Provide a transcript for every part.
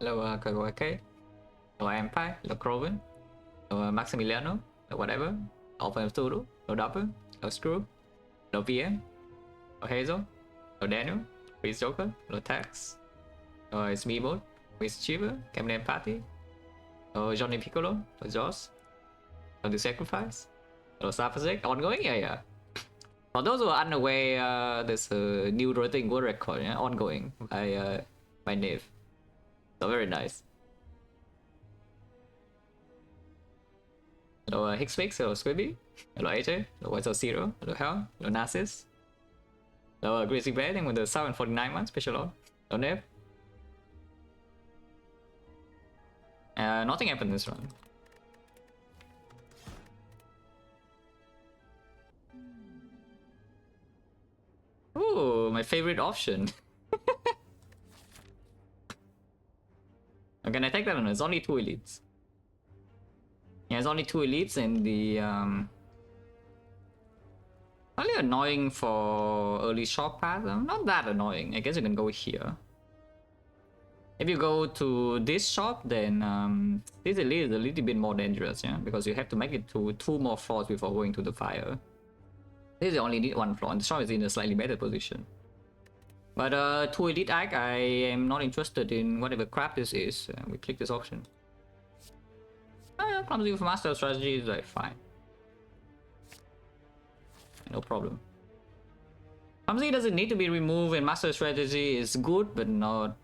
hello KK, hello Empire, hello Croven, hello Maximiliano, hello whatever, Alpha Studio, hello Dapper, hello Screw, hello VM, hello Hazel, hello Daniel, Chris Joker, hello Tax, hello it's me Mode, Chris Chiva, Camden Party, hello Johnny Piccolo, hello Joss, hello The Sacrifice, hello Sapazek, ongoing, yeah. For those who are unaware, there's a new rating world record, yeah, ongoing by Nave. So very nice. Hello Hixfix, hello Squibby, hello AJ, hello White Zero, hello Hell, hello Narcissus, hello Greasy Bear, with the 749 month special on, hello Nave. Nothing happened this round. Ooh, my favorite option. Can I take that on? It's only 2 elites. Yeah, it's only 2 elites and the only annoying for early shop path. Not that annoying. I guess you can go here. If you go to this shop, then this elite is a little bit more dangerous, yeah, because you have to make it to 2 more floors before going to the fire. This is only need 1 floor, and the shop is in a slightly better position. But 2 elite ag, I am not interested in whatever crap this is. We click this option. Clumsy with master strategy is like fine. No problem. Clumsy doesn't need to be removed, and master strategy is good, but not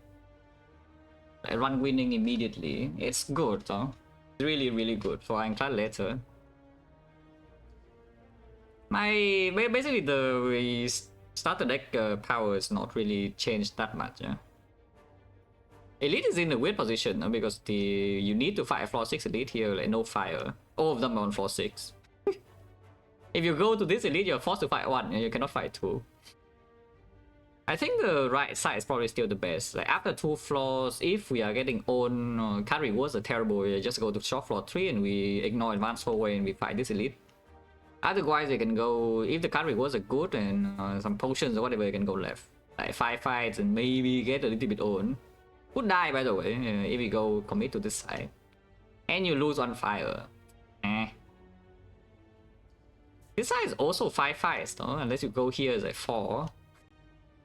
run winning immediately. It's good though. It's really good for Ironclad later. Basically the starter deck power is not really changed that much, yeah. Elite is in a weird position because you need to fight a floor 6 elite here, like no fire. All of them are on floor 6. If you go to this elite, you're forced to fight 1 and you cannot fight 2. I think the right side is probably still the best. Like after 2 floors, if we are getting own card rewards are terrible, we just go to shop floor 3 and we ignore advanced hallway and we fight this elite. Otherwise, you can go, if the card rewards are good and some potions or whatever, you can go left. Like 5 fights and maybe get a little bit own. Would die, by the way, if you go commit to this side. And you lose on fire. This side is also 5 fights, though, unless you go here, it's like 4.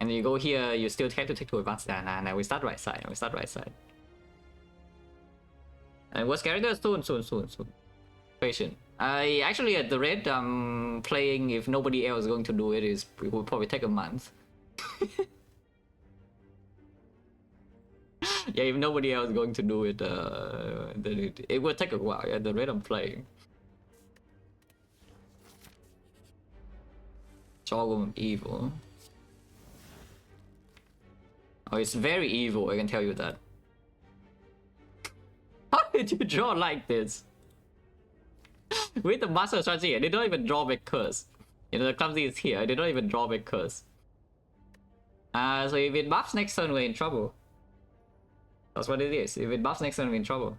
And you go here, you still have to take 2 advance. Nah, we start right side, And worst character? Soon. Patient. I actually at the red, playing if nobody else is going to do it, it will probably take a month. Yeah, if nobody else is going to do it, then it will take a while. Yeah, the rate I'm playing. Jawgum evil. Oh, it's very evil, I can tell you that. How did you draw like this? With the master strategy, they don't even draw back curse. You know, the clumsy is here, they don't even draw back curse. So if it buffs next turn, we're in trouble. That's what it is. If it buffs next turn, we're in trouble.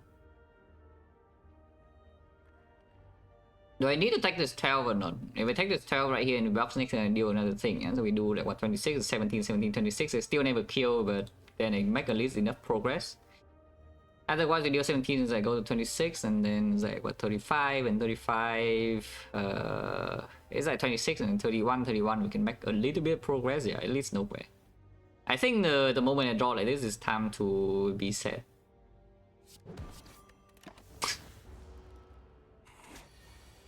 Do I need to take this 12 or not? If we take this 12 right here and we buffs next turn and deal another thing, yeah? So we do like what, 26, 17, 26, it still never kill, but then it make at least enough progress. Otherwise, we deal 17 is like go to 26, and then it's like what, 35 and 35. It's like 26 and 31, we can make a little bit of progress, yeah, at least nowhere. I think the moment I draw like this is time to be set.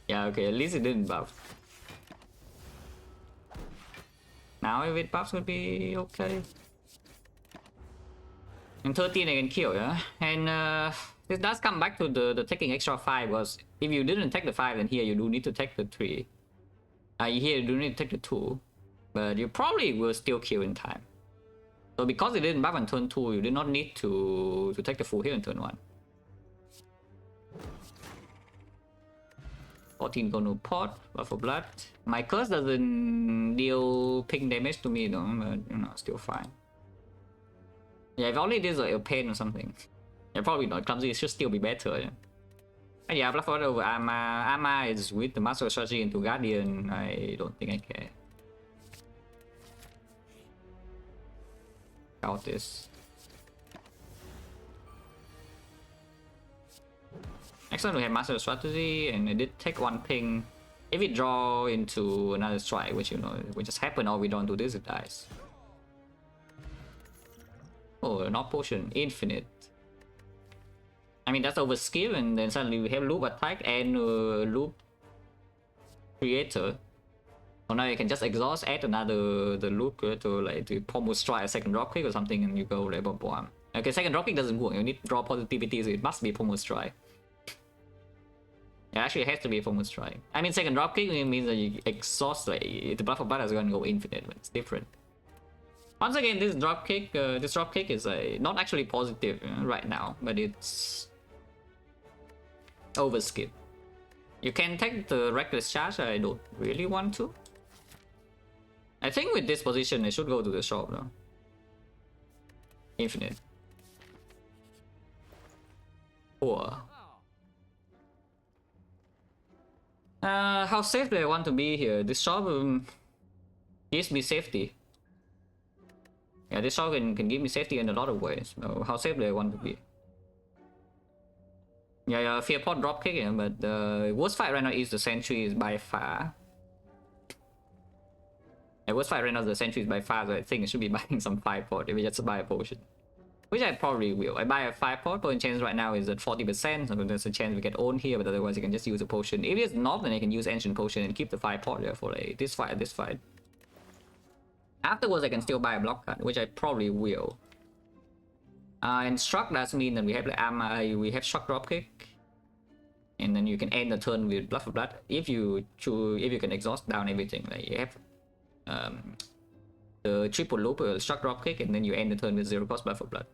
Yeah, okay, at least it didn't buff. Now if it buffs would be okay. And 13 I can kill, yeah? And this does come back to the taking extra 5, was if you didn't take the 5, then here you do need to take the 3. Here you do need to take the 2. But you probably will still kill in time. So because it didn't buff on turn 2, you did not need to take the full heal in turn 1. 14 gonna pot, buff for blood. My curse doesn't deal ping damage to me though, but you know, still fine. Yeah, if only this like a pain or something. Yeah, probably not. Clumsy, it should still be better. Yeah, and yeah, blood for over Arma. Arma is with the master strategy into Guardian. I don't think I care. Out this. Next one we have Master Strategy, and it did take one ping. If we draw into another strike, which you know, will just happen, or we don't do this, it dies. Oh, not potion, infinite. I mean, that's over skill, and then suddenly we have loop attack and loop creator. So now you can just exhaust, add another the loop to like to pommel strike a second drop kick or something, and you go like bomb. Okay, second drop kick doesn't work. You need to draw positivity, so it must be pommel strike. Yeah, actually, it has to be a pommel strike. I mean, second drop kick means that you exhaust, like the Bluff of Blood is going to go infinite, but it's different. Once again, this drop kick is not actually positive right now, but it's overskip. You can take the reckless charge. I don't really want to. I think with this position, I should go to the shop though. Infinite. Poor. How safe do I want to be here? This shop gives me safety. Yeah, this shop can give me safety in a lot of ways. So how safe do I want to be? Yeah, fear pot drop kick, yeah, but the worst fight right now is the sentries by far. The worst fight right now is the sentries by far, so I think I should be buying some 5 pot if we just buy a potion. Which I probably will. I buy a 5 pot, potion chance right now is at 40%, so there's a chance we get owned here, but otherwise you can just use a potion. If it's not, then I can use ancient potion and keep the 5 pot there for like this fight. Afterwards I can still buy a block card, which I probably will. And struck does mean that we have like we have shock drop kick. And then you can end the turn with Bluff of Blood if you can exhaust down everything. Like you have the triple loop shock drop kick, and then you end the turn with 0 cost Bluff of Blood.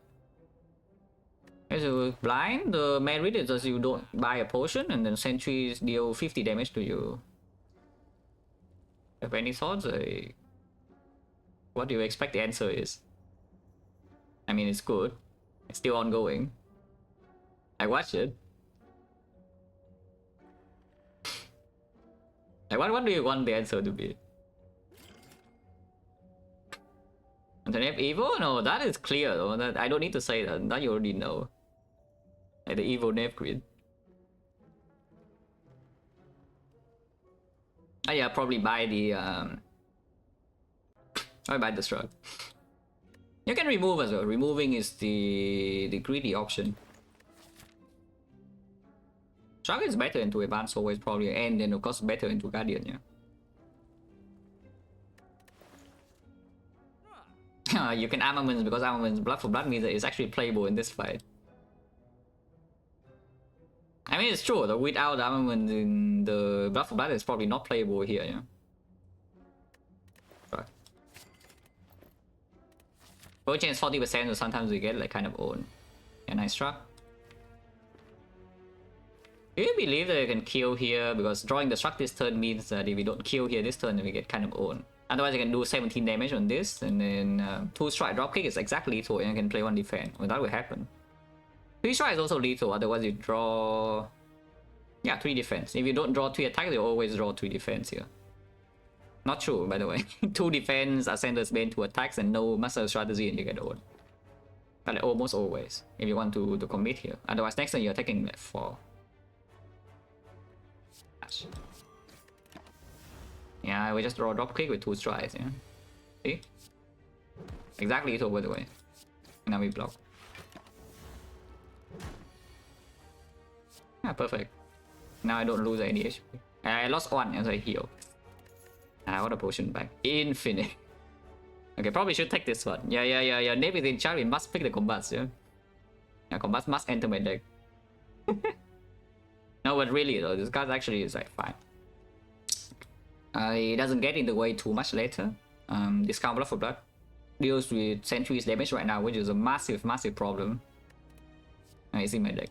Okay, so blind, the merit is that you don't buy a potion, and then sentries deal 50 damage to you. Have any thoughts? What do you expect the answer is? I mean, it's good. It's still ongoing. I watched it. Like, what do you want the answer to be? And then have Evo? No, that is clear though. That I don't need to say that. That you already know. Like the Evo Nave Grid. Oh yeah, probably buy the I buy the Shrug. You can remove as well. Removing is the greedy option. Shrug is better into Advanced always probably, and then of course better into Guardian, yeah. You can armaments because armaments Blood for Blood means that it's actually playable in this fight. I mean, it's true, though, without armament in the Blood for Blood, it's probably not playable here, yeah. Right. Gold chance 40%, so sometimes we get like kind of own. Yeah, nice truck. Do you believe that you can kill here? Because drawing the struck this turn means that if we don't kill here this turn, then we get kind of own. Otherwise, you can do 17 damage on this, and then 2 strike drop kick is exactly lethal, and you can play 1 defense. Well, that will happen. 3 strike is also lethal, otherwise you draw... Yeah, 3 defense. If you don't draw 3 attacks, you always draw 3 defense here. Not true, by the way. 2 defense, Ascender's Bane, 2 attacks, and no Master Strategy, and you get own. But like, almost always, if you want to commit here. Otherwise, next turn you're taking like 4. Yeah, we just draw a drop kick with 2 strikes, yeah. See? Exactly lethal, by the way. Now we block. Yeah, perfect. Now I don't lose any HP. I lost 1 as I heal. I want a potion back. Infinite. Okay, probably should take this one. Yeah. Nave is in charge. We must pick the Combust, yeah. Yeah, Combust must enter my deck. No, but really though, this card actually is like fine. It doesn't get in the way too much later. Discount Blood for Blood deals with Sentry's damage right now, which is a massive problem. It's in my deck.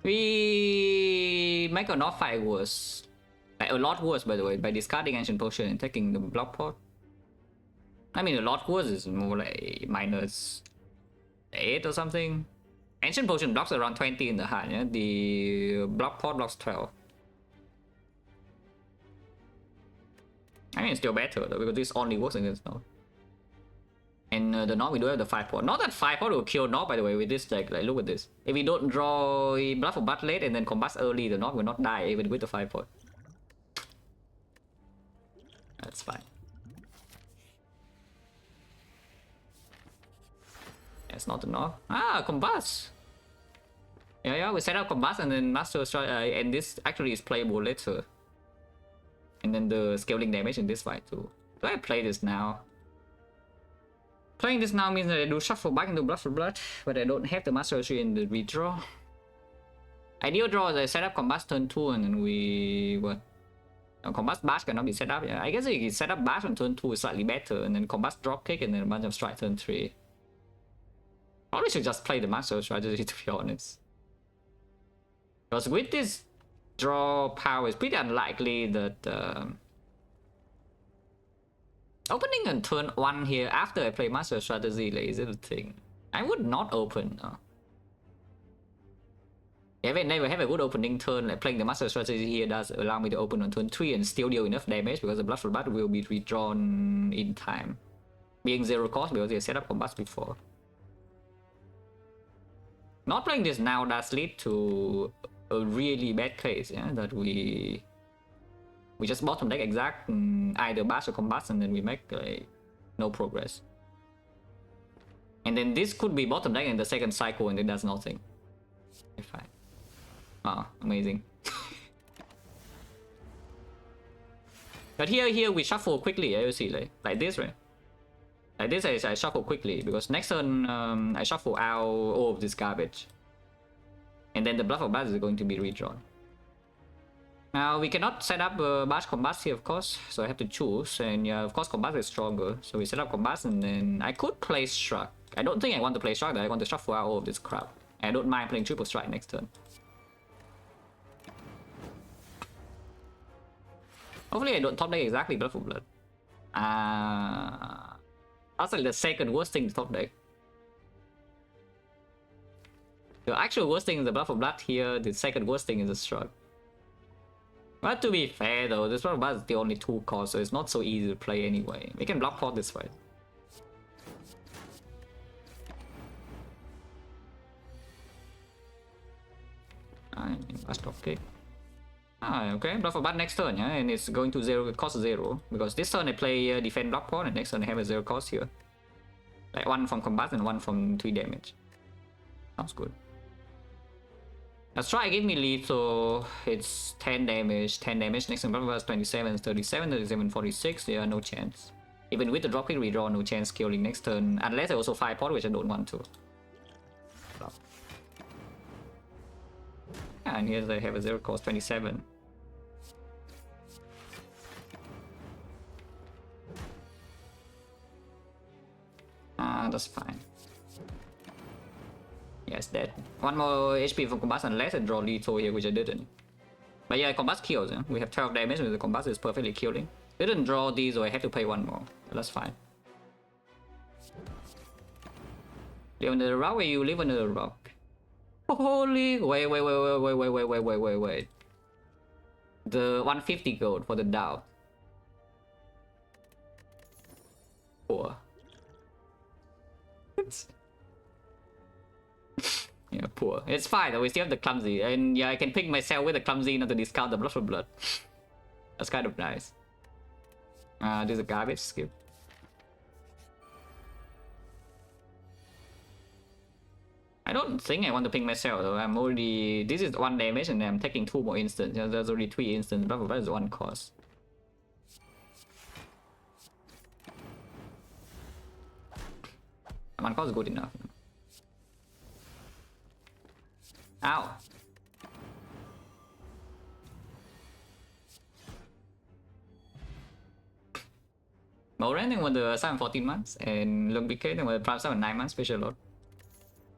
We make a not fight worse. Like a lot worse, by the way, by discarding Ancient Potion and taking the Block Pot. I mean, a lot worse is more like -8 or something. Ancient Potion blocks around 20 in the hand, yeah? The Block Pot blocks 12. I mean, it's still better though, because this only works against now. And the Knock, we do have the 5-port. Not that 5-port will kill Knock, by the way, with this deck. Like, look at this. If we don't draw Blood for Blood late and then Combust early, the Knock will not die even with the 5-port. That's fine. That's not the Knock. Ah, Combust! Yeah, we set up Combust and then Master Strike, and this actually is playable later. And then the scaling damage in this fight too. Do I play this now? Playing this now means that I do shuffle back into Blood for Blood, but I don't have the Master Tree in the redraw. Ideal draw is I set up Combust turn 2 and then we... what? No, Combust Bash cannot be set up, yeah. I guess if you set up Bash on turn 2 is slightly better, and then Combust Dropkick and then a bunch of Strike turn 3. Probably should just play the Master strategy to be honest. Because with this draw power, it's pretty unlikely that... opening on turn 1 here after I play Master Strategy, like, is it a thing? I would not open. I never have a good opening turn. Like playing the Master Strategy here does allow me to open on turn 3 and still deal enough damage because the Blood for Blood will be redrawn in time. Being 0 cost because they set up Combust before. Not playing this now does lead to a really bad case, yeah, that we just bottom deck exact either Bash or Combust and then we make like no progress. And then this could be bottom deck in the second cycle and it does nothing. Fine. Oh, amazing. But here we shuffle quickly, you see, like this, right? Like this I shuffle quickly because next turn I shuffle out all of this garbage. And then the Blood for Blood is going to be redrawn. Now we cannot set up Bash Combust here, of course, so I have to choose. And yeah, of course Combust is stronger, so we set up Combust and then I could play Shrug. I don't think I want to play Shrug, I want to shuffle out all of this crap. I don't mind playing Triple Strike next turn. Hopefully I don't top deck exactly Blood for Blood. That's like the second worst thing to top deck. The actual worst thing is the Blood for Blood here, the second worst thing is the Shrug. But to be fair though, this Blood for Blood is the only 2 cost, so it's not so easy to play anyway. We can block pot this fight. Last top kick. Okay, Blood for Blood next turn, yeah, and it's going to 0, cost 0. Because this turn I play defend block pot, and next turn I have a 0 cost here. Like 1 from Combust and 1 from 3 damage. Sounds good. Let's try give me lethal. It's 10 damage. 10 damage. Next turn Blood for Blood is 27, 37, 37, 46. Yeah, no chance. Even with the dropkick redraw, no chance killing next turn. Unless I also 5-pot, which I don't want to. And here I have a 0 cost 27. That's fine. Yes, dead. 1 more HP from Combust unless I draw lethal here, which I didn't. But yeah, Combust kills. Yeah? We have 12 damage with the Combust is perfectly killing. Didn't draw these, so I have to pay 1 more. But that's fine. Live under the rock where you live under the rock. Holy! Wait. The 150 gold for the Dow. Poor. Yeah, poor. It's fine though, we still have the clumsy. And yeah, I can pick myself with the clumsy not to discount the Blood for Blood. That's kind of nice. This is a garbage skip. I don't think I want to ping myself though. I'm already... This is 1 damage and I'm taking 2 more instants. Yeah, there's already 3 instants. Blah blah blah is 1 cost. One cost is good enough. Ow! Moran with the 7-14 months and Lumbicate with the Prime 7 9 months special load.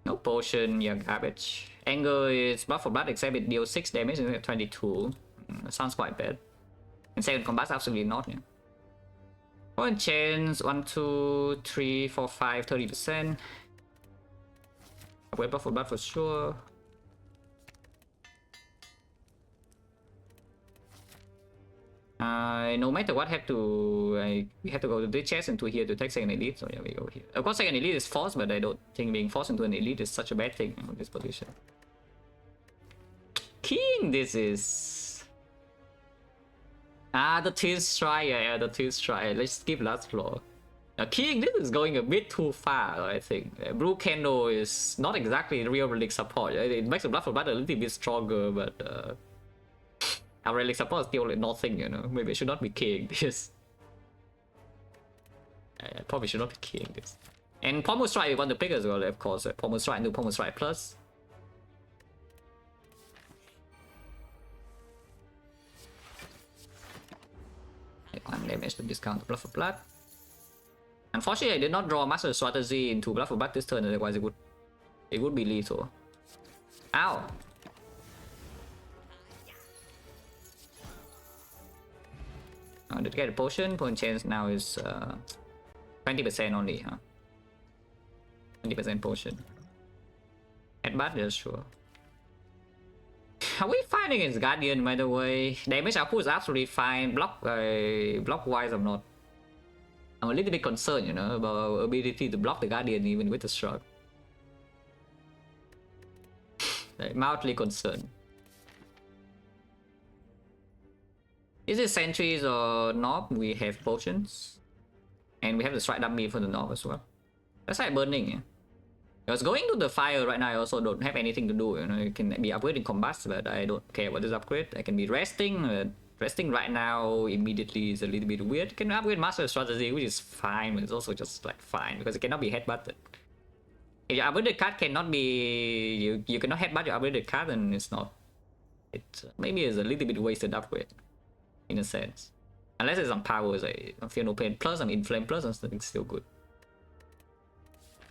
No potion, yeah, garbage. Anger is Blood for Blood except it deals 6 damage and 22. Sounds quite bad. And second Combust absolutely not, yeah. One chance, 1, 2, 3, 4, 5, 30%. I'll Blood for Blood for sure. no matter what, we have to go to this chest and to here to take second elite. So yeah, we go here. Of course, second elite is forced, but I don't think being forced into an elite is such a bad thing in this position. King, this is the Teal Strike. Yeah, the Teal Strike. Let's skip last floor. King, this is going a bit too far, I think. Blue Candle is not exactly real relic support. It makes the Blood for Blood a little bit stronger, but our relic support is still nothing, you know. Maybe I should not be keying this. I probably should not be keying this. And Pommel Strike we want to pick as well, of course. Pommel Strike into Pommel Strike Plus. Take 1 damage to discount the Blood for Blood. Unfortunately, I did not draw Master Strategy into Blood for Blood this turn, otherwise it would be lethal. Ow! Did get a potion? Potion chance now is 20% only, huh? 20% potion. Headbutt, yeah, sure. Are we fine against Guardian, by the way? Damage output is absolutely fine. Block wise, I'm a little bit concerned, you know, about our ability to block the Guardian even with the shrug. Like, mildly concerned. Is it sentries or knob? We have potions. And we have the strike dummy for the knob as well. That's like burning, yeah. Because going to the fire right now, I also don't have anything to do, you know. You can be upgrading Combust, but I don't care about this upgrade. I can be resting. Resting right now immediately is a little bit weird. You can upgrade Master Strategy, which is fine, but it's also just like fine because it cannot be headbutted. If your upgraded card cannot be, you cannot headbutt your upgraded card, then it's not. It maybe is a little bit wasted upgrade, in a sense. Unless it's on powers, I feel no pain plus, I'm inflame plus, and something still good.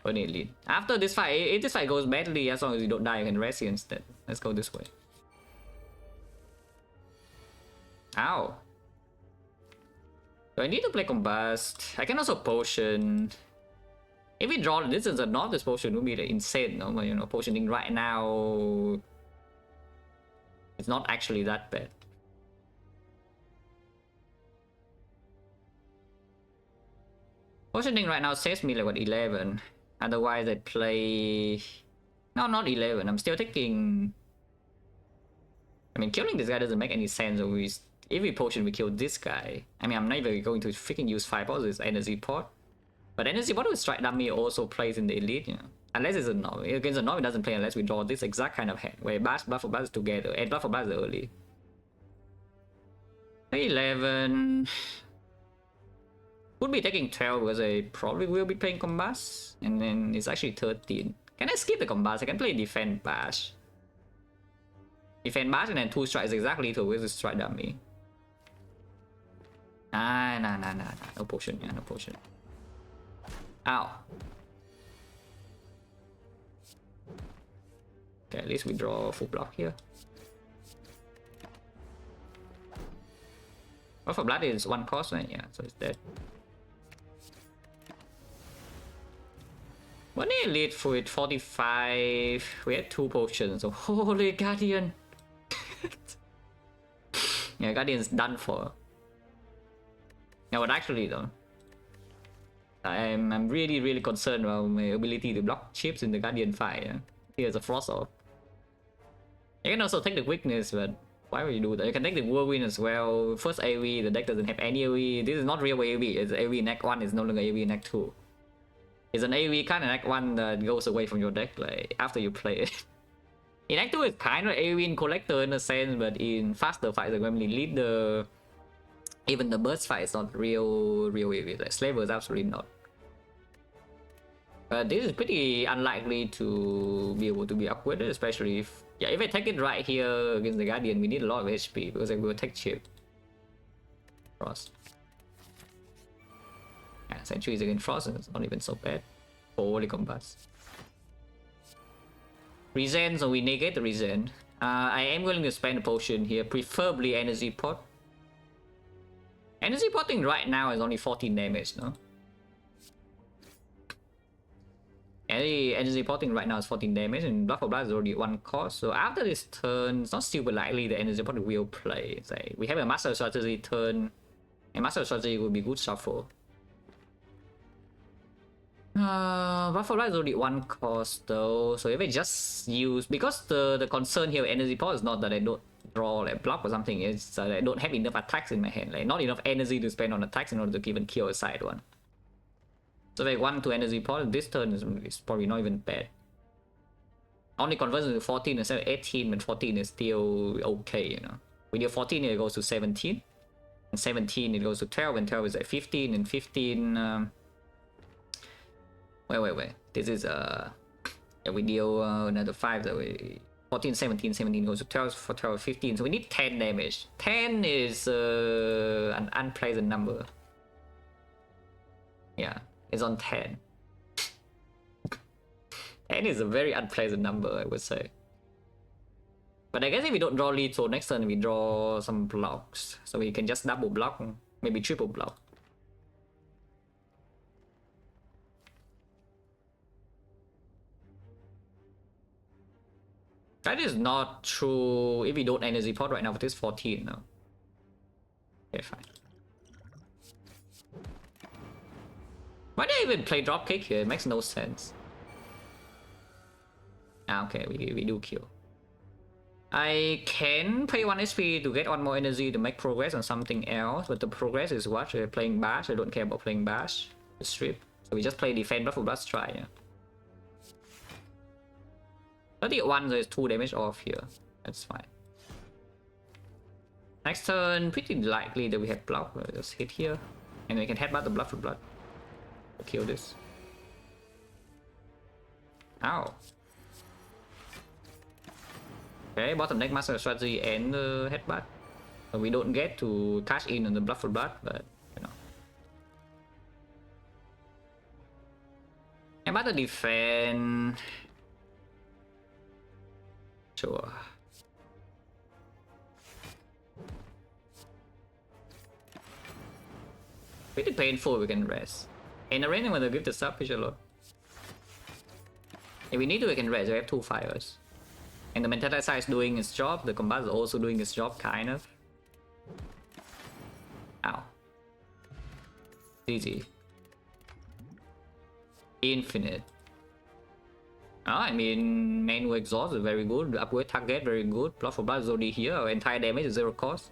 Only elite. After this fight, if this fight goes badly, as long as you don't die, you can rest here instead. Let's go this way. Ow. Do I need to play Combust? I can also potion. If we draw the distance or not, this potion would be like insane, no? But you know, potioning right now, it's not actually that bad. Potioning right now saves me like what, 11. Otherwise I'd play... No, not 11. I'm still taking... I mean, killing this guy doesn't make any sense. If we potion, we kill this guy. I mean, I'm not even going to freaking use 5 pots, it's energy pot. But energy pot with strike dummy also plays in the elite, you know. Unless it's a knob. Against a knob, it doesn't play unless we draw this exact kind of hand, where Blood for Blood is together, and Blood for Blood is early. 11... Would be taking 12 because I probably will be playing Combust. And then it's actually 13. Can I skip the Combust? I can play Defend Bash. Defend Bash and then 2 strikes exactly to with the strike dummy. Nah. No potion, yeah, no potion. Ow. Okay, at least we draw a full block here. Blood for Blood is 1 cost, right? Yeah, so it's dead. One elite with 45. We had 2 potions. So holy Guardian. Yeah, Guardian's done for. Yeah, but actually though, I'm really concerned about my ability to block chips in the Guardian fight. Yeah? Here's a frost off. You can also take the weakness, but why would you do that? You can take the whirlwind as well. First AoE, the deck doesn't have any AoE. This is not real AoE. It's AoE in Act 1, it's no longer AoE in Act 2. It's an AoE kind of Act 1 that goes away from your deck like after you play it. In Act 2 it's kind of AoE in Collector in a sense, but in faster fights like when we lead the... Even the burst fight is not real AoE. Like Slaver is absolutely not. But this is pretty unlikely to be able to be upgraded, especially if... Yeah, if I take it right here against the Guardian, we need a lot of HP because I will take chip. Frost. Yeah, Centuries against Frost is not even so bad. Holy Combust. Regen, so we negate the Regen. I am willing to spend a potion here, preferably Energy Pot. Energy Potting right now is only 14 damage, no? Energy Potting right now is 14 damage, and Blood for Blood is already 1 cost. So after this turn, it's not super likely the Energy Pot will play. It's like we have a Master Strategy turn. And Master Strategy would be good shuffle. Buff for Blood is only 1 cost though, so if I just use, because the concern here with energy pot is not that I don't draw like block or something, it's that I don't have enough attacks in my hand, like not enough energy to spend on attacks in order to even kill a side one. So like 1 to energy pot, this turn is probably not even bad. Only converts to 14 instead of 18, but 14 is still okay, you know. With your 14 it goes to 17, and 17 it goes to 12, and 12 is at 15, and 15 wait. This is yeah, we deal another 5 that way. 14, 17, 17 goes to 12, for 12, 15. So we need 10 damage. 10 is an unpleasant number. Yeah, it's on 10. 10 is a very unpleasant number, I would say. But I guess if we don't draw lethal, next turn we draw some blocks. So we can just double block, maybe triple block. That is not true if we don't energy pot right now with this 14 now. Okay, fine. Why did I even play dropkick here? It makes no sense. Ah, okay, we do kill. I can pay 1 HP to get 1 more energy to make progress on something else, but the progress is what? We're playing bash. I don't care about playing bash. Strip. So we just play defend, blood for blood, try. Yeah. 31, so it's 2 damage off here. That's fine. Next turn, pretty likely that we have block. We'll just hit here. And we can headbutt the blood for blood. We'll kill this. Ow. Okay, bottom deck Master Strategy and headbutt. So we don't get to cash in on the blood for blood, but you know. Headbutt the defend. Sure. Pretty painful, we can rest. In a random, when they give the sub, we should load. If we need to, we can rest. We have 2 fires. And the Mentality is doing its job. The Combust is also doing its job, kind of. Ow. GG. Infinite. I mean, main exhaust is very good. Upgrade target very good. Blood for blood is already here. Our entire damage is 0 cost.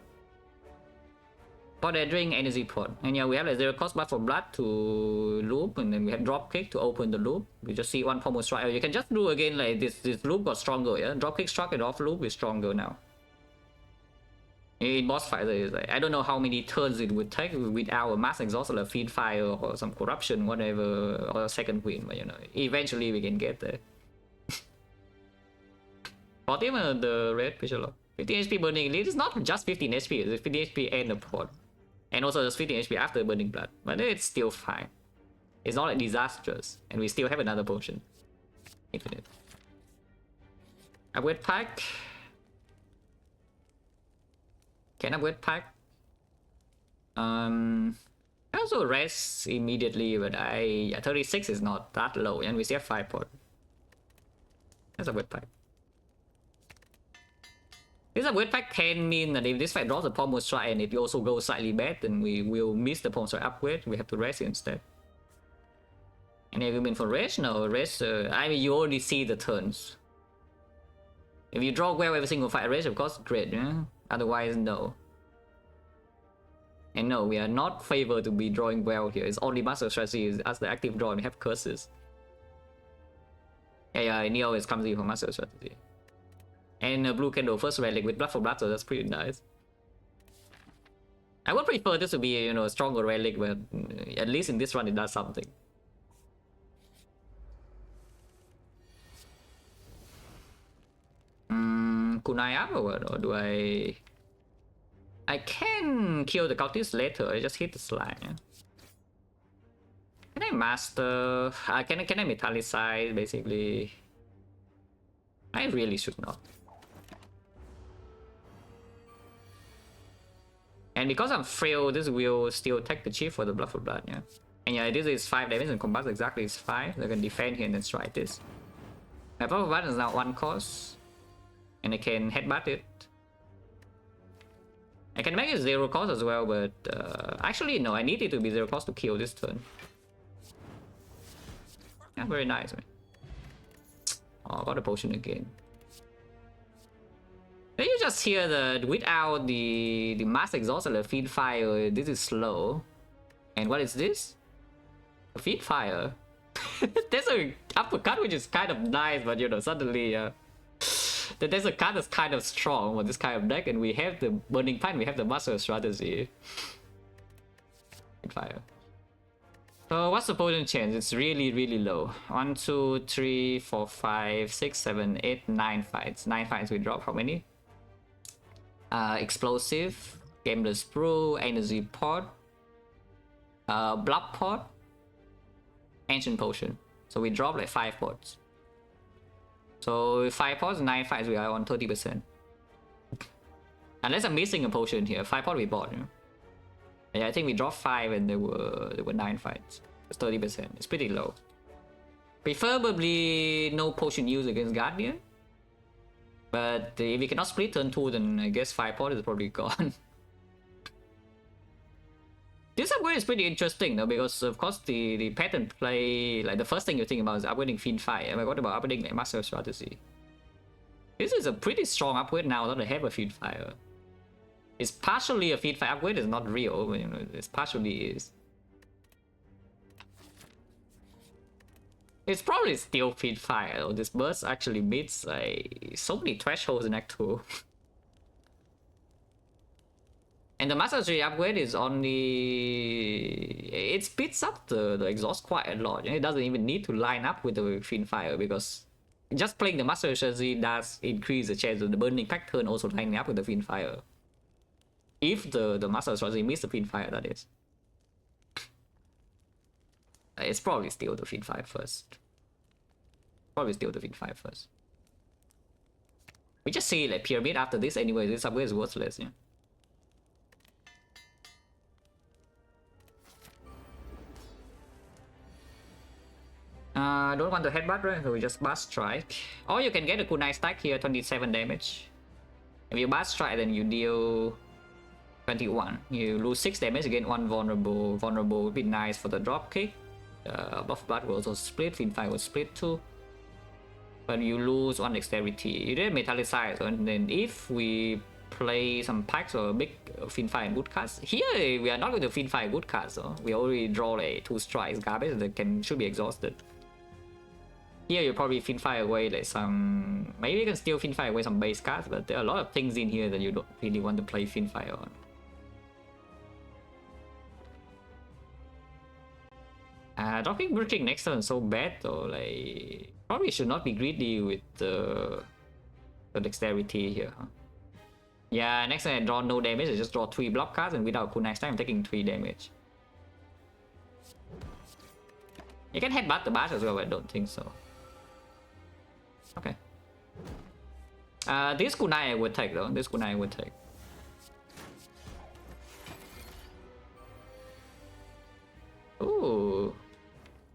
Pot drink energy pot. And yeah, we have like 0 cost blood for blood to loop, and then we have drop kick to open the loop. We just see 1 combo strike. You can just do again like this loop got stronger, yeah? Drop kick struck and off loop is stronger now. In boss fight, like, I don't know how many turns it would take with our mass exhaust or feed fire or some corruption, whatever, or second win, but you know, eventually we can get there. For even the red picture lock. 15 HP burning elite is not just 15 HP, it's 15 HP and the pot. And also just 15 HP after burning blood. But it's still fine. It's not like disastrous. And we still have another potion. Infinite. Upgrade pack. Can upgrade pack. I also rest immediately, but 36 is not that low, and we still have 5 pot. That's a upgrade pack. This upgrade pack can mean that if this fight draws a pommel strike and it also goes slightly bad, then we will miss the pommel strike upgrade. We have to rest instead. And have you been for rest? No, rest. I mean, you already see the turns. If you draw well every single fight rest, of course, great. Yeah? Otherwise, no. And no, we are not favored to be drawing well here. It's only Master Strategy as the active draw and we have curses. Yeah, Neo always comes in for Master Strategy. And blue candle first relic with blood for blood, so that's pretty nice. I would prefer this to be, you know, a stronger relic, but at least in this run it does something. Could I up or do I can kill the cultist later. I just hit the slide. Yeah? Can I master? Can I metallicize basically? I really should not. And because I'm frail, this will still take the chip for the blood for blood, yeah. And yeah, this is 5 damage and Combust exactly is 5. I can defend here and then strike this. My blood for blood is now 1 cost. And I can headbutt it. I can make it 0 cost as well, but actually no, I need it to be 0 cost to kill this turn. Yeah, very nice, man. Oh, I got a potion again. Then you just hear that without the mass exhaust or the feed fire, this is slow. And what is this? A feed fire. There's a uppercut which is kind of nice, but you know, suddenly there's a card that's kind of strong for this kind of deck, and we have the burning pine, we have the master strategy. Feed fire. So what's the potion chance? It's really, really low. 1, 2, 3, 4, 5, 6, 7, 8, 9 fights. 9 fights we drop. How many? Explosive, Gameless Brew, Energy Pot, Blood Pot, Ancient Potion. So we drop like 5 pots. So 5 pots, 9 fights, we are on 30%. Unless I'm missing a potion here. 5 pots we bought, you know? Yeah, I think we dropped 5 and there were 9 fights. It's 30%. It's pretty low. Preferably no potion use against Guardian. But if we cannot split turn 2, then I guess 5 pots is probably gone. This upgrade is pretty interesting though, because of course the pattern play, like the first thing you think about is upgrading Fiend Fire. I forgot about upgrading like Master Strategy. This is a pretty strong upgrade now that I have a Fiend Fire. It's partially a Fiend Fire upgrade, it's not real, but you know, it partially is. It's probably still Fiend Fire. This burst actually beats like so many thresholds in Act 2. And the Master Strategy upgrade is only... It speeds up the exhaust quite a lot. It doesn't even need to line up with the Fiend Fire, because just playing the Master Strategy does increase the chance of the Burning Pact turn also lining up with the Fiend Fire. If the Master Strategy misses the Fiend Fire, that is. It's probably still the Fiend Fire first. Probably still the Fiend Fire first. We just see like Pyramid after this anyway, this upgrade is worthless, yeah. I don't want to headbutt, right? So we just Blast Strike. Or you can get a Kunai stack here, 27 damage. If you Blast Strike, then you deal 21. You lose 6 damage against 1 vulnerable. Vulnerable would be nice for the drop kick. Buff Blood will also split, Fiend Fire will split too. But you lose 1 dexterity. You did Metallicize, and then if we play some packs or big Fiend Fire good cards, here we are not going to Fiend Fire good cards, so we already draw like 2 strikes garbage that should be exhausted. Here you probably Fiend Fire away like some... Maybe you can still Fiend Fire away some base cards, but there are a lot of things in here that you don't really want to play Fiend Fire on. Dropping Breaching next turn is so bad though, like... Probably should not be greedy with the dexterity here, huh? Yeah, next turn I draw no damage, I just draw 3 block cards, and without Kunai stack I'm taking 3 damage. You can headbutt the Bash as well, but I don't think so. Okay. This Kunai I would take though, this Kunai I would take. Ooh.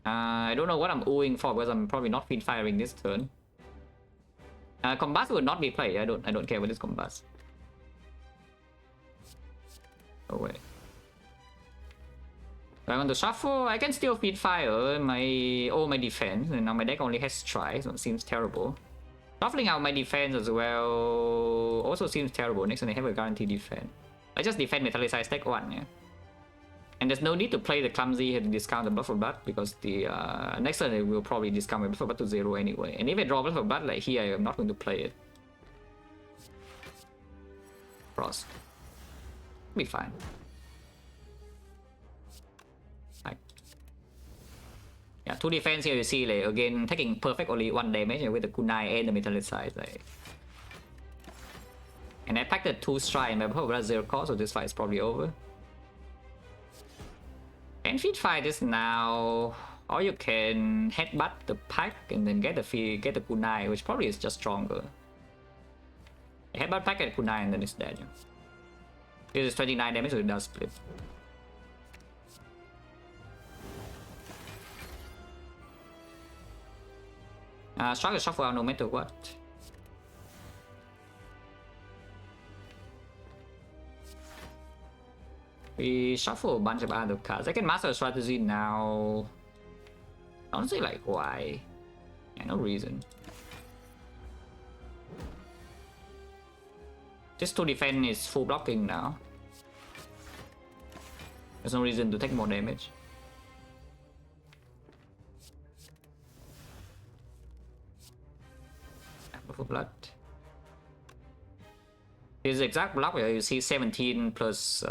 I don't know what I'm oohing for, because I'm probably not Fiend Firing this turn. Combust would not be played, I don't care about this Combust. No way. If I want to shuffle, I can still Fiend Fire my defense, and now my deck only has strikes, so it seems terrible. Shuffling out my defense as well also seems terrible. Next time I have a guaranteed defense. I just defend Metallicize deck 1, yeah. And there's no need to play the Clumsy here to discount the Bluff of Blood, because the next turn it will probably discount my Bluff of Blood to 0 anyway. And if I draw Bluff of Blood, like here, I'm not going to play it. Frost. Be fine. Like, yeah, 2 defense here you see, like, again, taking perfect only 1 damage with the Kunai and the Metallicize. Like. And I packed the 2 strike and my Bluff of Blood 0 cost, so this fight is probably over. And Fiend Fire this now, or you can headbutt the pack and then get the Kunai, which probably is just stronger. Headbutt pack at Kunai and then it's dead. Yeah. This is 29 damage, so it does split. Struggle shuffle out no matter what. We shuffle a bunch of other cards. I can master strategy now. Honestly, like, why? Yeah, no reason. Just to defend is full blocking now. There's no reason to take more damage. For blood. His exact block where you see 17 plus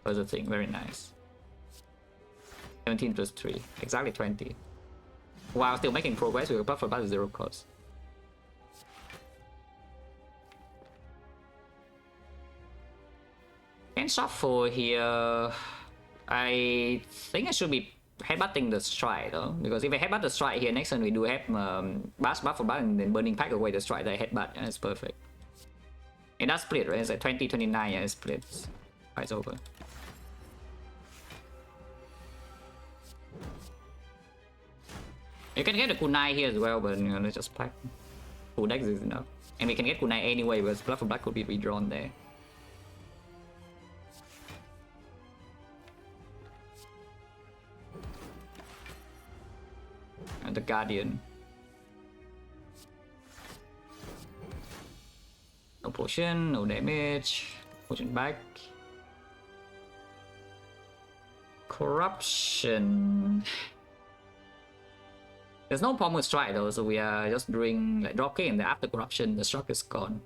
the thing, very nice. 17 plus 3, exactly 20. While still making progress with a block for blood 0 cost. Can shuffle here. I think I should be headbutting the strike though, because if I headbutt the strike here next turn we do have bash buff for buff and then burning pack away the strike that I headbutt, and it's perfect. And that's split, right? It's like 20, 29, yeah, it splits. It's over. You can get a kunai here as well, but you know, let's just pack. Full deck is enough. And we can get kunai anyway, because blood for blood could be redrawn there. And the Guardian. No potion, no damage. Potion back. Corruption. There's no problem with strike though, so we are just doing like drop kick, and then after corruption the struck is gone.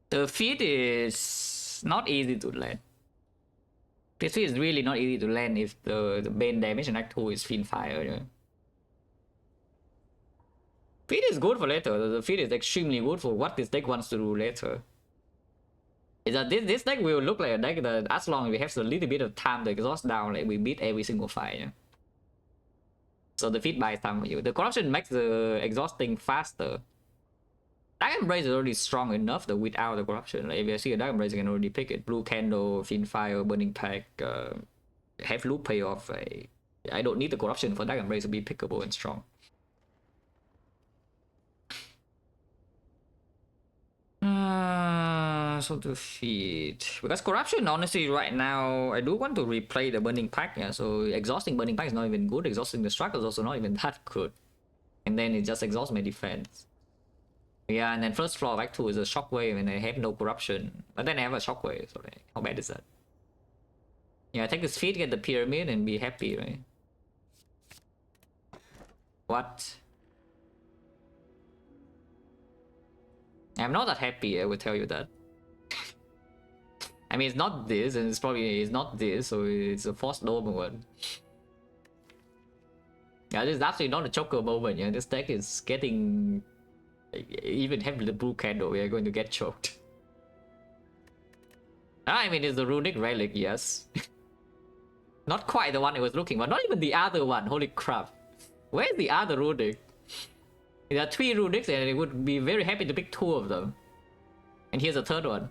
The feat is not easy to land. This feat is really not easy to land if the main damage in Act 2 is Fiend Fire. Yeah. Feat is good for later. The feat is extremely good for what this deck wants to do later. Is that this deck will look like a deck that as long as we have a little bit of time to exhaust down, like we beat every single fight. Yeah? So the feat buys time for you. The corruption makes the exhausting faster. Dark Embrace is already strong enough that without the corruption. Like if you see a Dark Embrace, you can already pick it. Blue Candle, Fiend Fire, Burning Pack, have loop payoff. I don't need the corruption for Dark Embrace to be pickable and strong. So to feed, because corruption honestly right now I do want to replay the burning pack, yeah, so exhausting burning pack is not even good, exhausting the strike is also not even that good, and then it just exhausts my defense. Yeah, and then first floor of Act 2 is a shockwave and I have no corruption, but then I have a shockwave, so like, how bad is that? Yeah, take this feed, get the pyramid and be happy, right? What? I'm not that happy, I will tell you that. I mean, it's not this, and it's not this, so it's a forced low moment. Yeah, this is absolutely not a choker moment. Yeah, this deck is getting, even having the blue candle, we are going to get choked. I mean, it's the runic relic, yes. Not quite the one I was looking, but not even the other one. Holy crap! Where's the other runic? There are 3 runics, and I would be very happy to pick 2 of them. And here's a third one.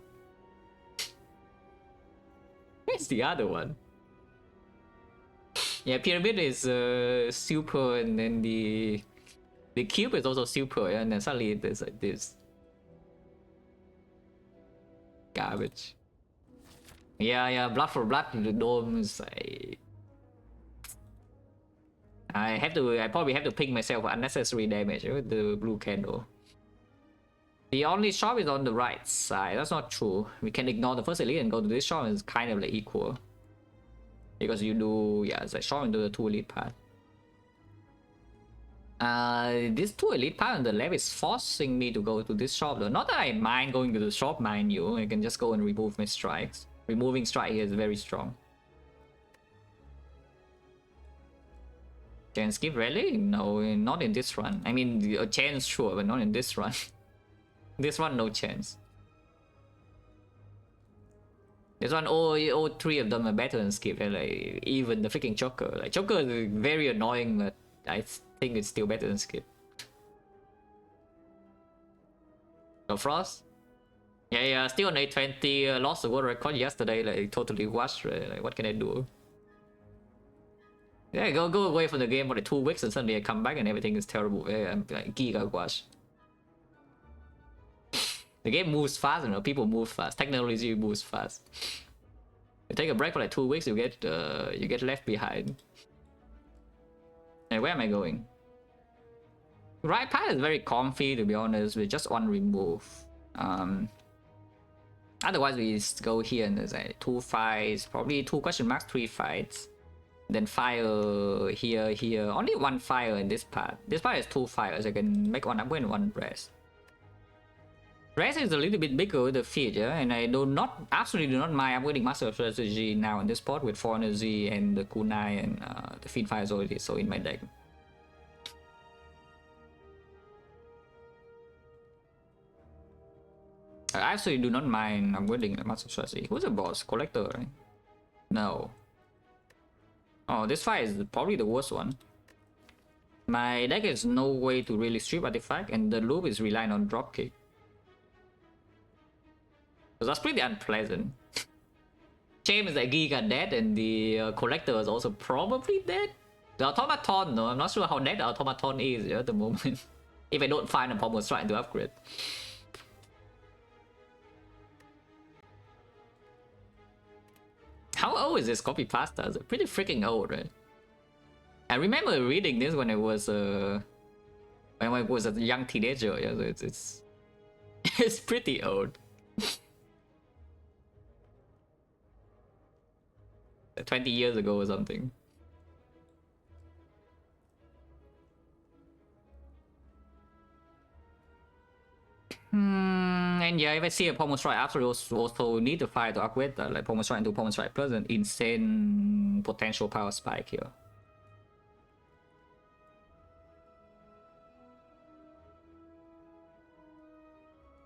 Where's the other one? Yeah, pyramid is super, and then the cube is also super, and then suddenly it is like this. Garbage. Yeah, blood for blood in the dome is like... I probably have to ping myself for unnecessary damage with the blue candle. The only shop is on the right side. That's not true. We can ignore the first elite and go to this shop, and it's kind of like equal. Because you do, yeah, it's like shop into the 2 elite path. This 2 elite path on the left is forcing me to go to this shop though. Not that I mind going to the shop, mind you. I can just go and remove my strikes. Removing strike here is very strong. Can skip rally? No, not in this run. I mean, a chance sure, but not in this run. This one, no chance. This one, all 3 of them are better than skip. And like, even the freaking choker. Like, choker is very annoying, but I think it's still better than skip. No frost? Yeah, still on 820. Lost the world record yesterday. Like, totally washed. Right? Like, what can I do? Yeah, go away from the game for like 2 weeks and suddenly I come back and everything is terrible. Yeah, I'm like giga guash. The game moves fast, you know. People move fast. Technology moves fast. You take a break for like 2 weeks, you get left behind. And where am I going? Right path is very comfy, to be honest, with just one remove. Otherwise, we go here and there's like 2 fights, probably 2 question marks, 3 fights. Then fire here. Only 1 fire in this part. This part is 2 fires. I can make 1 upgrade and 1 rest. Rest is a little bit bigger with the feed, yeah? And I absolutely do not mind upgrading Master Strategy now in this pot with 4 energy and the kunai and the feed fire is already so in my deck. I absolutely do not mind upgrading the Master Strategy. Who's the boss? Collector, right? No. Oh, this fight is probably the worst one. My deck has no way to really strip artifact and the loop is relying on dropkick. So that's pretty unpleasant. Shame is that Giga dead and the Collector is also probably dead. The Automaton, no, I'm not sure how dead the Automaton is at the moment. If I don't find a Pommel Strike to upgrade. How old is this copy pasta? It's pretty freaking old, right? I remember reading this when I was a young teenager. Yeah, so it's pretty old. 20 years ago or something. And yeah, if I see a Pommel Strike after, also need to fight to upgrade that, like Pommel Strike into Pommel Strike plus an insane potential power spike here.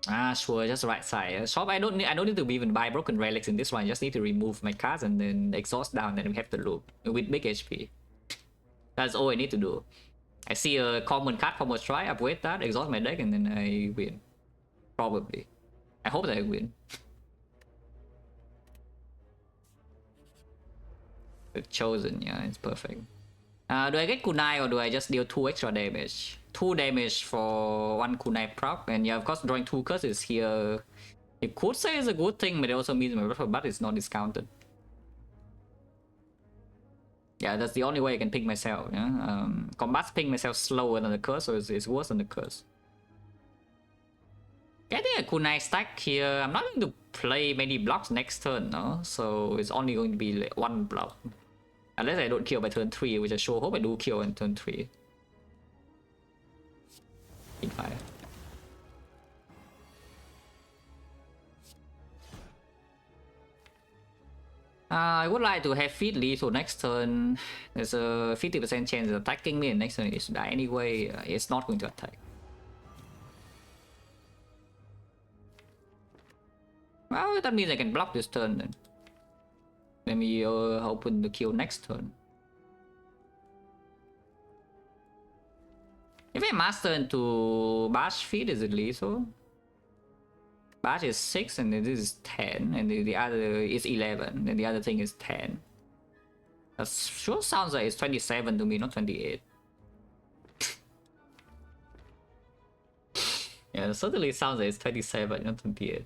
Ah, sure, just right side. Shop, I don't need to even buy broken relics in this one. I just need to remove my cards and then exhaust down, then we have the loop with big HP. That's all I need to do. I see a common card Pommel Strike, upgrade that, exhaust my deck, and then I win. Probably. I hope that I win. The chosen, yeah, it's perfect. Do I get kunai or do I just deal 2 extra damage? 2 damage for 1 kunai proc, and yeah, of course, drawing 2 curses here. You could say it's a good thing, but it also means my Ruffle Butt is not discounted. Yeah, that's the only way I can ping myself. Yeah, Combust ping myself slower than the curse, so it's worse than the curse. Getting a kunai stack here, I'm not going to play many blocks next turn, no? So it's only going to be like 1 block. Unless I don't kill by turn 3, which I sure hope I do kill in turn 3. In fire. I would like to have feed lethal next turn. There's a 50% chance of attacking me, and next turn it should die anyway. It's not going to attack. Well, that means I can block this turn then. Let me open the kill next turn. If I master into Bash feed, is it lethal? Bash is 6 and this is 10 and the other is 11 and the other thing is 10. That sure sounds like it's 27 to me, not 28. Yeah, it certainly sounds like it's 27, not 28.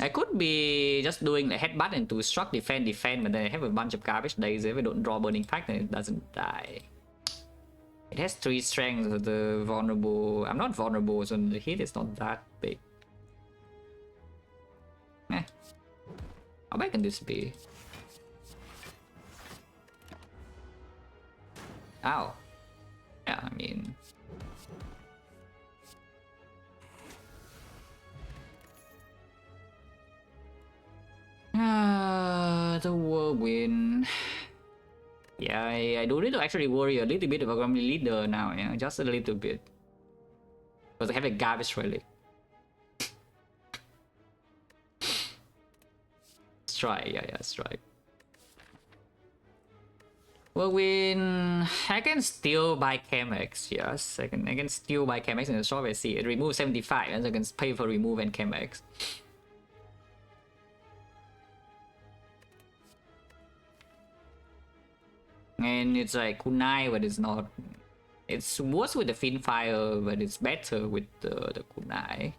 I could be just doing the headbutt into struck, defend, but then I have a bunch of garbage days. If I don't draw burning pact, then it doesn't die. It has 3 strength, so the vulnerable... I'm not vulnerable, so the hit is not that big. How big can this be? Ow. Yeah, I mean... The whirlwind. Yeah, I do need to actually worry a little bit about my leader now, yeah, just a little bit. Because I have a garbage relic. Strike, yeah, strike. Whirlwind, I can still buy Chemex, yes. I can still buy Chemex in the shop I see. It removes 75, and I can pay for remove and Chemex. And it's like kunai, but it's not. It's worse with the Finfire, but it's better with the kunai.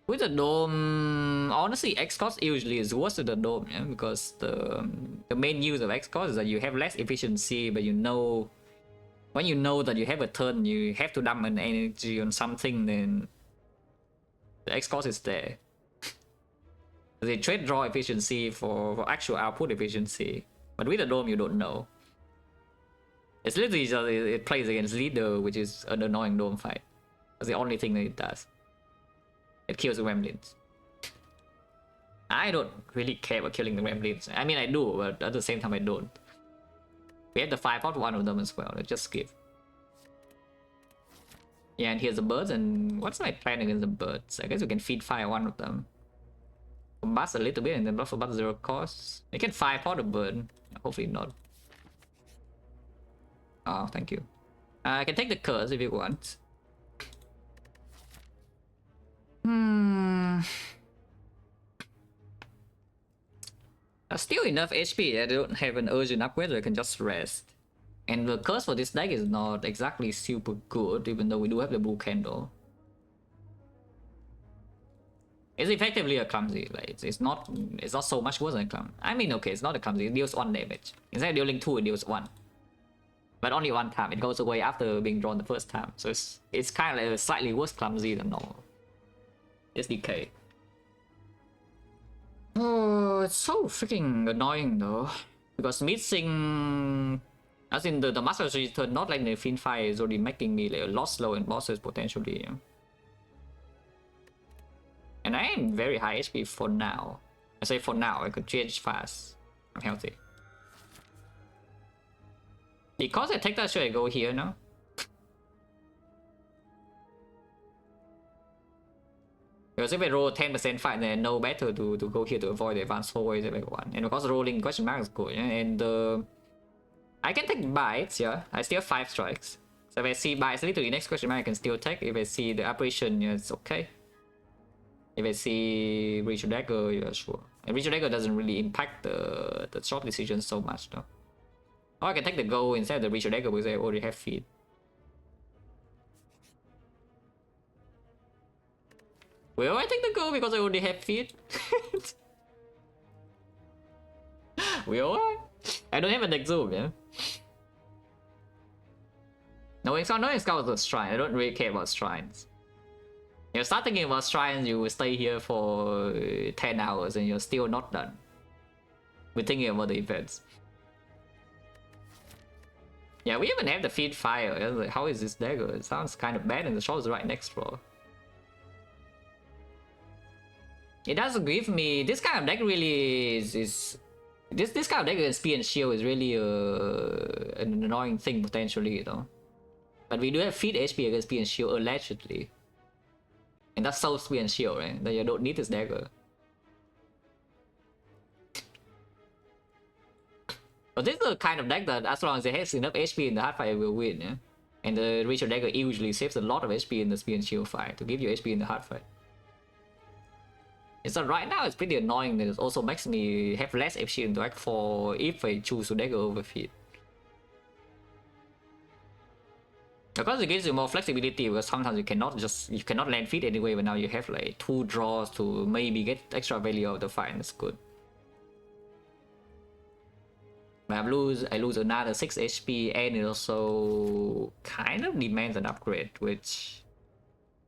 With the dome, honestly, X-Cost usually is worse with the dome, yeah? Because the main use of X-Cost is that you have less efficiency, but you know, when you know that you have a turn, you have to dump an energy on something, then the X-Cost is there. They trade draw efficiency for actual output efficiency, but with the dome, you don't know. It's literally just it plays against leader, which is an annoying dome fight. That's the only thing that it does. It kills the Gremlins. I don't really care about killing the Gremlins. I mean, I do, but at the same time, I don't. We have the 5 out one of them as well. Let's just skip. Yeah, and here's the birds. And what's my plan against the birds? I guess we can feed fire one of them. Combust a little bit and then block for about 0 cost. We can 5 out the bird. Hopefully not. Oh, thank you. I can take the curse if you want. There's still enough HP. I don't have an urgent upgrade, so I can just rest. And the curse for this deck is not exactly super good, even though we do have the blue candle. It's effectively a clumsy. Like it's not so much worse than a clumsy. I mean, okay, it's not a clumsy. It deals 1 damage. Instead of dealing 2, it deals 1. But only 1 time. It goes away after being drawn the first time. So it's kind of like a slightly worse clumsy than normal. It's decay. Oh, it's so freaking annoying though. Because missing, as in the Master Return, not like the Finfire is already making me like a lot slow in bosses potentially. Yeah. And I am very high HP for now. I say for now, I could change fast. I'm healthy. Because I take that, should I go here now? Because if I roll 10% fight, then I know better to go here to avoid the advanced forward one. And of course, rolling question mark is good. Yeah? And I can take bites, yeah. I still have 5 strikes. So if I see bites, literally next question mark I can still take. If I see the apparition, yeah, it's okay. If I see Ritual Dagger, yeah, sure. And Ritual Dagger doesn't really impact the short decision so much, though. Or I can take the go instead of the Ritual Dagger because I already have feed. Will I take the go because I already have feed? Will I? I don't have a deck zoom, yeah? No, it's not about the shrine. I don't really care about shrines. You start thinking about shrines, you will stay here for 10 hours and you're still not done. We're thinking about the events. Yeah, we even have the feed fire. Like, how is this dagger? It sounds kind of bad and the shop is right next floor. It doesn't give me this kind of deck. Really is this kind of deck against Spear and Shield is really an annoying thing potentially, though. But we do have feed HP against Spear and Shield allegedly, and that's so Spear and Shield, right? That you don't need this dagger. But this is the kind of deck that as long as it has enough HP in the hard fight, it will win, yeah. And the Ritual Dagger usually saves a lot of HP in the Spear and Shield fight to give you HP in the hard fight. So right now it's pretty annoying that it also makes me have less FC in Act 4 if I choose to dagger over feed. Because it gives you more flexibility because sometimes you cannot land feed anyway, but now you have like 2 draws to maybe get extra value out of the fight, and it's good. But I lose another 6 HP and it also kind of demands an upgrade, which is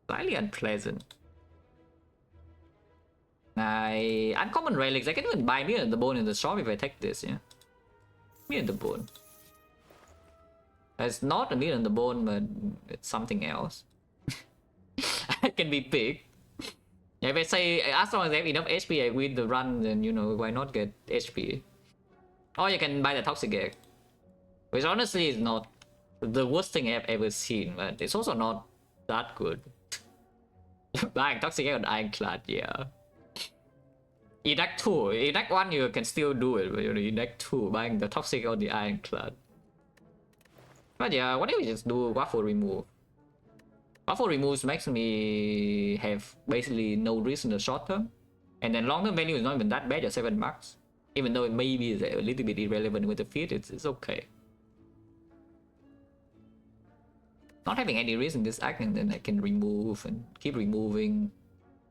slightly unpleasant. Uncommon relics. I can even buy Mirror the Bone in the shop if I take this, yeah. Mirror the Bone. It's not a Mirror the Bone, but it's something else. It can be big. Yeah, if I say as long as I have enough HP, I win the run, then you know why not get HP. Or you can buy the Toxic Egg, which honestly is not the worst thing I've ever seen, but it's also not that good. Buying Toxic Egg on Ironclad, yeah. In Act 2, in Act 1 you can still do it, but in Act 2, buying the Toxic on the Ironclad. But yeah, what if we just do Waffle Remove? Waffle Removes makes me have basically no risk in the short term. And then long term value is not even that bad at 7 marks. Even though it maybe is a little bit irrelevant with the feed, it's okay. Not having any reason this act, and then I can remove and keep removing.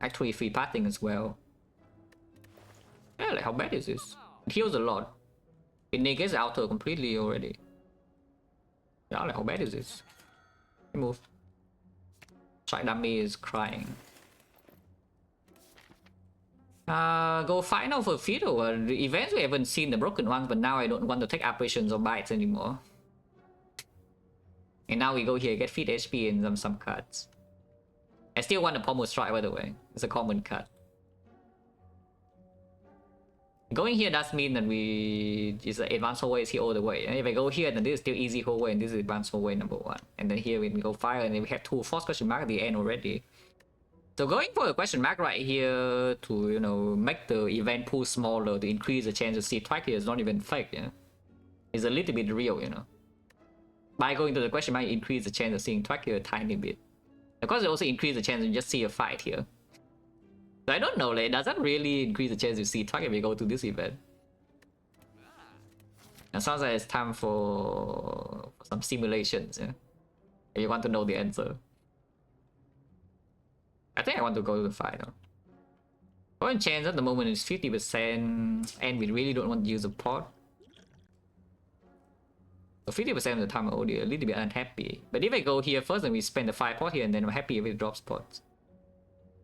Actually free pathing as well. Yeah, like how bad is this? It heals a lot. It negates the auto completely already. Yeah, like how bad is this? Remove. Strike dummy is crying. Go final for Fiddle. The events we haven't seen the broken ones, but now I don't want to take apparitions or bites anymore. And now we go here, get feed HP and some cards. I still want a Pommel Strike, by the way. It's a common card. Going here does mean that we is an advanced hallway is here all the way. If I go here, then this is still easy hallway, and this is advanced hallway number 1. And then here we go fire, and then we have 2 force question mark at the end already. So going for a question mark right here to, you know, make the event pool smaller to increase the chance to see twice here is not even fake, you know. It's a little bit real, you know. By going to the question mark, increase the chance of seeing twice here a tiny bit. Of course, it also increase the chance to just see a fight here. So I don't know, like, does that really increase the chance to see twice if we go to this event? It sounds like it's time for some simulations, yeah. If you want to know the answer. I think I want to go to the final. Current chance at the moment is 50%, and we really don't want to use a pot. So 50% of the time I'm already a little bit unhappy. But if I go here first and we spend the 5 pot here, and then I'm happy if it drops pots.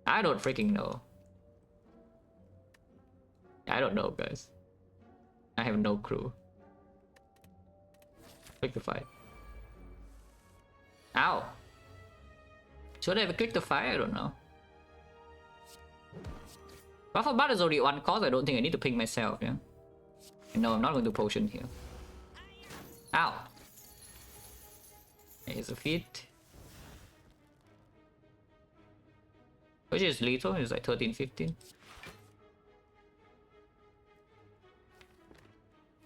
I don't freaking know. I don't know, guys. I have no clue. Click the fight. Ow! Should I have clicked the fight? I don't know. Buff of Blood is already 1 cost. I don't think I need to ping myself, yeah? And no, I'm not going to potion here. Ow! Here's a feat. Which is lethal, it's like 13, 15.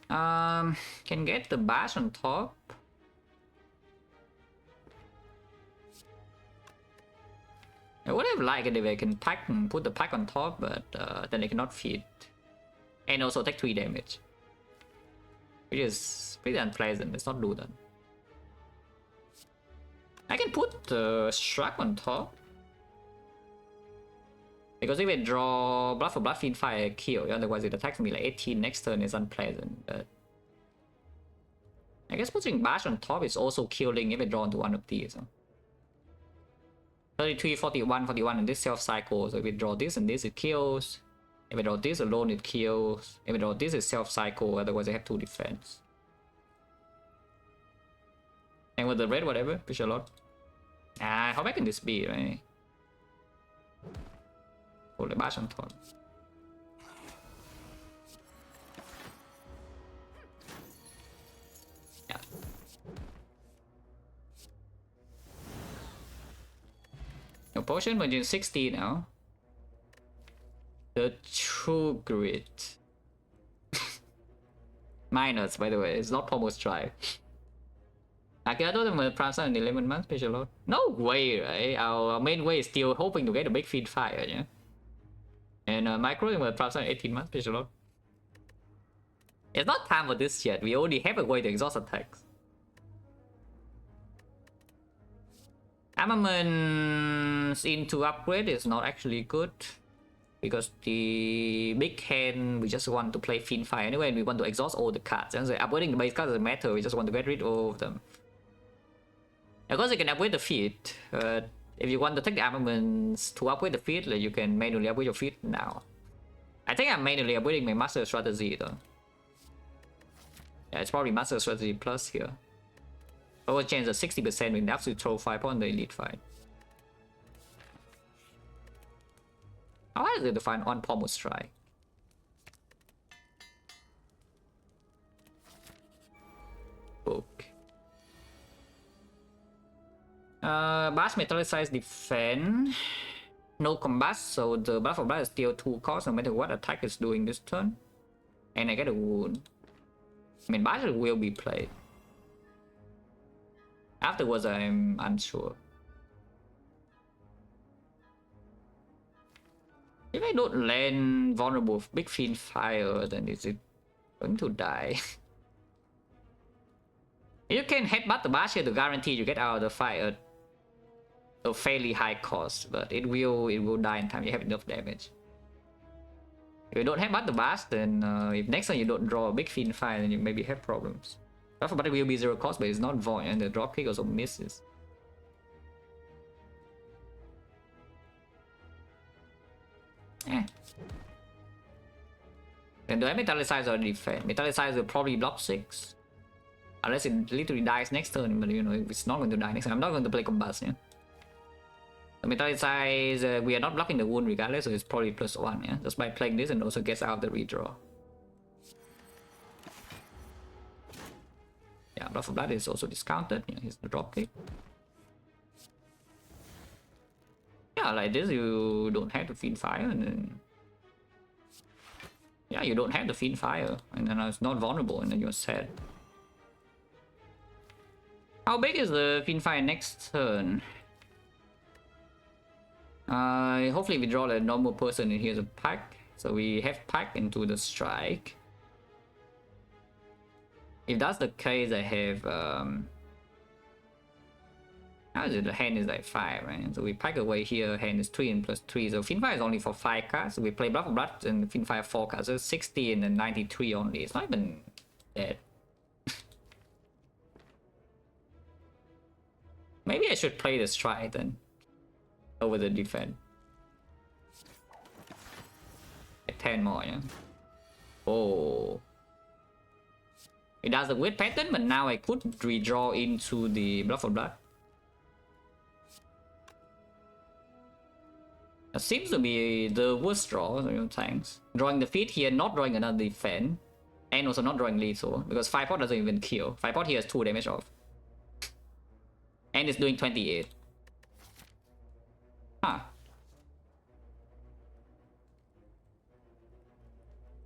Can get the bash on top. I would have liked it if I can pack and put the pack on top, but then I cannot feed. And also take 3 damage. Which is pretty unpleasant, let's not do that. I can put the Shrug on top. Because if I draw Blood for Blood, Fiend Fire, I kill. Otherwise it attacks me like 18 next turn is unpleasant. But I guess putting Bash on top is also killing if I draw into one of these. Huh? 33, 41, 41, and this self-cycle. So if I draw this and this, it kills. If I draw this alone, it kills. If I draw this, it's self-cycle. Otherwise I have 2 defense. And with the red, whatever, push a lot. How bad can this be, right? Hold the bash on top. Yeah. No potion, but in 60 now. The true grit. Minus, by the way, it's not Pommel Strike. Okay, I told them a Prime in 11 months, special load. No way, right? Our main way is still hoping to get a big feed fire, yeah? And micro in Prime 18 months, special load. It's not time for this yet, we already have a way to exhaust attacks. Armaments into upgrade is not actually good. Because the big hand, we just want to play Fiend Fire anyway, and we want to exhaust all the cards. And so upgrading the base cards doesn't matter, we just want to get rid of all of them. Of course, you can upgrade the feat. If you want to take the armaments to upgrade the feat, like, you can manually upgrade your feat now. I think I'm manually upgrading my Master Strategy though. Yeah, it's probably Master Strategy Plus here. Over chance of 60% with enough to throw 5 on the Elite fight. How hard is it to find one Pommel Strike? Book. Bash Metallicize Defense. No Combust, so the Blood for Blood is still 2 cost no matter what attack is doing this turn. And I get a wound. I mean, Bash will be played. Afterwards, I'm unsure. If I don't land vulnerable big Fiend Fire, then is it going to die? You can headbutt the Bash here to guarantee you get out of the fight at a fairly high cost, but it will die in time. You have enough damage. If you don't headbutt the Bash, then if next time you don't draw a big Fiend Fire, then you maybe have problems. But it will be 0 cost, but it's not void, and the dropkick also misses. Eh. Then do I metallicize or defend? Metallicize will probably block 6. Unless it literally dies next turn, but you know, it's not going to die next turn. I'm not going to play Combust, yeah? The metallicize, we are not blocking the wound regardless, so it's probably +1, yeah? Just by playing this and also gets out the redraw. Yeah, Blood for Blood is also discounted. Yeah, here's the dropkick. Yeah, like this, you don't have to Fiend Fire, and then... Yeah, you don't have the Fiend Fire, and then it's not vulnerable, and then you're sad. How big is the Fiend Fire next turn? Hopefully we draw a normal person and here's a pack. So we have pack into the strike. If that's the case, I have how is it? The hand is like 5, right? So we pack away here, hand is 3 and +3. So Fiend Fire is only for 5 cards. So we play Blood for Blood and Fiend Fire 4 cards. So it's 60 and then 93 only. It's not even that. Maybe I should play the strike then over the defense. 10 more, yeah. Oh. It does the weird pattern, but now I could redraw into the Blood for Blood. That seems to be the worst draw, so tanks. Drawing the feet here, not drawing another defense. And also not drawing lethal, because 5 pot doesn't even kill. 5 pot here has 2 damage off. And it's doing 28. Huh.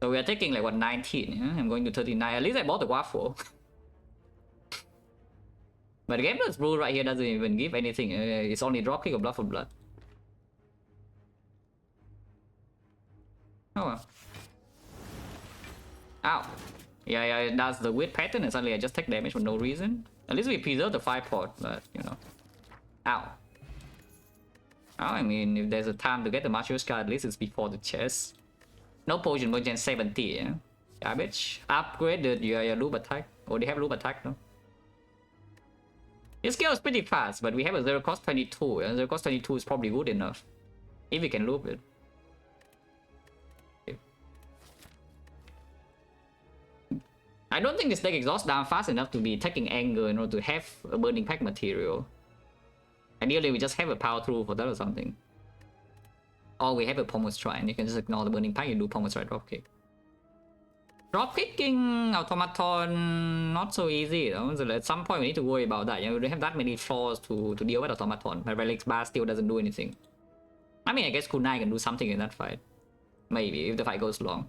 So we are taking like what, 19, yeah? I'm going to 39. At least I bought the waffle. But the Gambler's Rule right here doesn't even give anything. It's only dropkick or Blood for Blood. Oh well. Ow. Yeah, it does the weird pattern and suddenly I just take damage for no reason. At least we preserve the 5 pot, but you know. Ow. Oh, I mean, if there's a time to get the Martial's card, at least it's before the chest. No potion, more than 70, yeah? Garbage. Upgraded your loop attack. Oh, they have loop attack, no? It scales pretty fast, but we have a 0 cost 22, and 0 cost 22 is probably good enough. If we can loop it. Okay. I don't think this deck exhausts down fast enough to be taking anger in order to have a burning pack material. Ideally, we just have a power through for that or something. Or we have a Pommel Strike, and you can just ignore the burning pack and do Pommel Strike dropkick. Dropkicking Automaton, not so easy, though. So at some point we need to worry about that. You know, we don't have that many flaws to deal with Automaton. My Relics bar still doesn't do anything. I mean, I guess Kunai can do something in that fight. Maybe, if the fight goes long.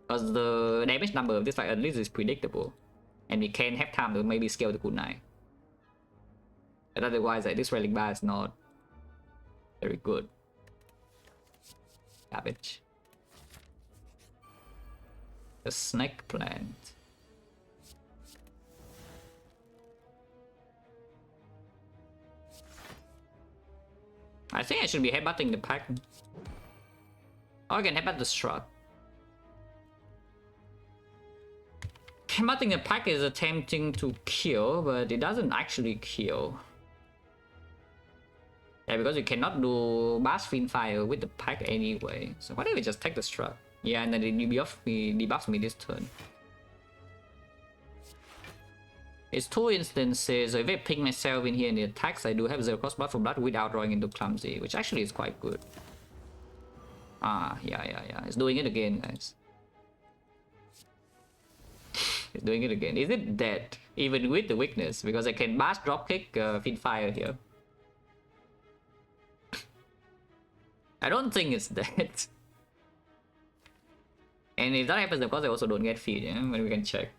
Because the damage number of this fight at least is predictable. And we can have time to maybe scale the Kunai. But otherwise, like, this Relic bar is not very good. Garbage. The snake plant. I think I should be headbutting the pack. Or I can headbutt the struck. Headbutting the pack is attempting to kill, but it doesn't actually kill. Yeah, because you cannot do Bash Fiend Fire with the pack anyway. So why don't we just take the struck? Yeah, and then it debuffs me this turn. It's 2 instances, so if I pick myself in here in the attacks, I do have 0 cost Blood for Blood without drawing into Clumsy, which actually is quite good. Ah, yeah. It's doing it again, guys. It's doing it again. Is it dead? Even with the weakness? Because I can Bash, Dropkick, Fiend Fire here. I don't think it's dead. And if that happens, of course I also don't get feed, yeah? But we can check.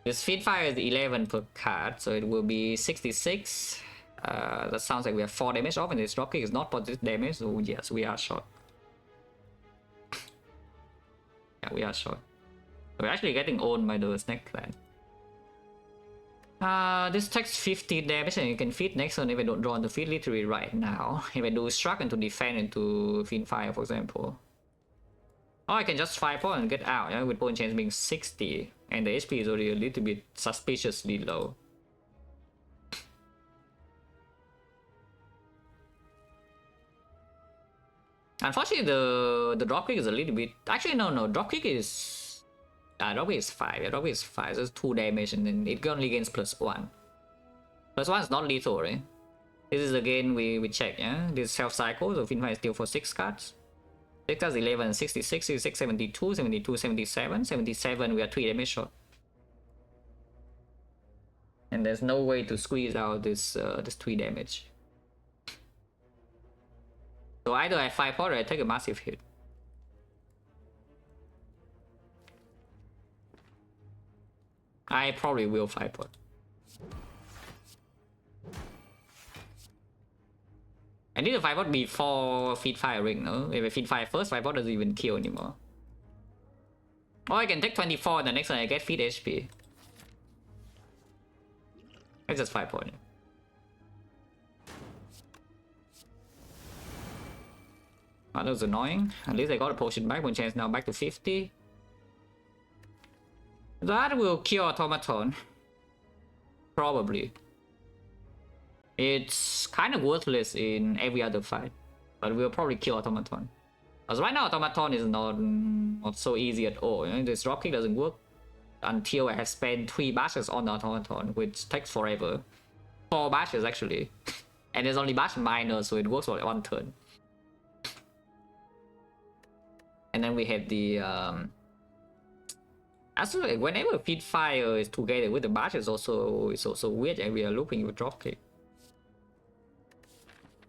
This Fiend Fire is 11 per card, so it will be 66. That sounds like we have 4 damage off, and this dropkick is not positive damage, so yes, we are short. Yeah, we are short. We're actually getting owned by the Snake Clan. This takes 50 damage and you can feed next turn if I don't draw into feed literally right now. If I do struck into defend into Fiend Fire, for example. Or I can just 5-4 and get out, yeah, with point chance being 60. And the HP is already a little bit suspiciously low. Unfortunately, the dropkick is a little bit... Actually, no, dropkick is... dropkick is 5. Yeah, dropkick is 5. So it's 2 damage and then it only gains +1. +1 is not lethal, right? This is the game we check, yeah? This self-cycle, so Fiend Fire is still for 6 cards. 6 cards, 11, 66, 66, 72, 72, 77. 77, we are 3 damage short. And there's no way to squeeze out this 3 damage. So either I 5-4 or I take a massive hit. I probably will 5-4. I need to 5-4 before feed fire ring, no? If I feed fire first, 5-4 doesn't even kill anymore. Or I can take 24 and the next one I get feed HP. It's just 5-4. Oh, that was annoying. At least I got a potion back. One chance now back to 50. That will kill Automaton. Probably. It's kind of worthless in every other fight. But we'll probably kill Automaton. Because right now Automaton is not so easy at all. You know? This dropkick doesn't work until I have spent 3 bashes on the Automaton, which takes forever. 4 bashes actually. And there's only bash minor, so it works for like 1 turn. And then we have the actually whenever feed fire is together with the bash, it's also weird, and we are looping with dropkick.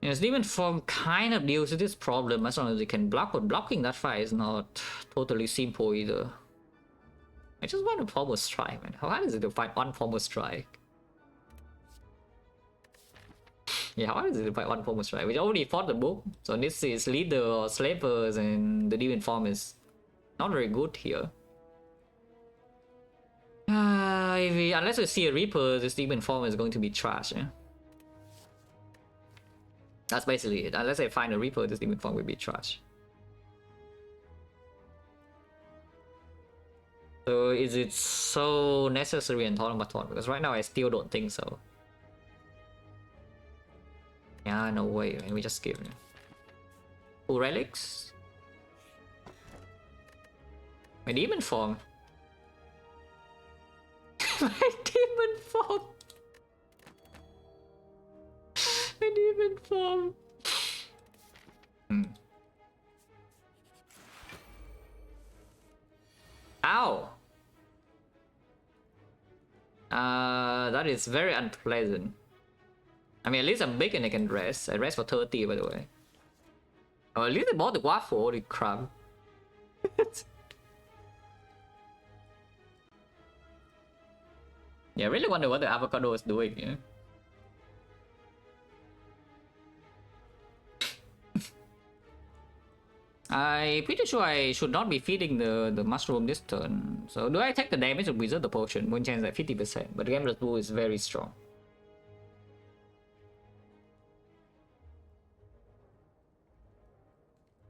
Yes, Demon Form kind of deals with this problem as long as you can block, but blocking that fire is not totally simple either. I just want a Formal Strike, man. How hard is it to fight 1 Formal Strike? Yeah, how is it to fight 1 Formal Strike? We already fought the book, so this is Leader or Slavers, and the Demon Form is not very good here. Unless we see a Reaper, this Demon Form is going to be trash, yeah? That's basically it. Unless I find a Reaper, this Demon Form will be trash. So is it so necessary in Automaton? Because right now I still don't think so. Yeah, no way, man. We just skip. 2 relics. My Demon Form. My Demon Form. My Demon Form. Ow. That is very unpleasant. I mean, at least I'm big and I can rest. I rest for 30, by the way. Oh, at least I bought the waffle. Holy crap. Yeah, I really wonder what the avocado is doing, yeah. I'm pretty sure I should not be feeding the mushroom this turn. So do I take the damage or preserve the potion? One chance at 50%, but the Gambler's Blue is very strong.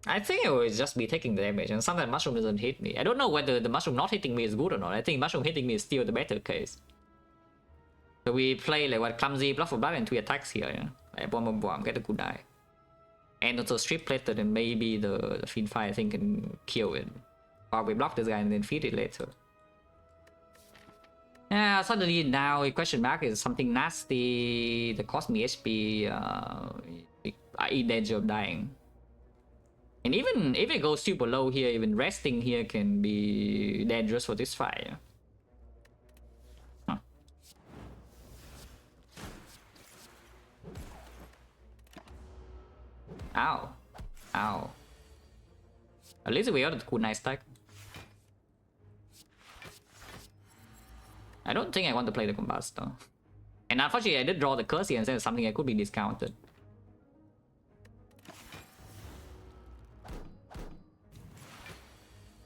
I think I will just be taking the damage, and sometimes mushroom doesn't hit me. I don't know whether the mushroom not hitting me is good or not. I think mushroom hitting me is still the better case. So we play like what, clumsy, block for blood, and 3 attacks here, yeah? Like bomb, get a good die. And also strip plated, and maybe the Fiend Fire I think can kill it. Or we block this guy and then feed it later. Yeah, suddenly now a question mark is something nasty that cost me HP in danger of dying. And even if it goes super low here, even resting here can be dangerous for this fire. Huh. Ow. Ow. At least we got a cool nice stack. I don't think I want to play the Combust though. And unfortunately I did draw the curse here and said something that could be discounted.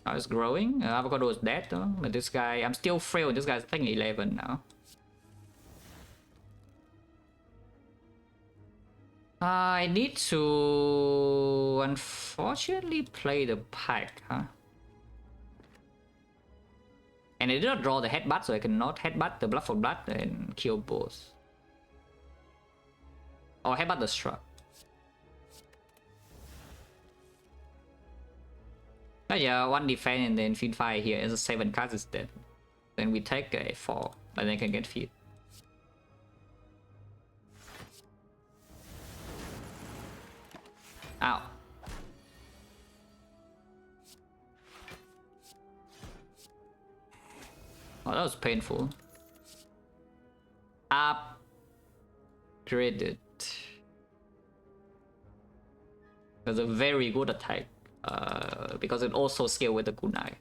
I was growing. Avocado is dead though. But this guy, I'm still frail. This guy's taking 11 now. I need to unfortunately play the pack, huh? And I did not draw the headbutt, so I cannot headbutt the blood for blood and kill both. Or headbutt the struck. Oh yeah, one defense and then feed fire here, and the 7 cards is dead. Then we take a 4, but then I can get feed. Ow. Oh, that was painful. Upgraded. That's a very good attack. Because it also scales with the kunai.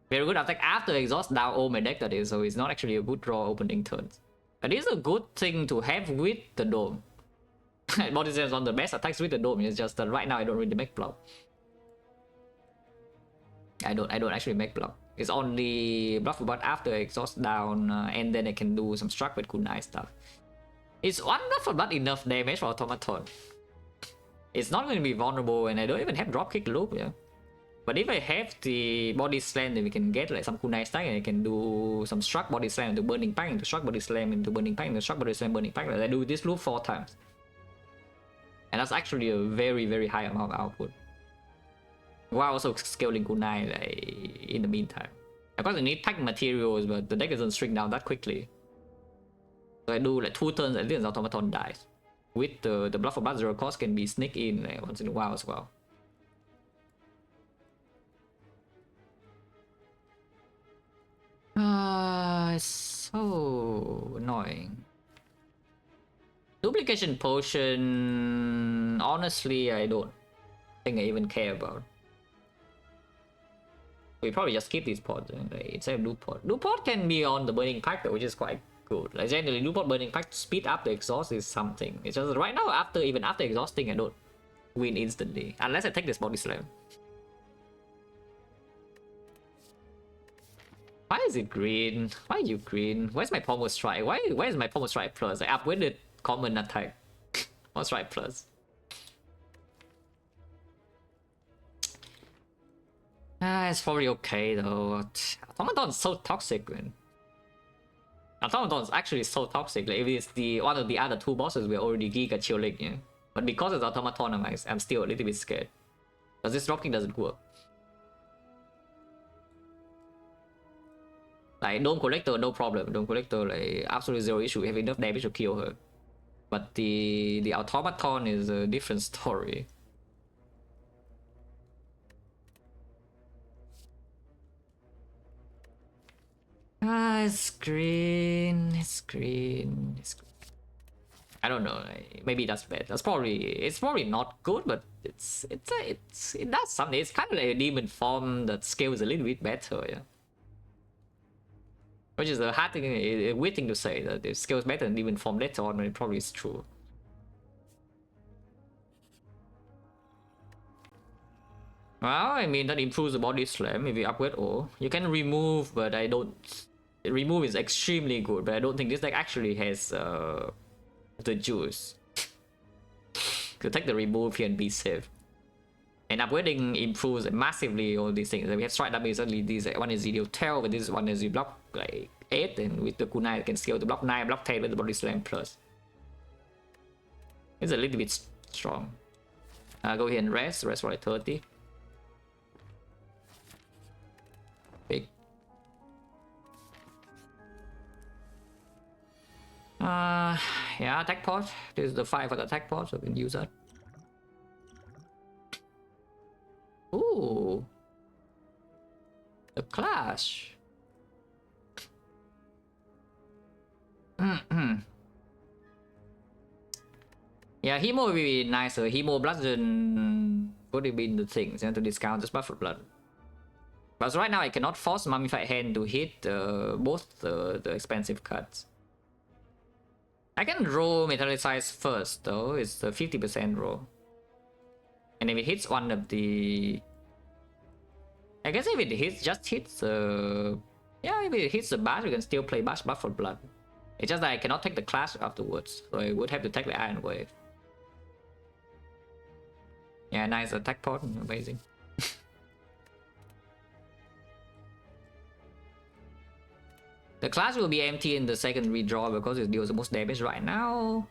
Very good attack after exhaust down all my deck, that is, so it's not actually a good draw opening turns. But it's a good thing to have with the dome. Body Slam is one of the best attacks with the dome. It's just that right now I don't really make block. I don't actually make block. It's only block for blood after exhaust down, and then I can do some struck with kunai stuff. It's one block for blood enough damage for Automaton. It's not going to be vulnerable, and I don't even have dropkick loop, yeah. But if I have the body slam, then we can get like some kunai stack, and I can do some struck body slam into burning pack, into struck body slam into burning pack, into struck body slam burning pack. I do this loop 4 times. And that's actually a very, very high amount of output. While also scaling kunai like, in the meantime. Of course I need pack materials, but the deck doesn't shrink down that quickly. So I do like 2 turns at least Automaton dies. With the blood for blood 0 cost can be sneak in like, once in a while as well. It's so annoying. Duplication potion, honestly, I don't think I even care about. We probably just skip these pods instead of loot pod. Loot pod can be on the burning pack though, which is quite good. Like generally, loot pod burning pack to speed up the exhaust is something. It's just right now, even after exhausting, I don't win instantly unless I take this body slam. Why is it green? Why are you green? Where's my pommel strike? Where's my pommel strike plus? I upgraded common attack. Pommel strike plus. It's probably okay though. Automaton's so toxic, man. Automaton's actually so toxic. Like if it's one of the other 2 bosses, we're already giga chilling, yeah. But because it's Automaton, I'm still a little bit scared. Because this dropkick doesn't work. Like Dome Collector, no problem. Dome Collector, like absolutely 0 issue. We have enough damage to kill her. But the Automaton is a different story. It's green. It's green. It's green. I don't know. Maybe that's bad. It's probably not good, but it does something. It's kind of like a demon form that scales a little bit better, yeah. Which is a hard thing, a weird thing to say, that it scales better than demon form later on, when it probably is true. Well, I mean, that improves the body slam if you upgrade all. You can remove, but I don't... Remove is extremely good, but I don't think this deck actually has the juice to take the remove here and be safe. And upgrading improves massively all these things. We have strike damage, suddenly this one is deal 12, but this one is you block like 8, and with the kunai you can scale to block 9, block 10 with the body slam plus. It's a little bit strong. Go here and rest for like 30. Big. Yeah, attack pod. This is the 5 for the attack pod, so we can use that. Ooh. The clash. Yeah, Hemo would be nicer. Hemo Bludgeon would have been the thing, to discount this buff for blood. But right now I cannot force Mummified Hand to hit both the expensive cards. I can roll Metallicize first though, it's a 50% roll. And if it hits one of the... I guess if it hits, yeah, if it hits the bash, we can still play bash buff for blood. It's just that I cannot take the clash afterwards, so I would have to take the Iron Wave. Yeah, nice attack pod, amazing. The clash will be empty in the second redraw because it deals the most damage right now.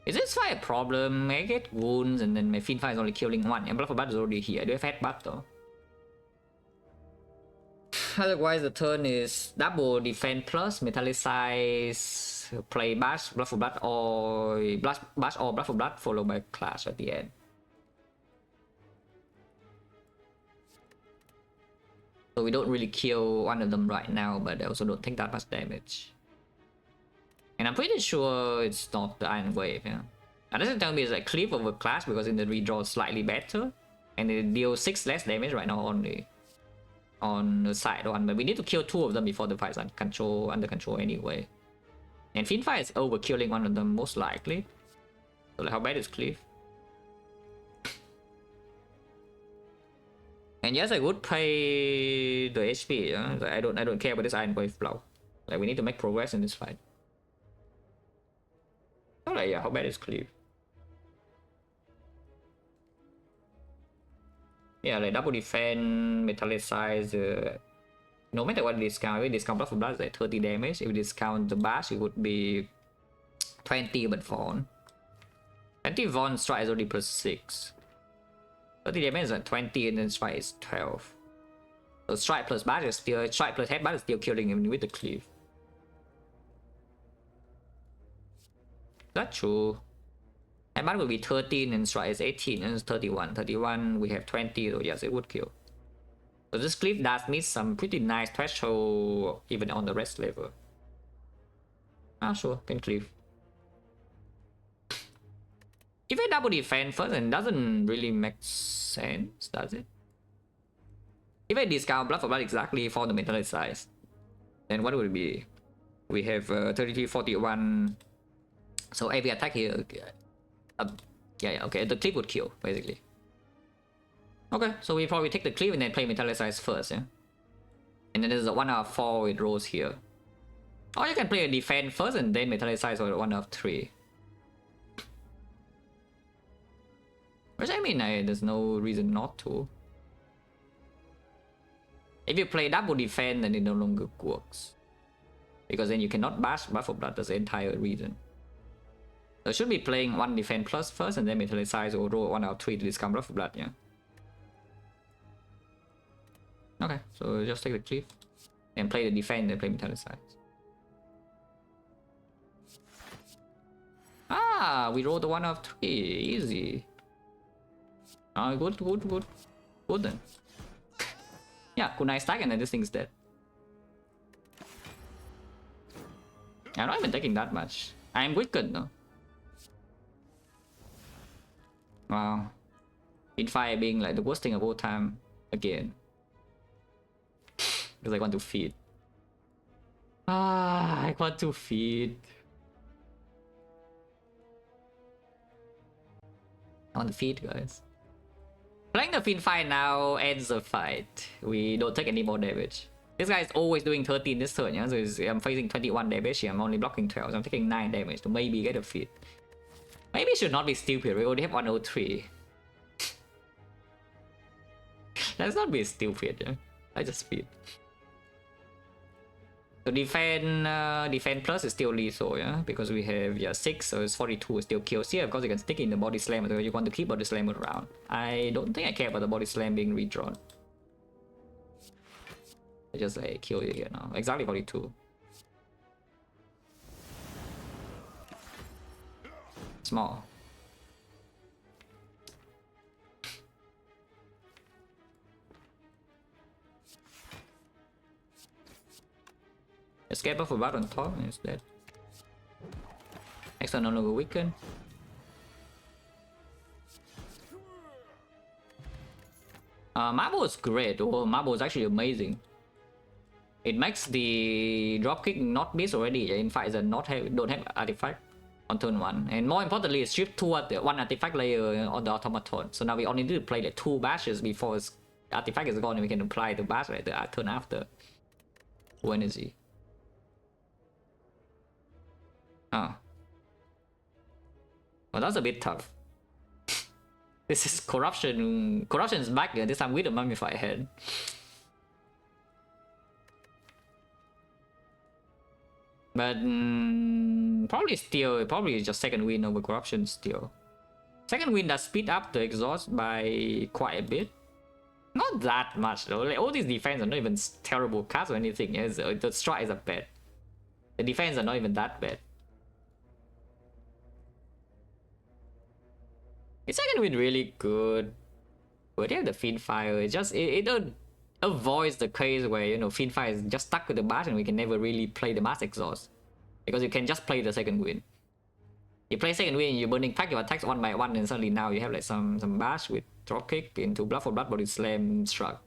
Is this fight a problem? I get wounds and then my Fiend Fight is only killing one. And Bluff of Blood is already here. Do I have Headbutt though? Otherwise the turn is double defense plus metallicize, play bash, Bluff of Blood or bash or Bluff of Blood followed by clash at the end. So we don't really kill one of them right now, but I also don't take that much damage. And I'm pretty sure it's not the Iron Wave, yeah. That doesn't tell me it's like Cleave over Clash because in the redraw it's slightly better. And it deals 6 less damage right now only on the side one. But we need to kill 2 of them before the fight's under control anyway. And Fiend Fight is overkilling one of them most likely. So like how bad is Cleave? And yes, I would pay the HP, yeah? I don't care about this Iron Wave blow. Like we need to make progress in this fight. Oh, like, yeah, how bad is Cleave? Yeah, like double defense, metallicize. No matter what discount, if we discount Bluff of Blood, it's like 30 damage. If we discount the bash, it would be 20, but Vaughn. 20 Vaughn strike is already plus 6. 30 damage is at 20, and then strike is 12. So strike plus bash is still, strike plus headbutt is still killing him with the Cleave. That's true. Headbutt will be 13 and strike is 18 and it's 31. 31 we have 20, so yes, it would kill. So this Cleave does meet some pretty nice threshold even on the rest level. Ah, sure, can Cleave. If I double defense first, and doesn't really make sense, does it? If I discount Bluff of Blood exactly for the metallicize, then what would it be? We have 33, 41. So every attack here, yeah, okay, the Cleave would kill, basically. Okay, so we probably take the Cleave and then play metallicize first, yeah? And then there's a 1 out of 4 with rolls here. Or you can play a defense first and then metallicize or 1 out of 3. Which I mean, there's no reason not to. If you play double defense, then it no longer works. Because then you cannot bash Bluff of Blood, that's the entire reason. So I should be playing 1 defense plus first and then metallicize or roll 1 out of 3 to discount Bluff of Blood, yeah? Okay, so just take the Cleave. And play the defense, then play metallicize. Ah, we rolled the 1 out of 3, easy. Ah, good then. Yeah, good nice stack and then this thing's dead. I'm not even taking that much. I'm wicked though. Wow. Fiend Fight being like the worst thing of all time again. Because I want to feed. Ah, I want to feed. I want to feed, guys. Playing the Fiend Fight now ends the fight. We don't take any more damage. This guy is always doing 13 this turn, yeah? So I'm facing 21 damage here. I'm only blocking 12, so I'm taking 9 damage to maybe get a feed. Maybe it should not be stupid. We only have 103. Let's not be stupid, yeah? I just feed. So defense plus is still lethal, yeah? Because we have 6, so it's 42 still kills here. Of course you can stick in the body slam, so you want to keep body slam around. I don't think I care about the body slam being redrawn. I just like kill you here now. Exactly 42. Small. Escape off a bar on top and it's dead. Extra no longer weaken. Marble is great. Oh, Marble is actually amazing. It makes the dropkick not miss already. In fact, it's don't have artifact on turn 1. And more importantly, it stripped 1 artifact layer on the Automaton. So now we only need to play like 2 bashes before its artifact is gone and we can apply the bash right the turn after. 2 energy. Oh. Well, that's a bit tough. This is corruption. Corruption is back here. This time with a mummified head. But probably just second win over corruption still. Second win does speed up the exhaust by quite a bit. Not that much though. Like, all these defense are not even terrible cards or anything. Yeah, the strikes are bad. The defense are not even that bad. It's second win really good. But they have the Fiend Fire. It just it avoids the case where, you know, Fiend Fire is just stuck with the bash and we can never really play the mass exhaust. Because you can just play the second win. You play second win, you're burning pack your attacks one by one, and suddenly now you have like some bash with dropkick into blood for blood, body slam, shrug.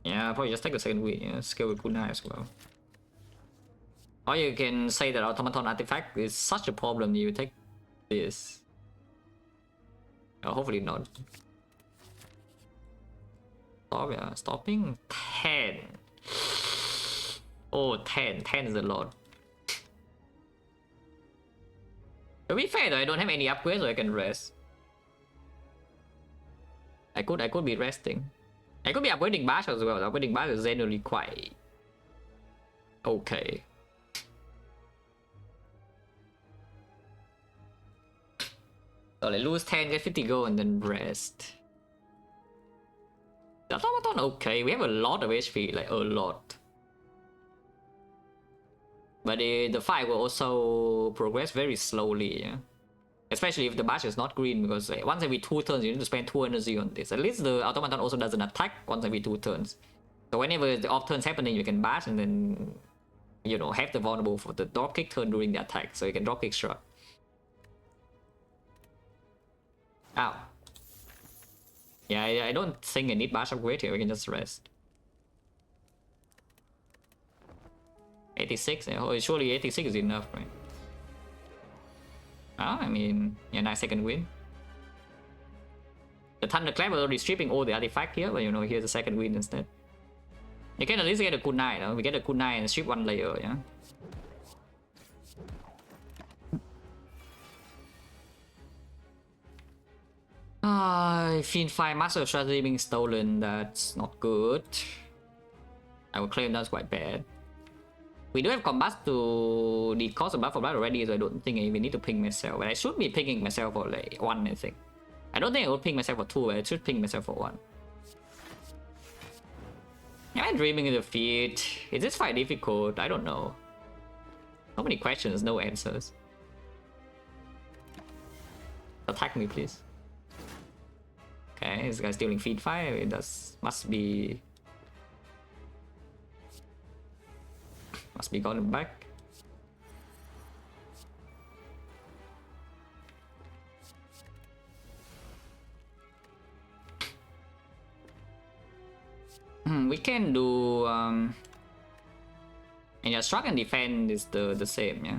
Yeah, probably just take the second win, yeah, scale with kunai as well. Or you can say that Automaton artifact is such a problem you take this. Hopefully not. Stop, yeah, stopping 10. Oh, 10 is a lot. To be fair though, I don't have any upgrades, so I can rest. I could be resting. I could be upgrading bash as well. Upgrading bash is generally quite okay. So like lose 10, get 50 gold, and then rest. The Automaton okay. We have a lot of HP, like a lot. But the fight will also progress very slowly, yeah? Especially if the bash is not green, because once every 2 turns you need to spend 2 energy on this. At least the Automaton also doesn't attack once every 2 turns. So whenever the off turns happening, you can bash and then, you know, have the vulnerable for the dropkick turn during the attack. So you can dropkick shrug. Ow. Yeah, I don't think I need bash upgrade here, we can just rest. 86, oh, surely 86 is enough, right? Oh, I mean, yeah, nice second win. The Thunderclap was already stripping all the artifact here, but you know, here's the second win instead. You can at least get a kunai, no? We get a kunai and strip 1 layer, yeah? Fiend Fire Master Strategy being stolen, that's not good. I would claim that's quite bad. We do have Combust to the cost of blood for blood already, so I don't think I even need to ping myself. But I should be pinging myself for like 1, I think. I don't think I would ping myself for 2, but I should ping myself for 1. Am I dreaming in the feed? Is this fight difficult? I don't know. So many questions, no answers. Attack me, please. Okay, this guy's stealing feed fire. It must be gotten back. We can do and yeah, strike and defend is the same, yeah.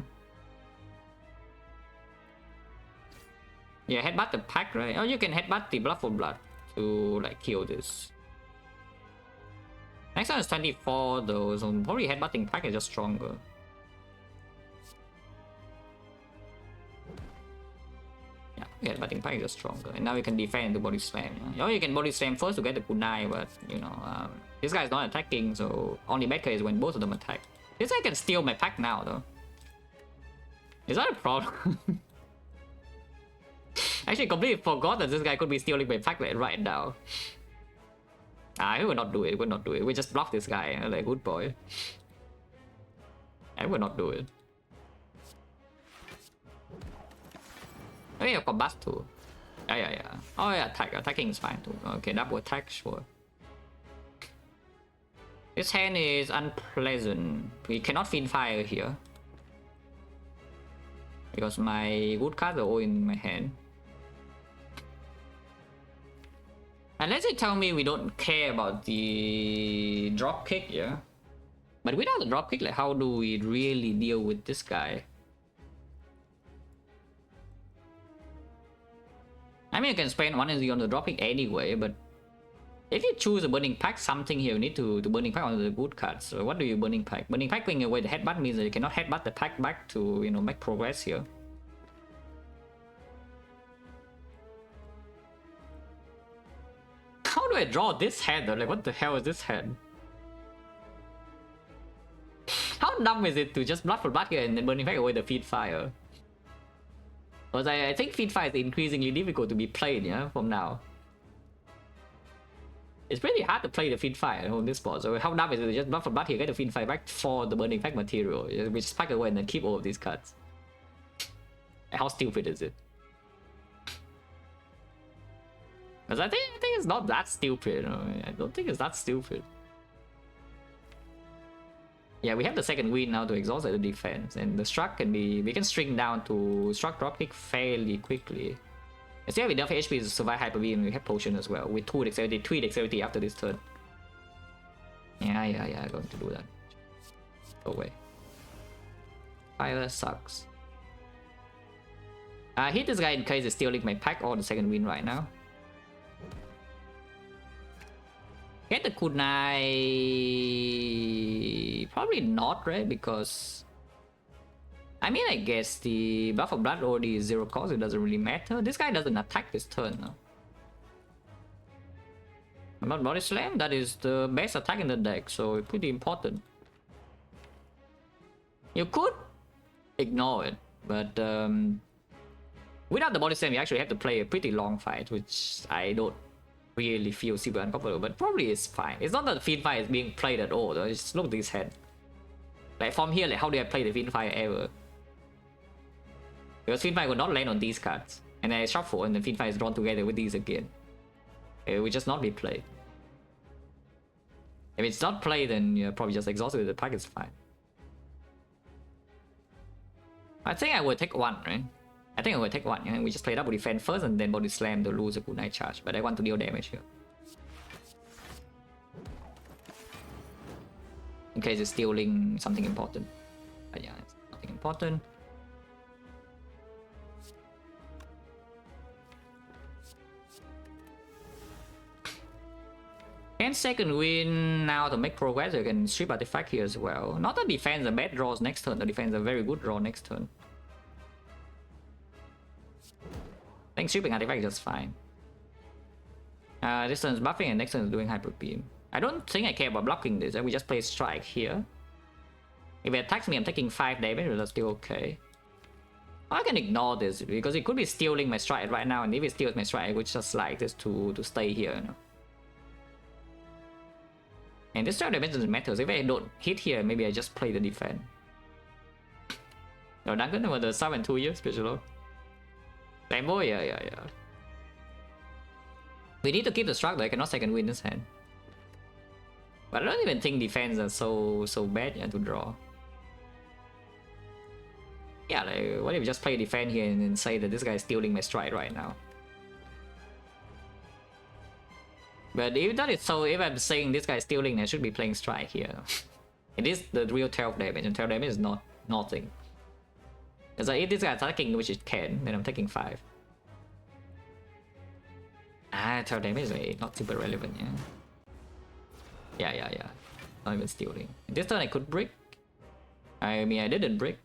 Yeah, headbutt the pack, right? Oh, you can headbutt the blood for blood to like kill this. Next one is 24 though, so probably headbutting pack is just stronger. Yeah, headbutting pack is just stronger. And now you can defend the body slam. Yeah? Or you can body slam first to get the kunai, but you know, this guy is not attacking, so only bad case is when both of them attack. This guy can steal my pack now though. Is that a problem? Actually, completely forgot that this guy could be stealing my pack right now. I will not do it, we just block this guy, like, good boy. I will not do it. Oh yeah, Combust too. Yeah. Oh yeah, attacking is fine too. Okay, double attack, sure. This hand is unpleasant. We cannot Fiend Fire here. Because my good cards are all in my hand. Unless you tell me we don't care about the dropkick, yeah? But without the dropkick, like, how do we really deal with this guy? I mean, you can spend 1 energy on the dropkick anyway, but If you choose a burning pack, something here you need to burning pack on the good cards. So what do you burning pack? Burning pack going away the headbutt means that you cannot headbutt the pack back to, you know, make progress here. How do I draw this hand though? Like what the hell is this hand? How dumb is it to just blood for blood here and then burning pack away the feed fire? Because I think feed fire is increasingly difficult to be played, yeah, from now. It's pretty hard to play the feed fire on this board. So how dumb is it to just blood for blood here, get the feed fire back for the burning pack material? We just pack away and then keep all of these cards. How stupid is it? Because I think it's not that stupid. You know? I don't think it's that stupid. Yeah, we have the second wind now to exhaust the defense, and the struck can be, we can string down to struck dropkick fairly quickly. Instead of enough HP to survive hyper beam, we have potion as well with 2 dexterity, 3 dexterity after this turn. Yeah, going to do that. Go away. Fire sucks. Hit this guy in case it's stealing my pack or the second wind right now. Get the kunai. Probably not, right? Because I mean, I guess the buff of blood already is 0 cost. It doesn't really matter. This guy doesn't attack this turn. No? About body slam, that is the best attack in the deck, so it's pretty important. You could ignore it, but without the body slam, you actually have to play a pretty long fight, which I don't really feel super uncomfortable, but probably it's fine. It's not that the fiend fire is being played at all though. Just look at this head. Like from here, like how do I play the fiend fire ever? Because fiend fire will not land on these cards, and then I shuffle and the fiend fire is drawn together with these again. It will just not be played. If it's not played, then you're probably just exhausted with the pack, it's fine. I think I would take 1, right? I think I would take 1, yeah? We just play double defense first and then body slam to lose a good night charge, but I want to deal damage here. In case it's stealing something important. But yeah, it's nothing important. And second win now to make progress, you can strip artifact here as well. Not that defense a bad draws next turn, the defense a very good draw next turn. I think stripping artifact is just fine. This turn is buffing and next turn is doing hyper beam. I don't think I care about blocking this. We just play strike here. If it attacks me, I'm taking 5 damage, but that's still okay. I can ignore this because it could be stealing my strike right now, and if it steals my strike, I would just like this to stay here. You know? And this strike damage doesn't matter. If I don't hit here, maybe I just play the defense. No, Duncan over the 7-2 years special. Rainbow, yeah. We need to keep the struck though, I cannot second win this hand. But I don't even think defense are so bad, yeah, to draw. Yeah, like, what if you just play defense here and then say that this guy is stealing my strike right now? But if that is so, if I'm saying this guy is stealing, I should be playing strike here. It is the real 12 damage, and 12 damage is not nothing. Because if this guy is attacking, which it can, then I'm taking 5. 12 damage is not super relevant, yeah. Yeah. Not even stealing. This turn I could brick. I mean, I didn't brick.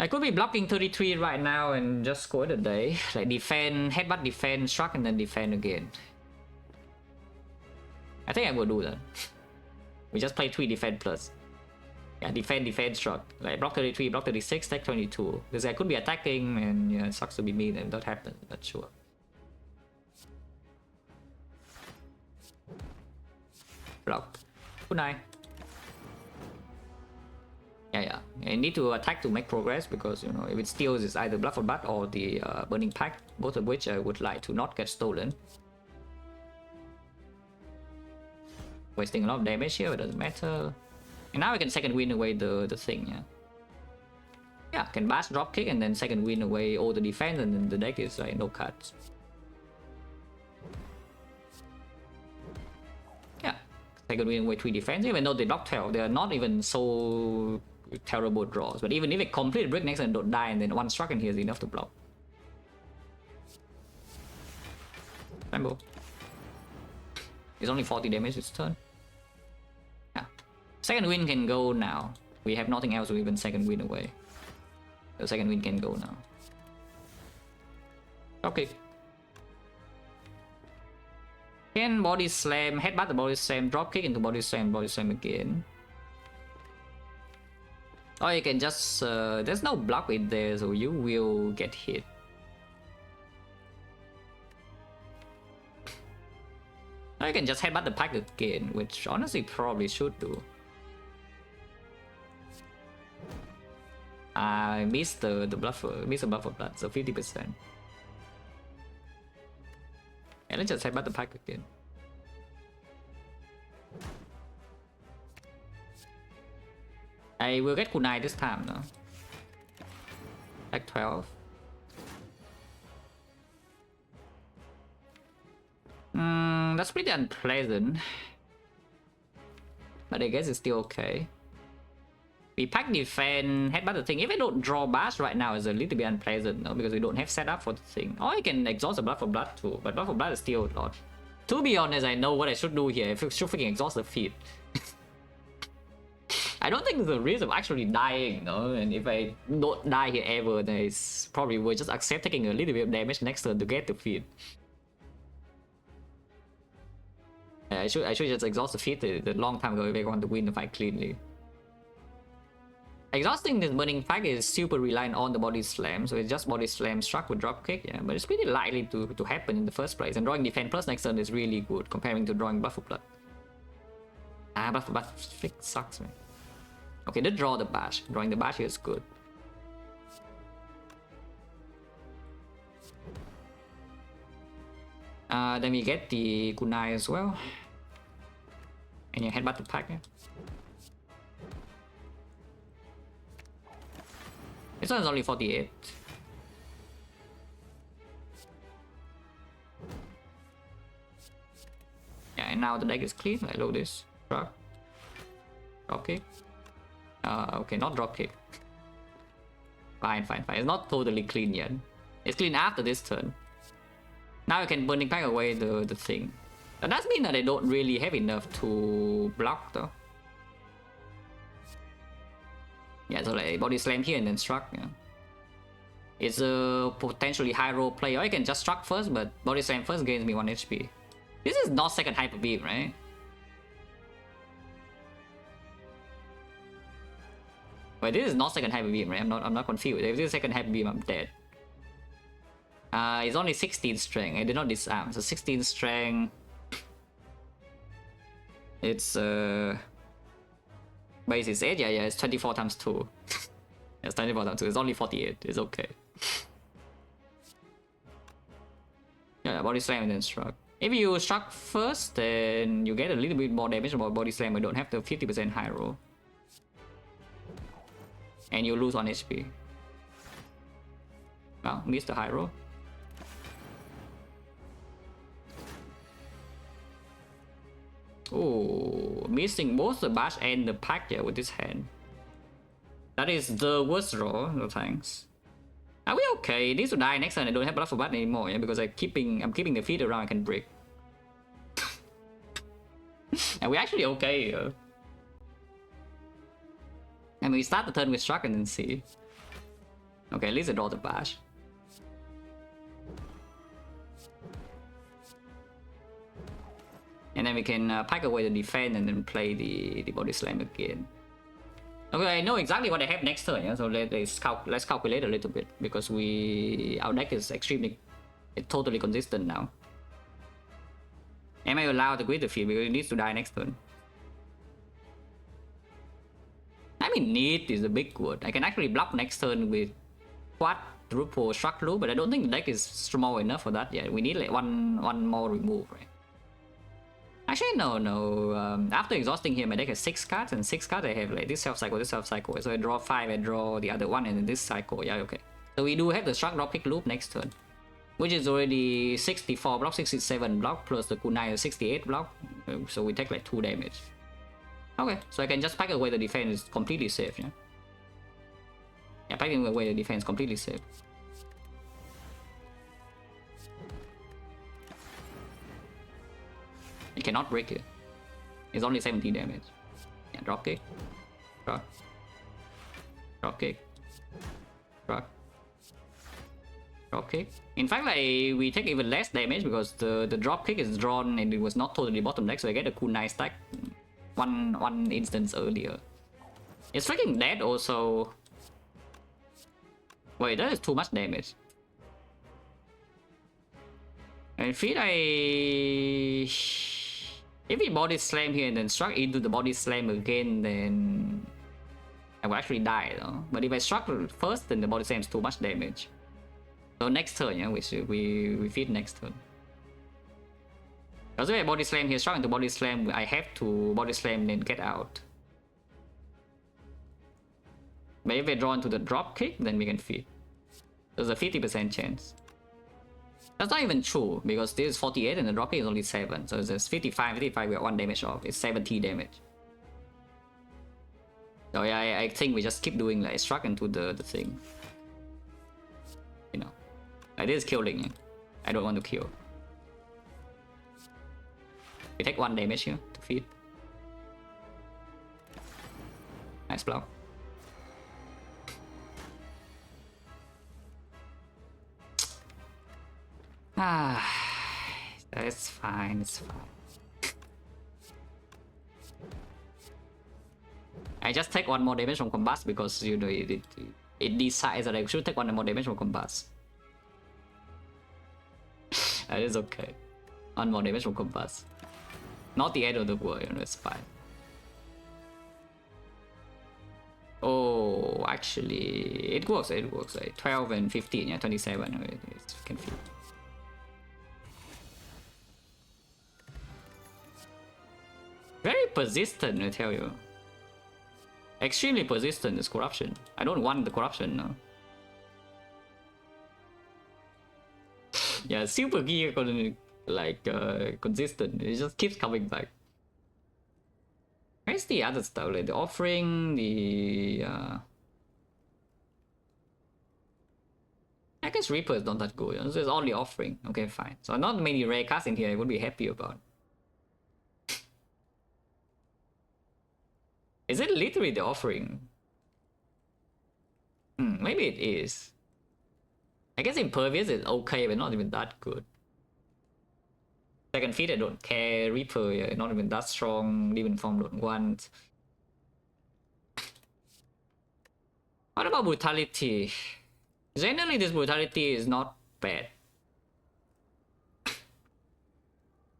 I could be blocking 33 right now and just score the day. Like defend, headbutt, defend, struck, and then defend again. I think I will do that. We just play 3 defend plus. Yeah, defend, struck. Like block 33, block 36, take 22. Because I could be attacking and yeah, it sucks to be mean and that happens, but sure. Block. Good night. Yeah. I need to attack to make progress because, you know, if it steals, it's either blood for blood or the burning pack, both of which I would like to not get stolen. Wasting a lot of damage here, it doesn't matter. And now I can second win away the thing, yeah. Yeah, can bash drop kick and then second win away all the defense, and then the deck is like no cards. Yeah, second win away 3 defense, even though they block 12, they are not even so terrible draws. But even if it complete break next and don't die, and then 1 struck in here is enough to block. Rainbow. It's only 40 damage this turn. Yeah. Second wind can go now. We have nothing else to even second wind away. The second wind can go now. Okay. Can body slam, headbutt the body slam, drop kick into body slam again. Or you can just there's no block in there, so you will get hit. Or you can just headbutt the pack again, which honestly probably should do. I missed the buffer, missed the buffer blood, so 50%. And let's just headbutt the pack again. I will get kunai this time though. Like 12. That's pretty unpleasant. But I guess it's still okay. We pack defend, headbutt the thing. If I don't draw bash right now, it's a little bit unpleasant, no? Because we don't have setup for the thing. Or I can exhaust the blood for blood too, but blood for blood is still a lot. To be honest, I know what I should do here. I should freaking exhaust the feat. I don't think there's a risk of actually dying, no? And if I don't die here ever, then it's probably worth just accept taking a little bit of damage next turn to get the feat. I should just exhaust the feat the long time ago if I want to win the fight cleanly. Exhausting this burning pack is super reliant on the body slam, so it's just body slam struck with drop kick, yeah, but it's pretty likely to happen in the first place. And drawing defense plus next turn is really good comparing to drawing blood for blood. Blood for blood sucks, man. Okay, let's draw the bash. Drawing the bash here is good. Then we get the kunai as well. And you headbutt the pack, yeah. This one is only 48. Yeah, and now the deck is clean. I load this. Drop kick. Okay, not drop kick. Fine. It's not totally clean yet. It's clean after this turn. Now I can burning pack away the thing. That does mean that I don't really have enough to block though. Yeah, so like body slam here and then struck. Yeah. It's a potentially high roll play. Or I can just struck first, but body slam first gains me 1 HP. This is not second hyper beam, right? Wait, this is not second hyper beam, right? I'm not confused. If this is second hyper beam, I'm dead. It's only 16 strength. I did not disarm, so 16 strength. It's base is 8, yeah, it's 24 times 2. It's 24 times 2, it's only 48, it's okay. Yeah, body slam and then struck. If you struck first, then you get a little bit more damage about body slam, but don't have the 50% high roll. And you lose 1 HP. Well, missed the high roll. Oh, missing both the bash and the pack here with this hand. That is the worst draw, no thanks. Are we okay? It needs to die next turn. I don't have blood for blood anymore, yeah, because I'm keeping the feet around I can break. And we're actually okay here. And we start the turn with struck and then see. Okay, at least I draw the bash. And then we can pack away the defense and then play the body slam again. Okay, I know exactly what I have next turn, yeah? So let's calculate a little bit, because our deck is totally consistent now. Am I allowed to quit the field because it needs to die next turn? I mean, need is a big word. I can actually block next turn with quadruple struck loop, but I don't think the deck is small enough for that yet. We need like one more remove, right? Actually, no. After exhausting here, my deck has 6 cards, and 6 cards I have like this self-cycle. So I draw 5, I draw the other one, and then this cycle. Yeah, okay. So we do have the struck drop kick loop next turn, which is already 64 block, 67 block, plus the kunai is 68 block. So we take like 2 damage. Okay, so I can just pack away the defense, it's completely safe, yeah? Yeah, packing away the defense, completely safe. cannot break it. It's only 70 damage. Yeah, drop kick. Drop. Drop kick. Drop. Drop kick. In fact, like, we take even less damage because the drop kick is drawn and it was not totally bottom deck, so I get a cool nice stack one instance earlier. It's freaking dead also. Wait, that is too much damage. I feel like if we body slam here and then struck into the body slam again, then I will actually die though. But if I struck first, then the body slam is too much damage. So next turn, yeah, we feed next turn. Because if I body slam here, struck into body slam, I have to body slam then get out. But if I draw into the drop kick, then we can feed. There's a 50% chance. That's not even true, because this is 48 and the drop kick is only 7. So it's 55, we are 1 damage off. It's 70 damage. So yeah, I think we just keep doing like struck into the thing. You know. Like this is killing. Yeah? I don't want to kill. We take 1 damage here to feed. Nice block. Ah, it's fine, it's fine. I just take 1 more damage from Combust because, you know, it decides that I should take 1 more damage from Combust. That is okay. 1 more damage from Combust. Not the end of the world, you know, it's fine. Oh, actually, it works. Like 12 and 15, yeah, 27. It can fit. Very persistent, I tell you. Extremely persistent, this corruption. I don't want the corruption, no. Yeah, super gear, like, consistent. It just keeps coming back. Where's the other stuff? Like the offering, the... I guess Reaper is not that good. So it's only offering. Okay, fine. So not many rare cards in here I would be happy about. Is it literally the offering? Maybe it is. I guess Impervious is okay, but not even that good. Second feed I don't care. Reaper, yeah, not even that strong. Demon Form don't want. What about Brutality? Generally this Brutality is not bad.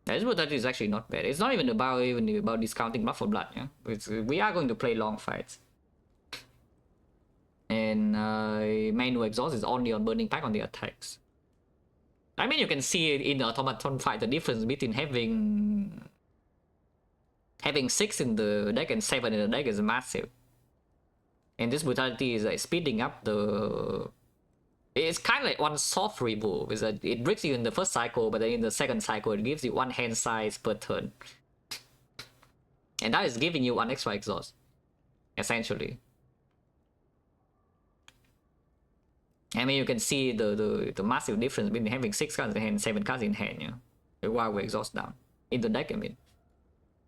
This Brutality is actually not bad. It's not even about discounting blood for blood, yeah. We are going to play long fights. And manual exhaust is only on burning pack on the attacks. I mean, you can see in the automaton fight the difference between having 6 in the deck and 7 in the deck is massive. And this Brutality is like speeding up the... It's kind of like one soft remove. Is that it breaks you in the first cycle, but then in the second cycle it gives you 1 hand size per turn. And that is giving you 1 extra exhaust. Essentially. I mean, you can see the massive difference between having 6 cards in hand, 7 cards in hand, yeah. While we exhaust down. In the deck, I mean.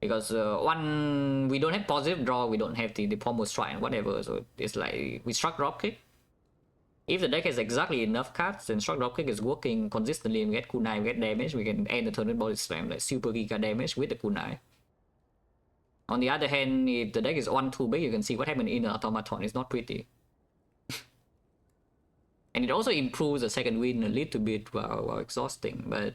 Because one, we don't have positive draw, we don't have the pommel strike and whatever, so it's like, we struck dropkick. If the deck has exactly enough cards, then struck dropkick is working consistently, and we get kunai, we get damage, we can end the turn with body slam, like super giga damage with the kunai. On the other hand, if the deck is 1 too big, you can see what happened in the automaton, it's not pretty. And it also improves the second wind a little bit while exhausting, but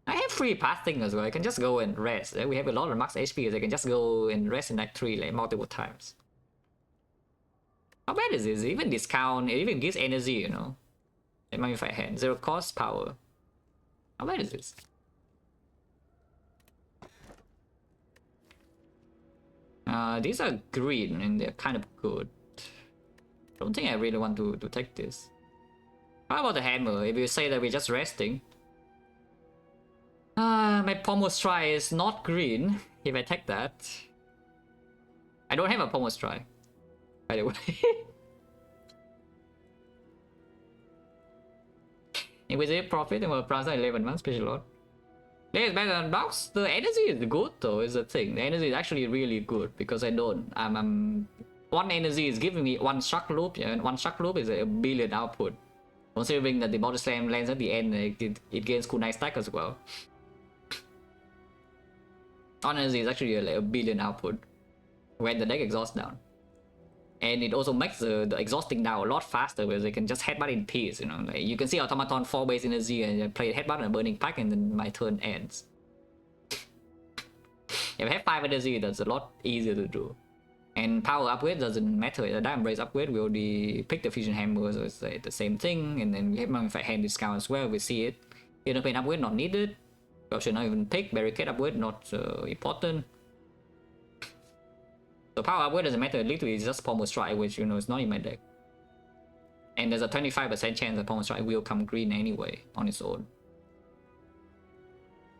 I have free passing as well. I can just go and rest. We have a lot of max HP, so I can just go and rest in that tree like multiple times. How bad is this? Even discount, it even gives energy, you know. It might be 5 hand. 0 cost, power. How bad is this? These are green and they're kind of good. Don't think I really want to take this. How about the hammer? If you say that we're just resting. My pommel strike is not green. If I take that. I don't have a pommel strike, by the way. Inquisitive profit and will price 11 months special lot. There's better than blocks. The energy is good though, is the thing. The energy is actually really good because I don't. I'm one energy is giving me one shock loop, yeah, and one shock loop is a billion output. Considering that the body slam lands at the end, it gains cool nice stack as well. One energy is actually like a billion output when the deck exhausts down. And it also makes the exhausting down a lot faster because they can just headbutt in peace, you know. Like you can see Automaton 4 base energy and I play headbutt and a burning pack and then my turn ends. If I have 5 energy, that's a lot easier to do. And power upgrade doesn't matter. The Diamond Brace upgrade, we already picked the Fusion Hammer, so it's the same thing. And then we have Mummified Hand discount as well, we see it. Inner Pain upgrade, not needed. Option not even pick. Barricade upgrade, not important. So power upgrade doesn't matter, literally it's just Pommel Strike, which you know is not in my deck. And there's a 25% chance that Pommel Strike will come green anyway, on its own.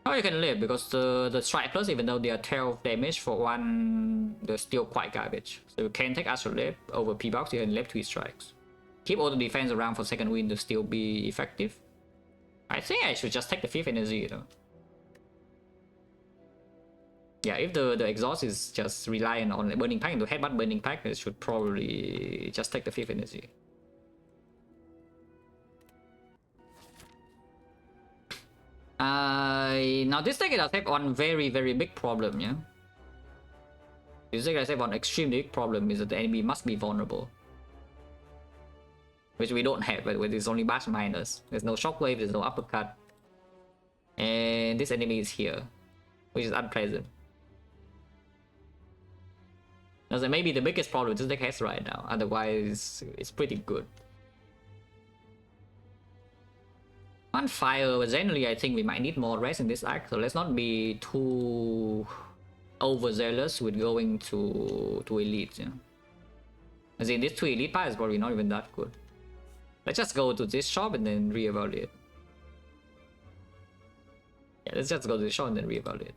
Oh, you can live, because the Strike Plus, even though they are 12 damage for one, they're still quite garbage. So you can take Astral Lip over P-Box, you can live 3 strikes. Keep all the defense around for second win to still be effective. I think I should just take the 5th energy though. Yeah, if the exhaust is just reliant on burning pack into headbutt burning pack, it should probably just take the 5th energy. Now this deck does have one very big problem, yeah. This deck does have one extremely big problem, is that the enemy must be vulnerable. Which we don't have, but it's only bash minus. There's no shockwave, there's no uppercut. And this enemy is here, which is unpleasant. That's maybe the biggest problem this deck has right now. Otherwise, it's pretty good. On fire, but generally I think we might need more rest in this act, so let's not be too overzealous with going to elite. Yeah. As in, this 2 elite path is probably not even that good. Let's just go to this shop and then reevaluate. Yeah, let's just go to the shop and then reevaluate.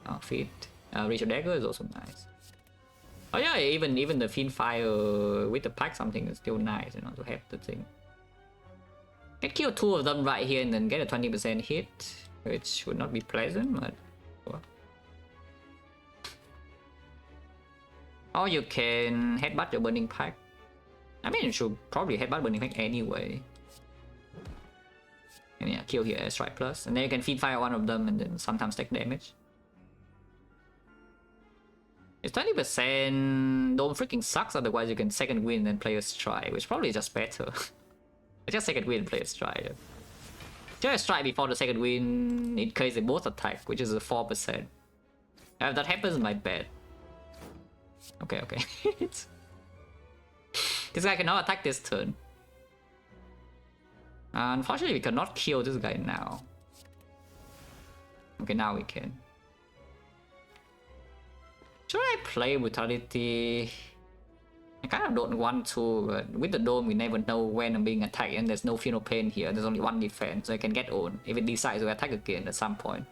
Oh, feet. Ritual Dagger is also nice. Oh yeah, even the Fiend Fire with the pack something is still nice, you know, to have the thing. Can kill 2 of them right here and then get a 20% hit, which would not be pleasant, but... What? Or you can headbutt your Burning Pack. I mean, you should probably headbutt Burning Pack anyway. And yeah, kill here as Strike Plus. And then you can Fiend Fire one of them and then sometimes take damage. It's 20%, don't freaking sucks, otherwise you can second win and play a Strike, which probably is just better. Just second win and play a Strike. Just a Strike before the second win in case they both attack, which is a 4%. If that happens, my bad. Okay. This guy cannot attack this turn. Unfortunately, we cannot kill this guy now. Okay, now we can. Should I play Brutality? I kind of don't want to, but with the Dome we never know when I'm being attacked and there's no Final Pain here, there's only 1 defense, so I can get owned if it decides to attack again at some point.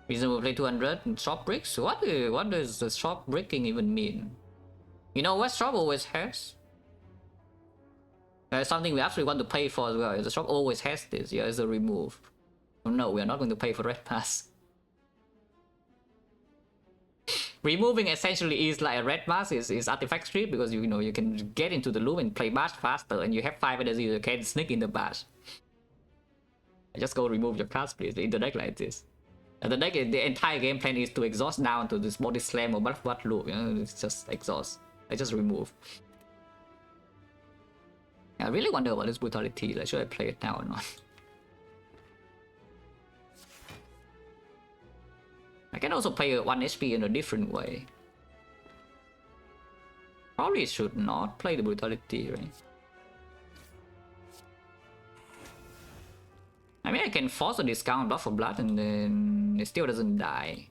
Reasonable play 200 and shop bricks? What does the shop bricking even mean? You know what shop always has? There's something we actually want to pay for as well. The shop always has this, yeah, it's a remove. Oh no, we are not going to pay for Red Pass. Removing essentially is like a Red Pass is artifact strip because you know you can get into the loop and play bash faster and you have 5 energy, you can sneak in the bash. Just go remove your cards please in the deck like this. And the deck, the entire game plan is to exhaust down to this body slam or what loop, you know, it's just exhaust. I just remove. I really wonder about this Brutality, like should I play it now or not? I can also play 1 HP in a different way. Probably should not play the Brutality, right? I mean, I can force a discount Blood for Blood and then it still doesn't die.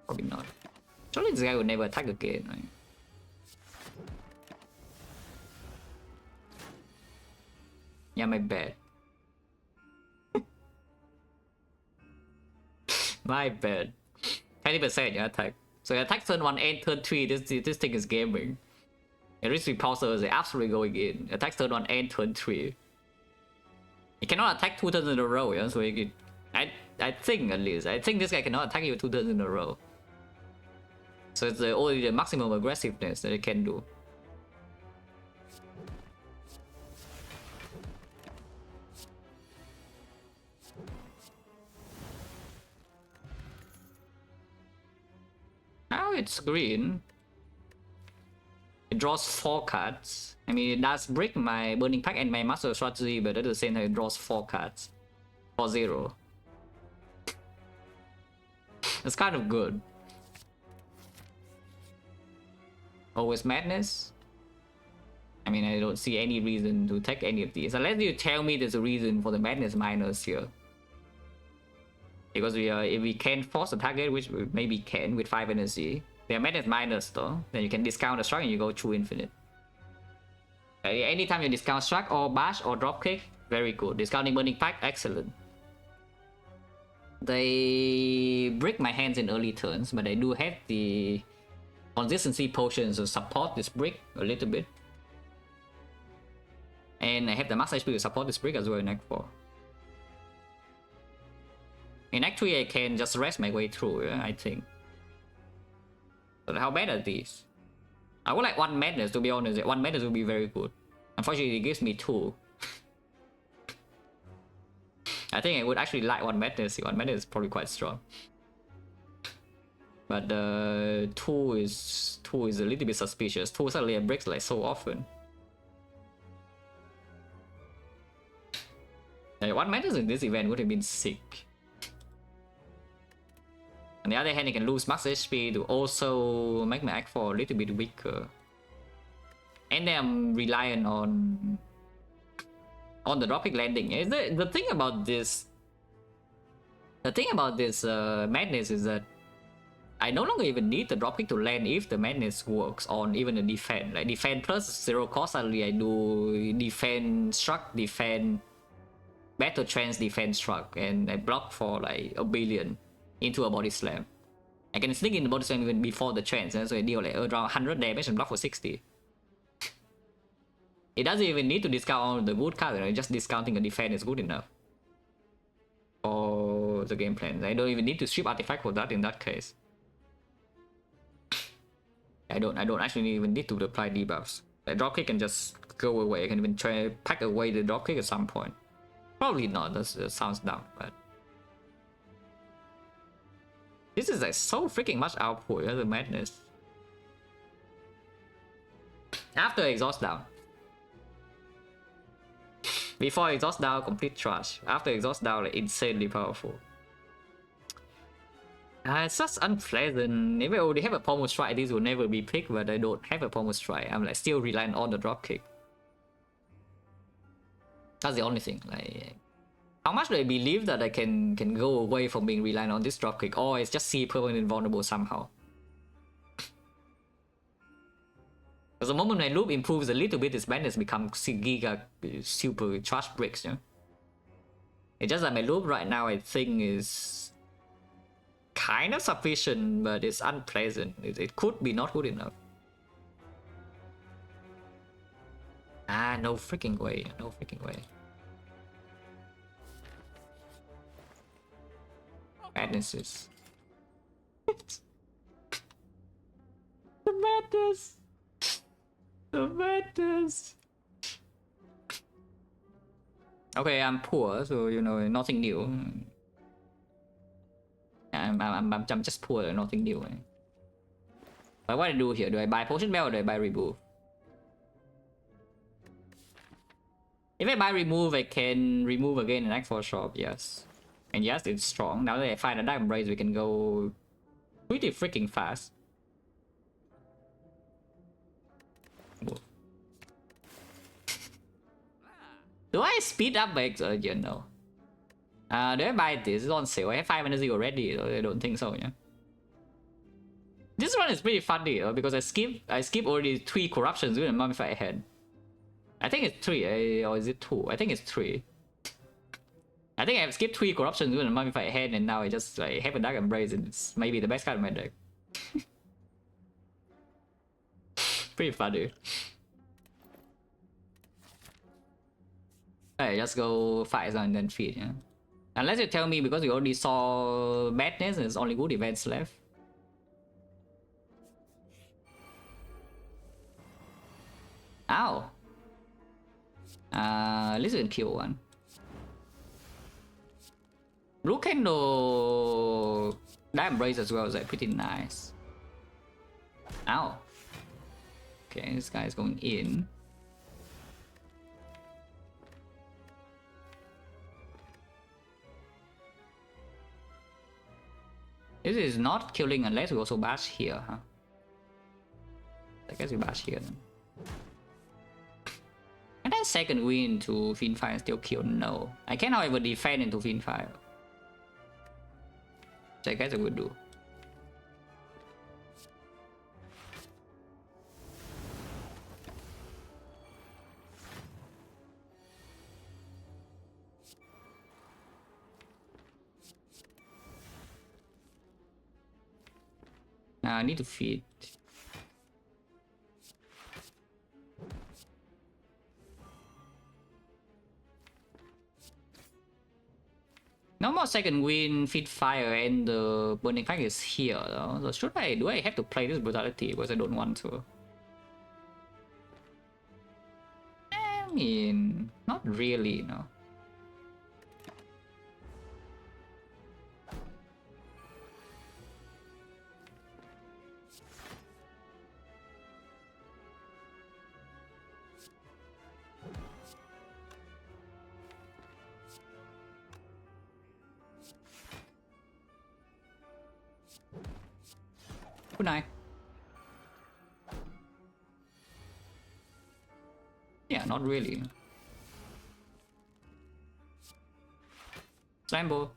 Probably not. Surely this guy will never attack again, right? Yeah, my bad. My bad. 20% yeah, attack. So attack turn 1 and turn 3, this thing is gaming. Enriched Repulsor is absolutely going in. Attacks turn 1 and turn 3. He cannot attack 2 turns in a row, yeah? So he could, I think at least. I think this guy cannot attack you 2 turns in a row. So it's only the maximum aggressiveness that it can do. Now it's green. It draws 4 cards. I mean, it does break my Burning Pact and my Master Strategy, but at the same time, it draws 4 cards for 0. It's kind of good. Always Madness. I mean, I don't see any reason to take any of these, unless you tell me there's a reason for the Madness minus here. Because if we can force a target, which we maybe can with 5 energy, they are Madness minus though, then you can discount the strike and you go through infinite. Anytime you discount strike or bash or dropkick, very good. Discounting Burning Pact, excellent. They break my hands in early turns, but I do have the consistency potions to support this brick a little bit. And I have the max HP to support this brick as well in Act 4. In Act 3 I can just rest my way through, I think. But how bad are these? I would like 1 Madness, to be honest. 1 Madness would be very good. Unfortunately it gives me 2. I think I would actually like 1 Madness. 1 Madness is probably quite strong. But 2 is a little bit suspicious. 2 suddenly breaks like so often. Like, 1 Madness in this event would have been sick. On the other hand, you can lose max HP to also make my Act 4 a little bit weaker. And then I'm reliant on the dropkick landing. The thing about this Madness is that I no longer even need the dropkick to land if the Madness works on even the defense. Like defense plus 0 cost, suddenly I do defense struck, defense battle trance, defense struck, and I block for like a billion into a body slam. I can sneak in the body slam even before the trance, so I deal like around 100 damage and block for 60. It doesn't even need to discount all the good cards, just discounting a defense is good enough for the game plan. I don't even need to strip artifact for that in that case. I don't actually even need to apply debuffs. The dropkick can just go away. I can even try to pack away the dropkick at some point. Probably not, that sounds dumb, but this is like so freaking much output, the Madness. After Exhaust down. Before Exhaust down, complete trash. After Exhaust down, like insanely powerful. It's just unpleasant. If I already have a Pommel Strike, this will never be picked, but I don't have a Pommel Strike. I'm like still relying on the dropkick. That's the only thing. Like, how much do I believe that I can go away from being reliant on this dropkick, or it's just see permanent invulnerable somehow? Because the moment my loop improves a little bit, this Madness becomes giga super trash bricks, yeah? It's just that my loop right now, I think, is kind of sufficient, but it's unpleasant. It could be not good enough. Ah, no freaking way. No freaking way. Madnesses. The Madness. The Madness. Okay, I'm poor, so you know, nothing new. I'm just poor, nothing new. But what do I do here? Do I buy Potion Bell or do I buy Remove? If I buy Remove, I can remove again in Act 4 shop, yes. And yes, it's strong. Now that I find a Dark Embrace, we can go pretty freaking fast. Do I speed up my Exurgent? No. Do I buy this? It's on sale. I have 5 energy already. I don't think so, yeah. This one is pretty funny because I skip already 3 corruptions with a mummified head. I think it's 3, or is it 2? I think it's 3. I think I've skipped 3 corruptions with a mummified head, and now I just like have a Dark Embrace, and it's maybe the best card in my deck. Pretty funny. Alright, just go fight and then feed, yeah. Unless you tell me because you already saw badness, there's only good events left. Ow. At least we can kill one. Blue Candle Diamond Brace as well is like pretty nice. Ow. Okay, this guy is going in. This is not killing unless we also bash here, huh? I guess we bash here then. Can I second win to Fiend Fire and still kill? No. I can, however, defend into Fiend Fire. So I guess I would do. Now I need to feed. No more second wind, feed fire, and the burning fire is here though. So should I do I have to play this brutality because I don't want to? I mean, not really, no. Good night. Yeah, not really. Slambo.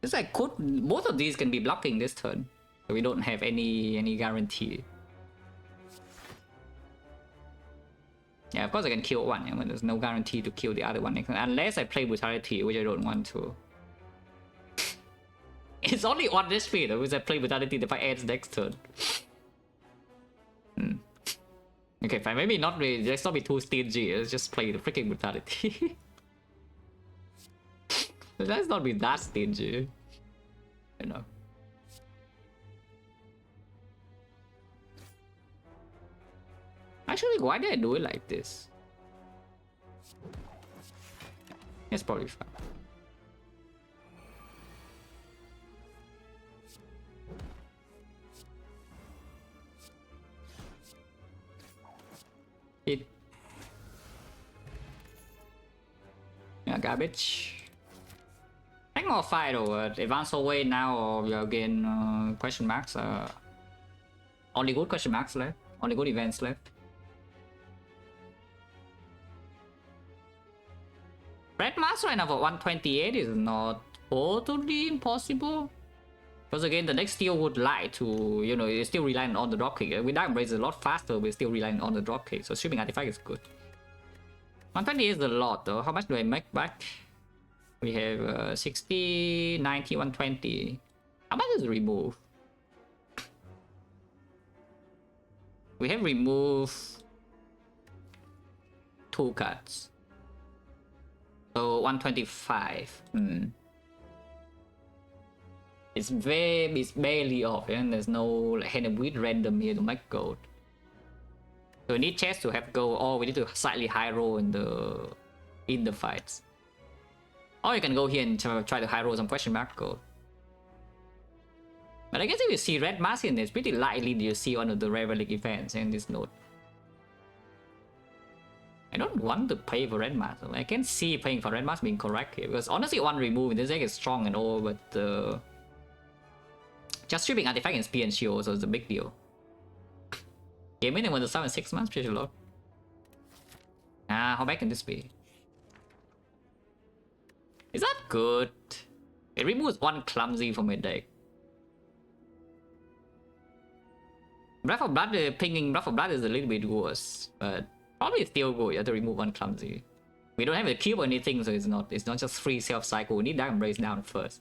It's like both of these can be blocking this turn, so we don't have any guarantee. Yeah, of course I can kill one, but there's no guarantee to kill the other one unless I play brutality, which I don't want to. It's only on this speed, because I play brutality if I add next turn. Okay, fine. Maybe not really. Let's not be too stingy. Let's just play the freaking brutality. Let's not be that stingy. You know. Actually, why did I do it like this? It's probably fine. It. Yeah, garbage. Take more fight over advance away now, or we are again question marks. Only good question marks left. Only good events left. Red Mask right now for 128 is not totally impossible. Because again, the next steel would like to, you know, it's still relying on the dropkick. With Diamond Brace, it's a lot faster, but it's still relying on the dropkick. So shipping artifact is good. 128 is a lot though. How much do I make back? We have 60, 90, 120. How much is remove? We have removed 2 cards. So 125. It's barely off, and there's no like, hand with random here to make gold. So we need chest to have gold, or we need to slightly high roll in the fights. Or you can go here and try to high roll some question mark gold. But I guess if you see red mask in, it's pretty likely that you see one of the relic events in this node. I don't want to pay for red mask. I can see paying for red mask being correct here, because honestly one remove in this deck is strong and all, but just stripping artifact and spear and shield, so it's a big deal. Game in when the 7 6 months, pretty low. How bad can this be? Is that good? It removes 1 clumsy from my deck. Breath of Blood, pinging Breath of Blood is a little bit worse, but probably still good. You have to remove 1 clumsy. We don't have a cube or anything, so it's not just free self cycle. We need Dark Embrace down first.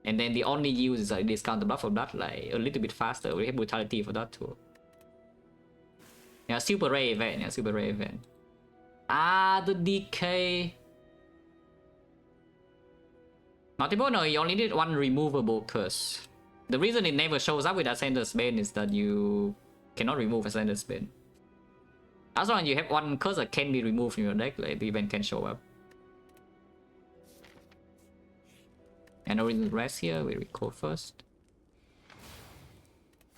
And then the only use is like discount the blood for blood like a little bit faster. We have brutality for that too. Yeah, super rare event, yeah, super rare event. Ah, the decay. Multiple, no, you only need one removable curse. The reason it never shows up with Ascender's Bane is that you cannot remove Ascender's Bane. As long as you have one curse that can be removed from your deck, like the event can show up. And no reason to rest here, we record first.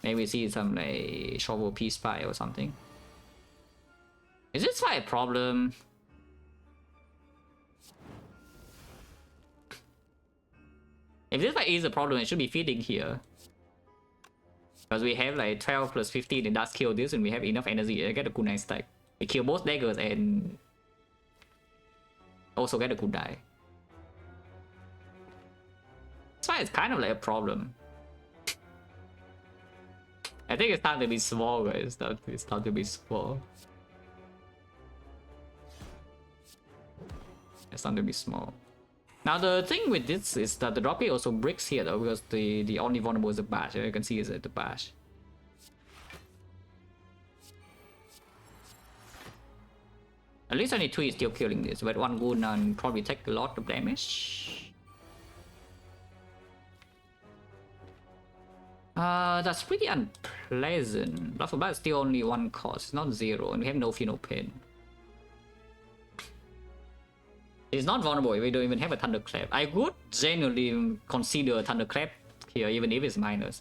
Maybe we see some like shovel peace pie or something. Is this fight a problem? If this fight is a problem, it should be feeding here. Because we have like 12 plus 15 and does kill this, and we have enough energy to get a kunai stack. We kill both daggers and also get a kunai. This fight is kind of like a problem. I think it's time to be small, guys. It's time to be small. It's time to be small. Now the thing with this is that the drop rate also breaks here though, because the only vulnerable is the bash. You can see is the bash. At least only 2 is still killing this, but 1 goon and probably take a lot of damage. That's pretty unpleasant. Blood for blood is still only 1 cost, it's not 0, and we have no feel no pain. It's not vulnerable if we don't even have a Thunderclap. I would genuinely consider a Thunderclap here, even if it's minus.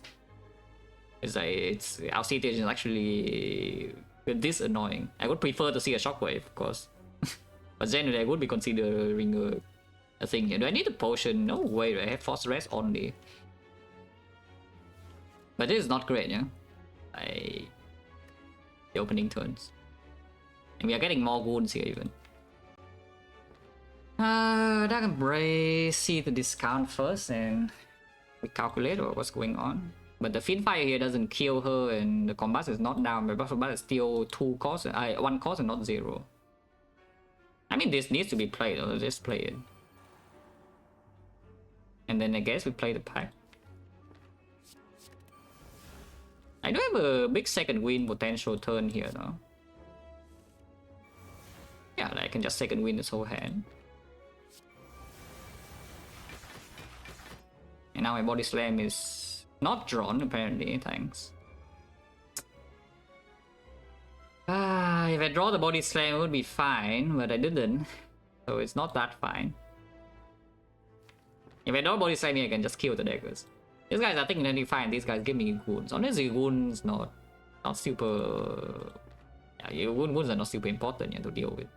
It's like, our situation is actually this annoying. I would prefer to see a Shockwave, of course. But generally, I would be considering a thing here. Do I need a potion? No way, I have Force Rest only. But this is not great, yeah? The opening turns. And we are getting more wounds here even. Dark Embrace, see the discount first and we calculate what's going on. But the Fiendfire here doesn't kill her and the Combust is not down, but Buff is still 2 costs, 1 cost and not 0. I mean, this needs to be played, or just play it. And then I guess we play the pack. I do have a big second win potential turn here though. Yeah, like I can just second win this whole hand. And now my body slam is not drawn apparently, thanks. If I draw the body slam it would be fine, but I didn't. So it's not that fine. If I draw body slam I can just kill the daggers. These guys are technically fine, these guys give me wounds. Honestly, wounds not super... Yeah, wounds are not super important to deal with.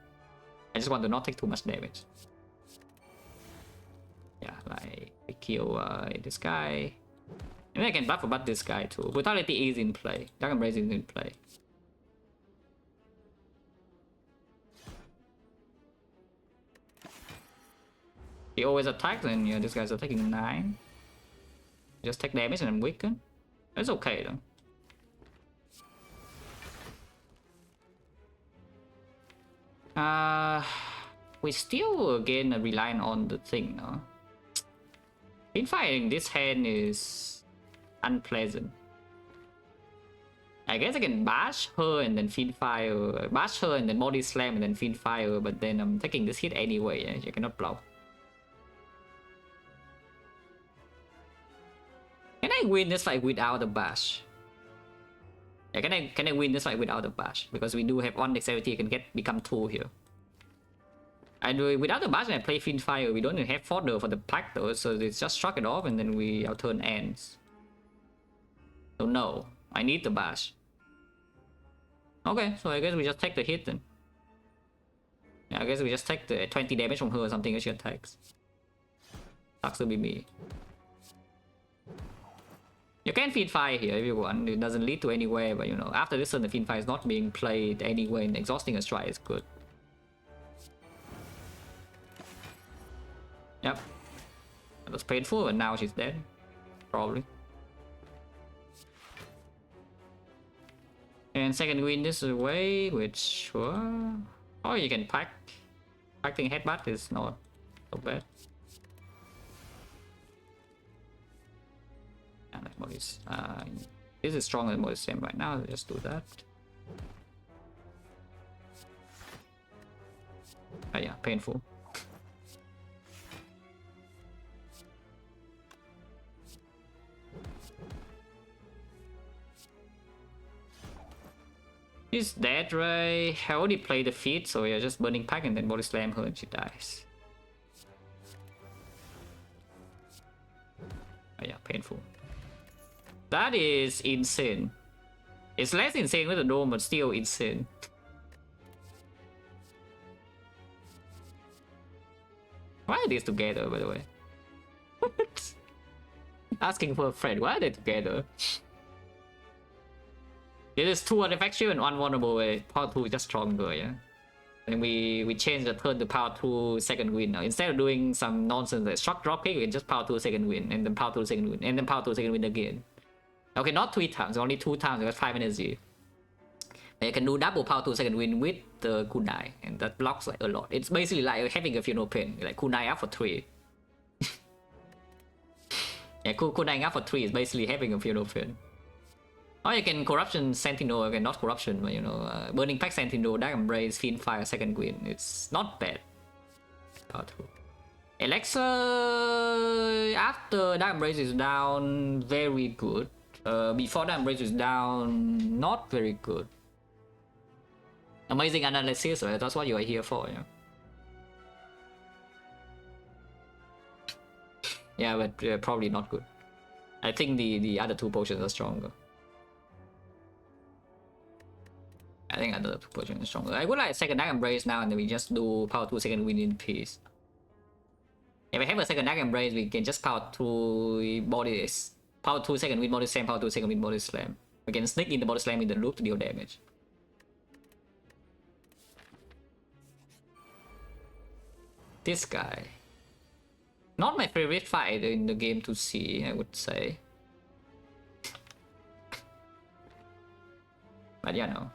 I just want to not take too much damage. Yeah, like we kill this guy. And I can buff about this guy too. Brutality is in play. Dark Embrace is in play. He always attacks and yeah, this guy's attacking 9. Just take damage and I'm weakened. That's okay though. We still again relying on the thing, no? Fighting this hand is unpleasant. I guess I can bash her and then Fiendfire, bash her and then body slam and then Fiendfire, but then I'm taking this hit anyway, yeah? You cannot block. Can I win this fight without a bash? Yeah, can I win this fight without a bash? Because we do have 1 dexterity, can become 2 here. And without the bash and I play Fiendfire, we don't even have fodder for the pack though, so it's just struck it off and then our turn ends. So no, I need the bash. Okay, so I guess we just take the hit then. Yeah, I guess we just take the 20 damage from her or something as she attacks. Sucks to be me. You can Fiendfire here if you want, it doesn't lead to anywhere, but you know, after this turn the Fiendfire is not being played anyway and exhausting a strike is good. Yep. That was painful, and now she's dead. Probably. And second win this away, which sure. Or you can pack. Acting headbutt is not so bad. And this is stronger than Modus Slam right now. Let's do that. Oh yeah, painful. She's dead, right? I already played the feat, so yeah, just burning pack and then body slam her and she dies. Oh yeah, painful. That is insane. It's less insane with the dome, but still insane. Why are these together, by the way? Asking for a friend, why are they together? It is 2 artifactual and 1 vulnerable way. Power 2 is just stronger, yeah. And we change the turn to power 2 second win now. Instead of doing some nonsense like shock drop kick, we can just power 2 second win, and then power 2 second win, and then power 2 second win again. Okay, not 3 times, only 2 times, because 5 energy. And you can do double power 2 second win with the kunai, and that blocks like a lot. It's basically like having a funeral pen, like kunai up for 3. Yeah, kunai up for 3 is basically having a funeral pen. Or you can corruption sentinel, okay, not corruption, but you know, burning pack sentinel, dark embrace, fiend fire, second win. It's not bad. Power 2. Elixir after dark embrace is down, very good. Before dark embrace is down, not very good. Amazing analysis, right? That's what you are here for, yeah. Yeah, but probably not good. I think the other 2 potions are stronger. I think other 2 potions are stronger. I would like second dark embrace now, and then we just do power 2 second win in peace. If I have a second dark embrace, we can just power 2 bodies. Power 2 second win body slam, power 2 second win body slam. We can sneak in the body slam in the loop to deal damage. This guy. Not my favorite fight in the game to see, I would say. But you know.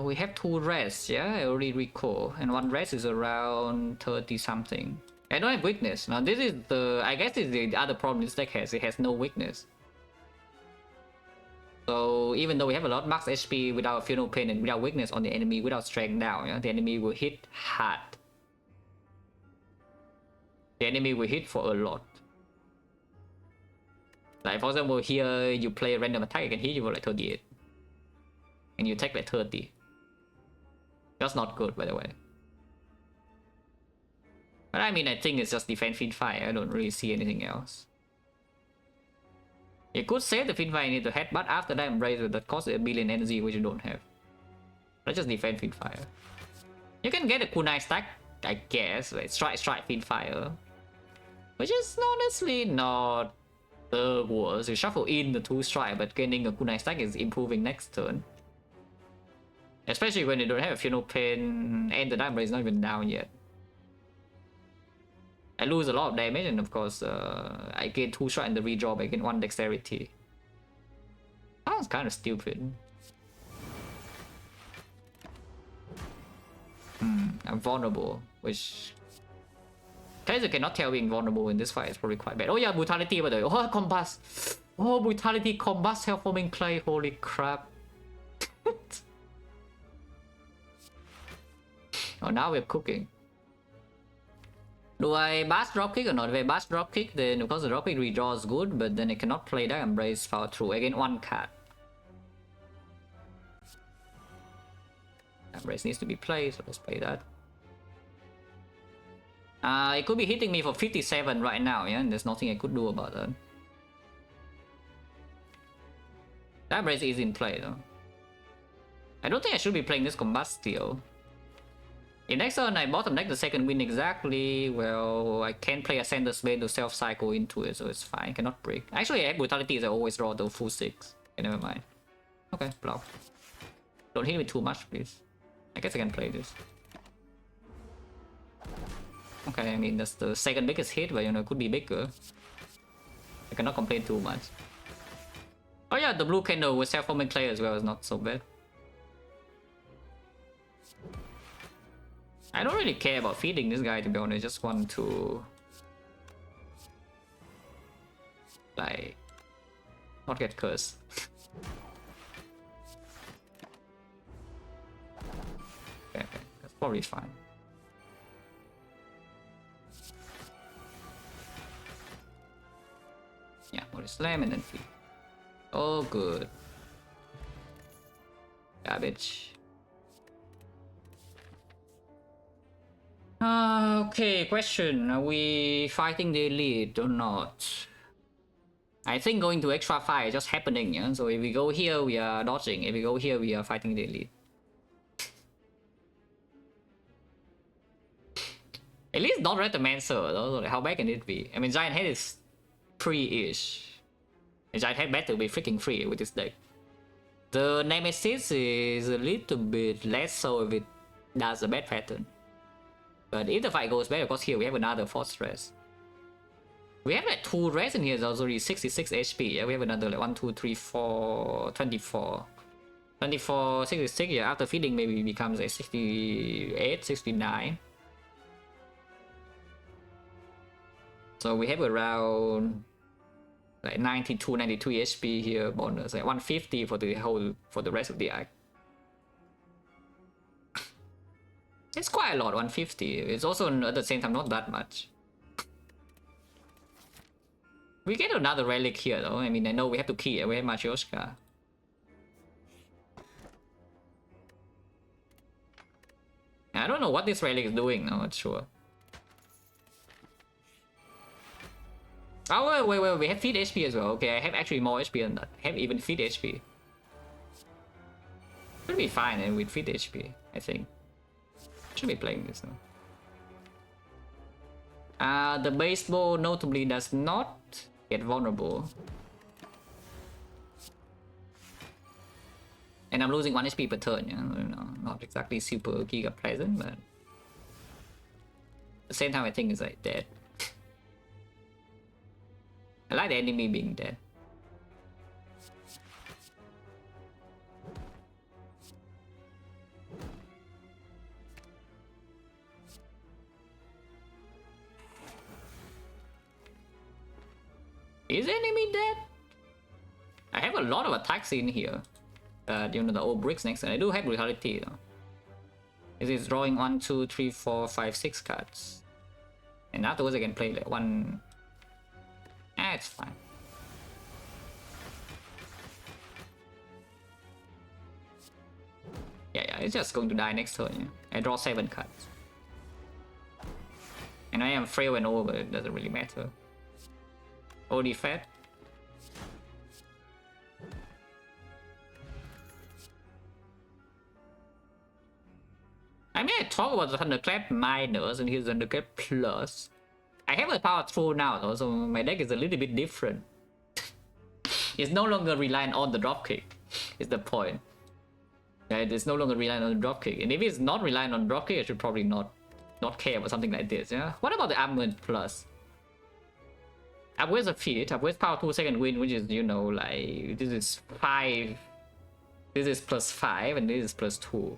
We have 2 rests, yeah, I already recall. And 1 rest is around 30 something. I don't have weakness. Now this is the, I guess this is the other problem this deck has. It has no weakness. So even though we have a lot of max HP without funeral pain and without weakness on the enemy, without strength down, yeah, the enemy will hit hard. The enemy will hit for a lot. Like for example, here you play a random attack, I can hit you for like 38. And you take like 30. That's not good, by the way. But I mean, I think it's just defense feed fire. I don't really see anything else. You could save the feed fire you need to head, but after that embrace with that costs a billion energy, which you don't have. Let's just defend feed fire. You can get a kunai stack, I guess, like strike feed fire, which is honestly not the worst. You shuffle in the 2 strike, but gaining a kunai stack is improving next turn. Especially when you don't have a funeral pain and the damage is not even down yet. I lose a lot of damage, and of course, I gain 2 strike and the redraw, but I gain 1 dexterity. Sounds kind of stupid. I'm vulnerable, which Kaiser cannot tell being vulnerable in this fight is probably quite bad. Oh yeah, brutality by the way. Oh, Combust. Oh, brutality, Combust, self-forming clay. Holy crap. Oh, now we're cooking. Do I bash dropkick or not? If I bash dropkick, then of course the dropkick redraw is good, but then I cannot play that embrace power through. I gain 1 card. Embrace needs to be played, so let's play that. It could be hitting me for 57 right now, yeah, and there's nothing I could do about that. That embrace is in play though. I don't think I should be playing this Combust still. In next turn, I bottom deck the second win exactly. Well, I can play a Sender's Bane to self-cycle into it, so it's fine. Cannot break. Actually, I have brutality, so I always draw the full 6. Okay, never mind. Okay, block. Don't hit me too much, please. I guess I can play this. Okay, I mean, that's the second biggest hit, but you know, it could be bigger. I cannot complain too much. Oh yeah, the blue candle with self-forming clay as well is not so bad. I don't really care about feeding this guy, to be honest. I just want to like not get cursed. Okay, that's probably fine. Yeah, body slam and then feed. Oh, good. Garbage. Okay, question. Are we fighting the elite or not? I think going to extra fire is just happening, yeah? So if we go here, we are dodging. If we go here, we are fighting the elite. At least not Retomancer, though. How bad can it be? I mean, Giant Head is free-ish. Giant Head better be freaking free with this deck. The Nemesis is a little bit less so if it does a bad pattern. But if the fight goes bad, of course here we have another 4 stress. We have like 2 res in here, it's already 66 HP. Yeah, we have another like 1, 2, 3, 4, 24. 24, 66, yeah, after feeding maybe becomes like 68, 69. So we have around like 92, 93 HP here bonus, like 150 for the rest of the act. It's quite a lot, 150. It's also at the same time not that much. We get another relic here though. I mean, I know we have to key it. We have Matryoshka. I don't know what this relic is doing, no, not sure. Oh, wait, we have feed HP as well. Okay, I have actually more HP than that. I have even feed HP. Should be fine with feed HP, I think. Should be playing this now. The baseball notably does not get vulnerable. And I'm losing 1 HP per turn, yeah? You know, not exactly super giga pleasant, but at the same time I think it's like dead. I like the enemy being dead. Is the enemy dead? I have a lot of attacks in here. You know, the old bricks next to it. I do have brutality though. This is drawing 1, 2, 3, 4, 5, 6 cards. And afterwards I can play like 1. It's fine. Yeah, it's just going to die next turn. Yeah. I draw 7 cards. And I am frail and old, but it doesn't really matter. Only fat. I mean, I talk about the Thunderclap minus and here's Thunderclap plus. I have a power through now though, so my deck is a little bit different. It's no longer reliant on the dropkick, is the point. Yeah, it's no longer reliant on the dropkick. And if it's not reliant on dropkick, I should probably not care about something like this. Yeah. What about the Armored Plus? Upgrades a feat, upgrades power 2 second wind, which is, you know, like this is 5. This is plus 5 and this is plus 2.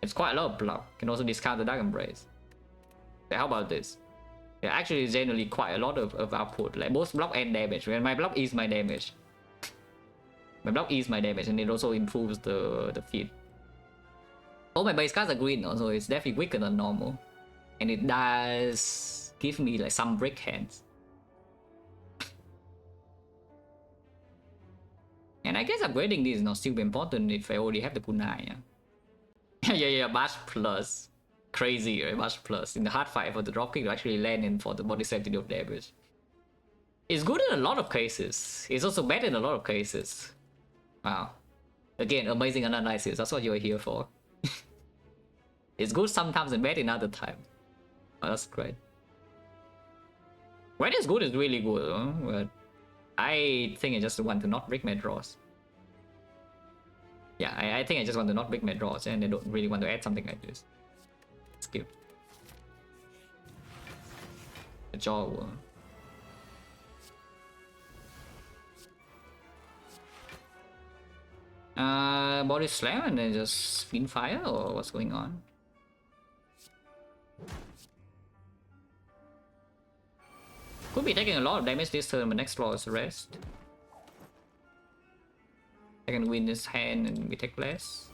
It's quite a lot of block. Can also discount the Dark Embrace. So how about this? Yeah, actually generally quite a lot of output, like both block and damage. When my block is my damage. My block is my damage and it also improves the feat. All my base cards are green though, so it's definitely weaker than normal. And it does give me like some brick hands. And I guess upgrading this is not super important if I already have the kunai, yeah. yeah, Bash Plus. Crazy, right? Bash Plus. In the hard fight for the dropkick to actually land in for the body 70 of damage. It's good in a lot of cases. It's also bad in a lot of cases. Wow. Again, amazing analysis. That's what you're here for. It's good sometimes and bad in other times. Oh, that's great. When it's good, it's really good, huh? But I think I just want to not break my draws. Yeah, I think I just want to not break my draws and I don't really want to add something like this. Skip. The jaw will. Body slam and then just spin fire, or what's going on? Could be taking a lot of damage this turn, but next draw is rest. I can win this hand and we take less.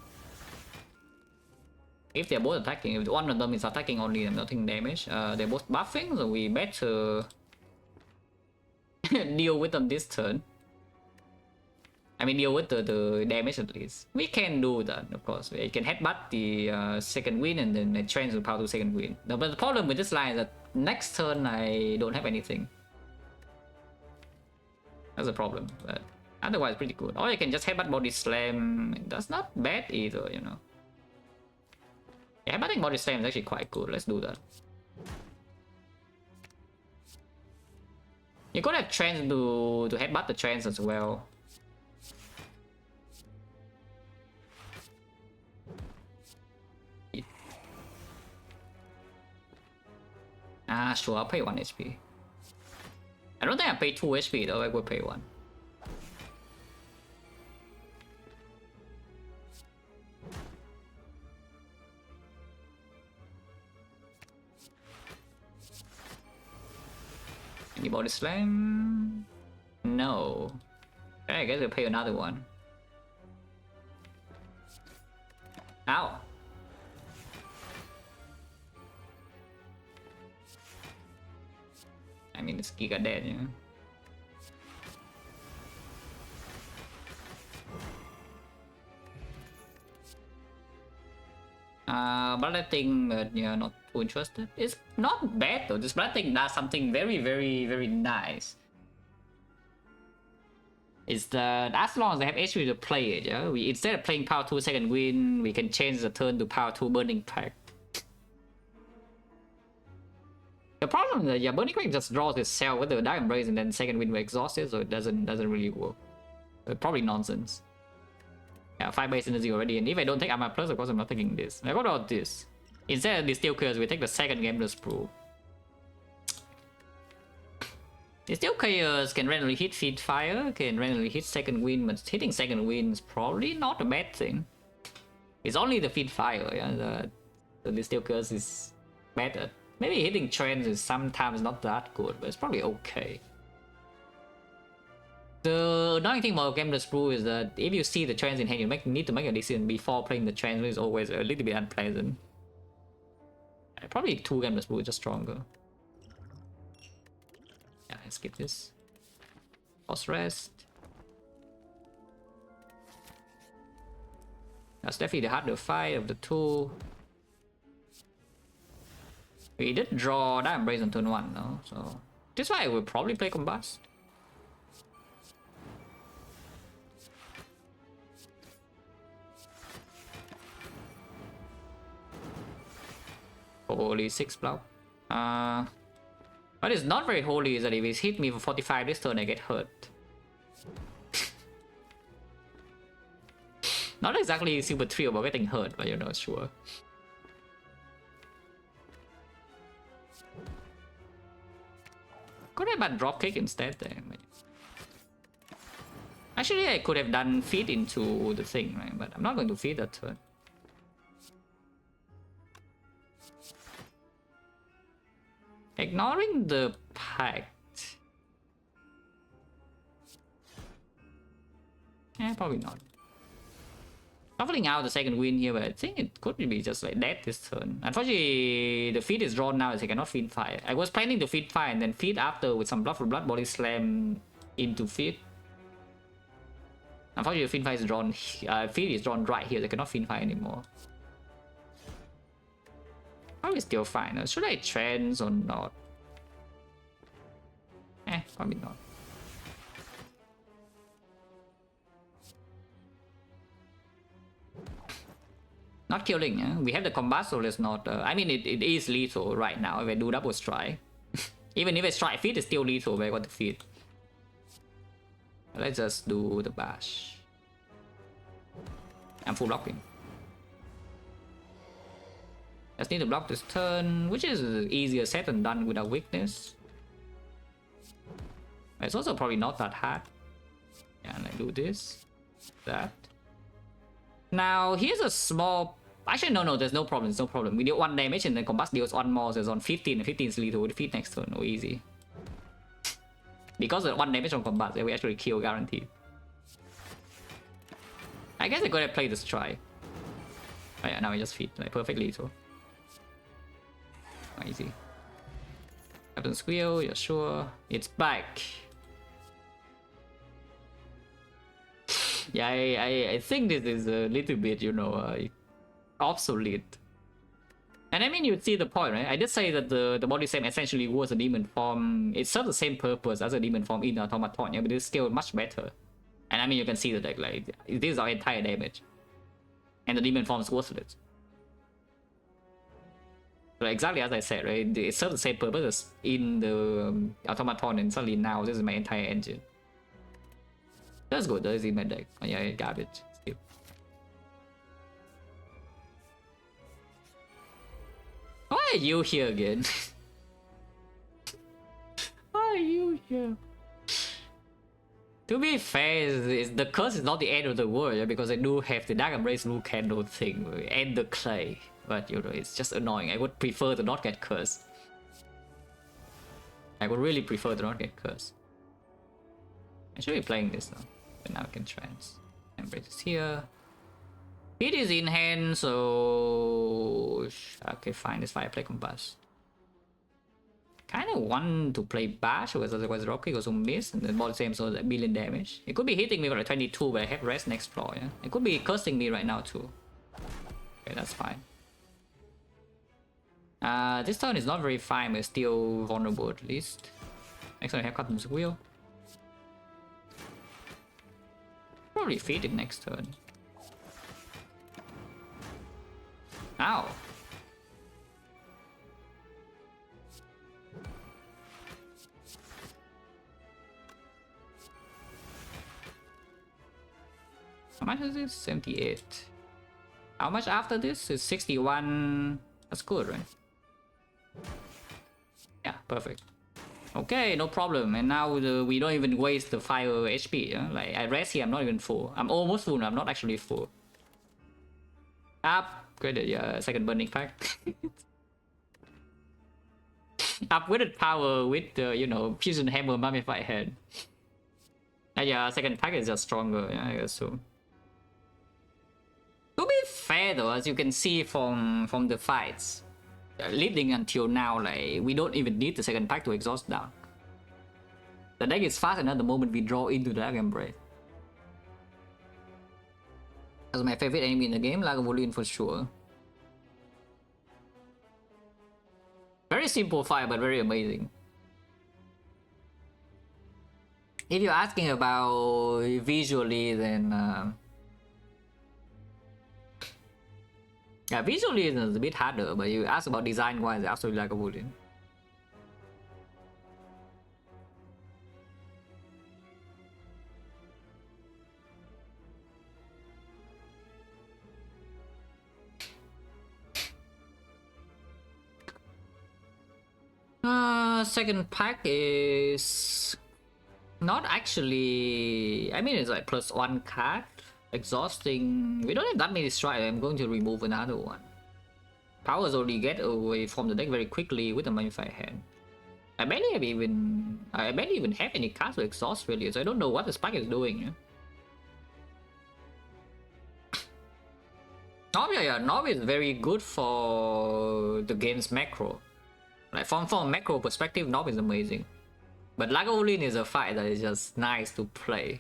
If they're both attacking, if one of them is attacking only and nothing damage, they're both buffing, so we better deal with them this turn. I mean, deal with the damage at least. We can do that, of course. We can headbutt the second win and then transfer power to second win. But the problem with this line is that next turn I don't have anything. That's a problem, but otherwise pretty good. Or you can just headbutt body slam. That's not bad either, you know. Yeah, headbutting body slam is actually quite good. Let's do that. You could have trans to headbutt the trans as well. Ah, sure, I'll pay 1 HP. I don't think I paid 2 HP though, I will pay 1. Any body slam? No. Okay, I guess I'll pay another one. Ow. I mean, it's Giga dead, you know. Bloodletting, but yeah, not too interested. It's not bad though. This bloodletting does something very nice. Is that as long as they have HP to play it, yeah, we instead of playing power 2 second win, we can change the turn to power 2 burning pact. The problem is that yeah, burning pact just draws itself with the Dark Embrace and then second win will exhaust it, so it doesn't really work. Probably nonsense. Yeah, 5 base energy already, and if I don't take Armor Plus, of course I'm not taking this. Now what about this? Instead of the Steel Chaos, we take the second Gambler's Brew. The Steel Chaos can randomly hit Feed Fire, can randomly hit second win, but hitting second win is probably not a bad thing. It's only the Feed Fire, yeah. The Steel Chaos is better. Maybe hitting trends is sometimes not that good, but it's probably okay. The annoying thing about Gambler's Brew is that if you see the trends in hand, you need to make a decision before playing the trends, which is always a little bit unpleasant. Probably 2 Gambler's Brew is just stronger. Yeah, let's skip this. Pause rest. That's definitely the harder fight of the two. We did draw that Embrace on turn 1 though, so this is why I will probably play Combust. Holy 6 block. What is not very holy is that if it's hit me for 45 this turn, I get hurt. Not exactly super thrilled about getting hurt, but you know, sure. Could have done drop kick instead then. Actually, I could have done feed into the thing, right? But I'm not going to feed that turn. Ignoring the pact. Eh, probably not. Shuffling out the second win here, but I think it could be just like that this turn. Unfortunately, the feed is drawn now, so I cannot feed fire. I was planning to feed fire and then feed after with some blood for blood body slam into feed. Unfortunately, feed fire is drawn. Feed is drawn right here. So I cannot feed fire anymore. Probably still fine. Should I trans or not? Eh, probably not. Not killing, yeah? We have the Combust, so let's not... I mean, it is lethal right now if I do double strike. Even if I strike feed, it's still lethal, but I got the feed. Let's just do the bash. I'm full blocking. Just need to block this turn, which is easier said than done without weakness. It's also probably not that hard. Yeah, and I do this, that. Now here's a small. Actually, no, there's no problem. There's no problem. We deal 1 damage and then Combust deals 1 more, so it's on 15, and 15 is lethal. Defeat next turn, no easy. Because of 1 damage on Combust, we actually kill guaranteed. I guess I'm gonna play this try. Oh yeah, now we just feed like perfect lethal. Easy. Captain Squeal, you're sure. It's back. Yeah, I think this is a little bit, you know, obsolete. And I mean, you see the point, right? I did say that the body same essentially was a demon form. It serves the same purpose as a demon form in Automaton, yeah, but it's scaled much better. And I mean, you can see the deck, like, this is our entire damage. And the demon form is worthless. So exactly as I said, right? It serves the same purpose as in the Automaton, and suddenly now this is my entire engine. That's good, that is in my deck. Oh yeah, garbage. Still. Why are you here again? Why are you here? To be fair, the curse is not the end of the world, yeah, because I do have the Dark Embrace Blue Candle thing and the clay. But you know, it's just annoying. I would prefer to not get cursed. I would really prefer to not get cursed. I should be playing this now. But now I can trans. Embrace is here. It is in hand, so okay, fine. This Fireplay Combust. Kind of want to play Bash because otherwise Rocky goes to miss, and then ball same, so that billion damage. It could be hitting me for like 22, but I have rest next floor. Yeah, it could be cursing me right now too. Okay, that's fine. This turn is not very fine, but still vulnerable at least. Next turn I have Captain's Wheel. Probably feed it next turn. Ow. How much is this? 78. How much after this? Is 61. That's good, right? Yeah, perfect. Okay, no problem. And now we don't even waste the 5 HP. Yeah? Like, I rest here, I'm not even full. I'm almost full, I'm not actually full. Upgraded, yeah, second burning pack. Upgraded power with, you know, Fusion Hammer, Mummified Head. And yeah, second pack is just stronger, yeah, I assume. To be fair though, as you can see from the fights, leading until now, like, we don't even need the second pack to exhaust down. The deck is fast enough the moment we draw into the Dark Embrace. That's my favorite enemy in the game, Lagavulin for sure. Very simple fight, but very amazing. If you're asking about visually, then yeah, visually it's a bit harder, but you ask about design-wise, absolutely like a wooden. Second pack is not actually. I mean, it's like +1 card. Exhausting. We don't have that many strikes. I'm going to remove another one. Powers already get away from the deck very quickly with the Mummified Hand. I barely even have any cards to exhaust really, so I don't know what the spike is doing. Yeah? Nob is very good for the game's macro. Like from a macro perspective, Nob is amazing. But Lagavulin is a fight that is just nice to play.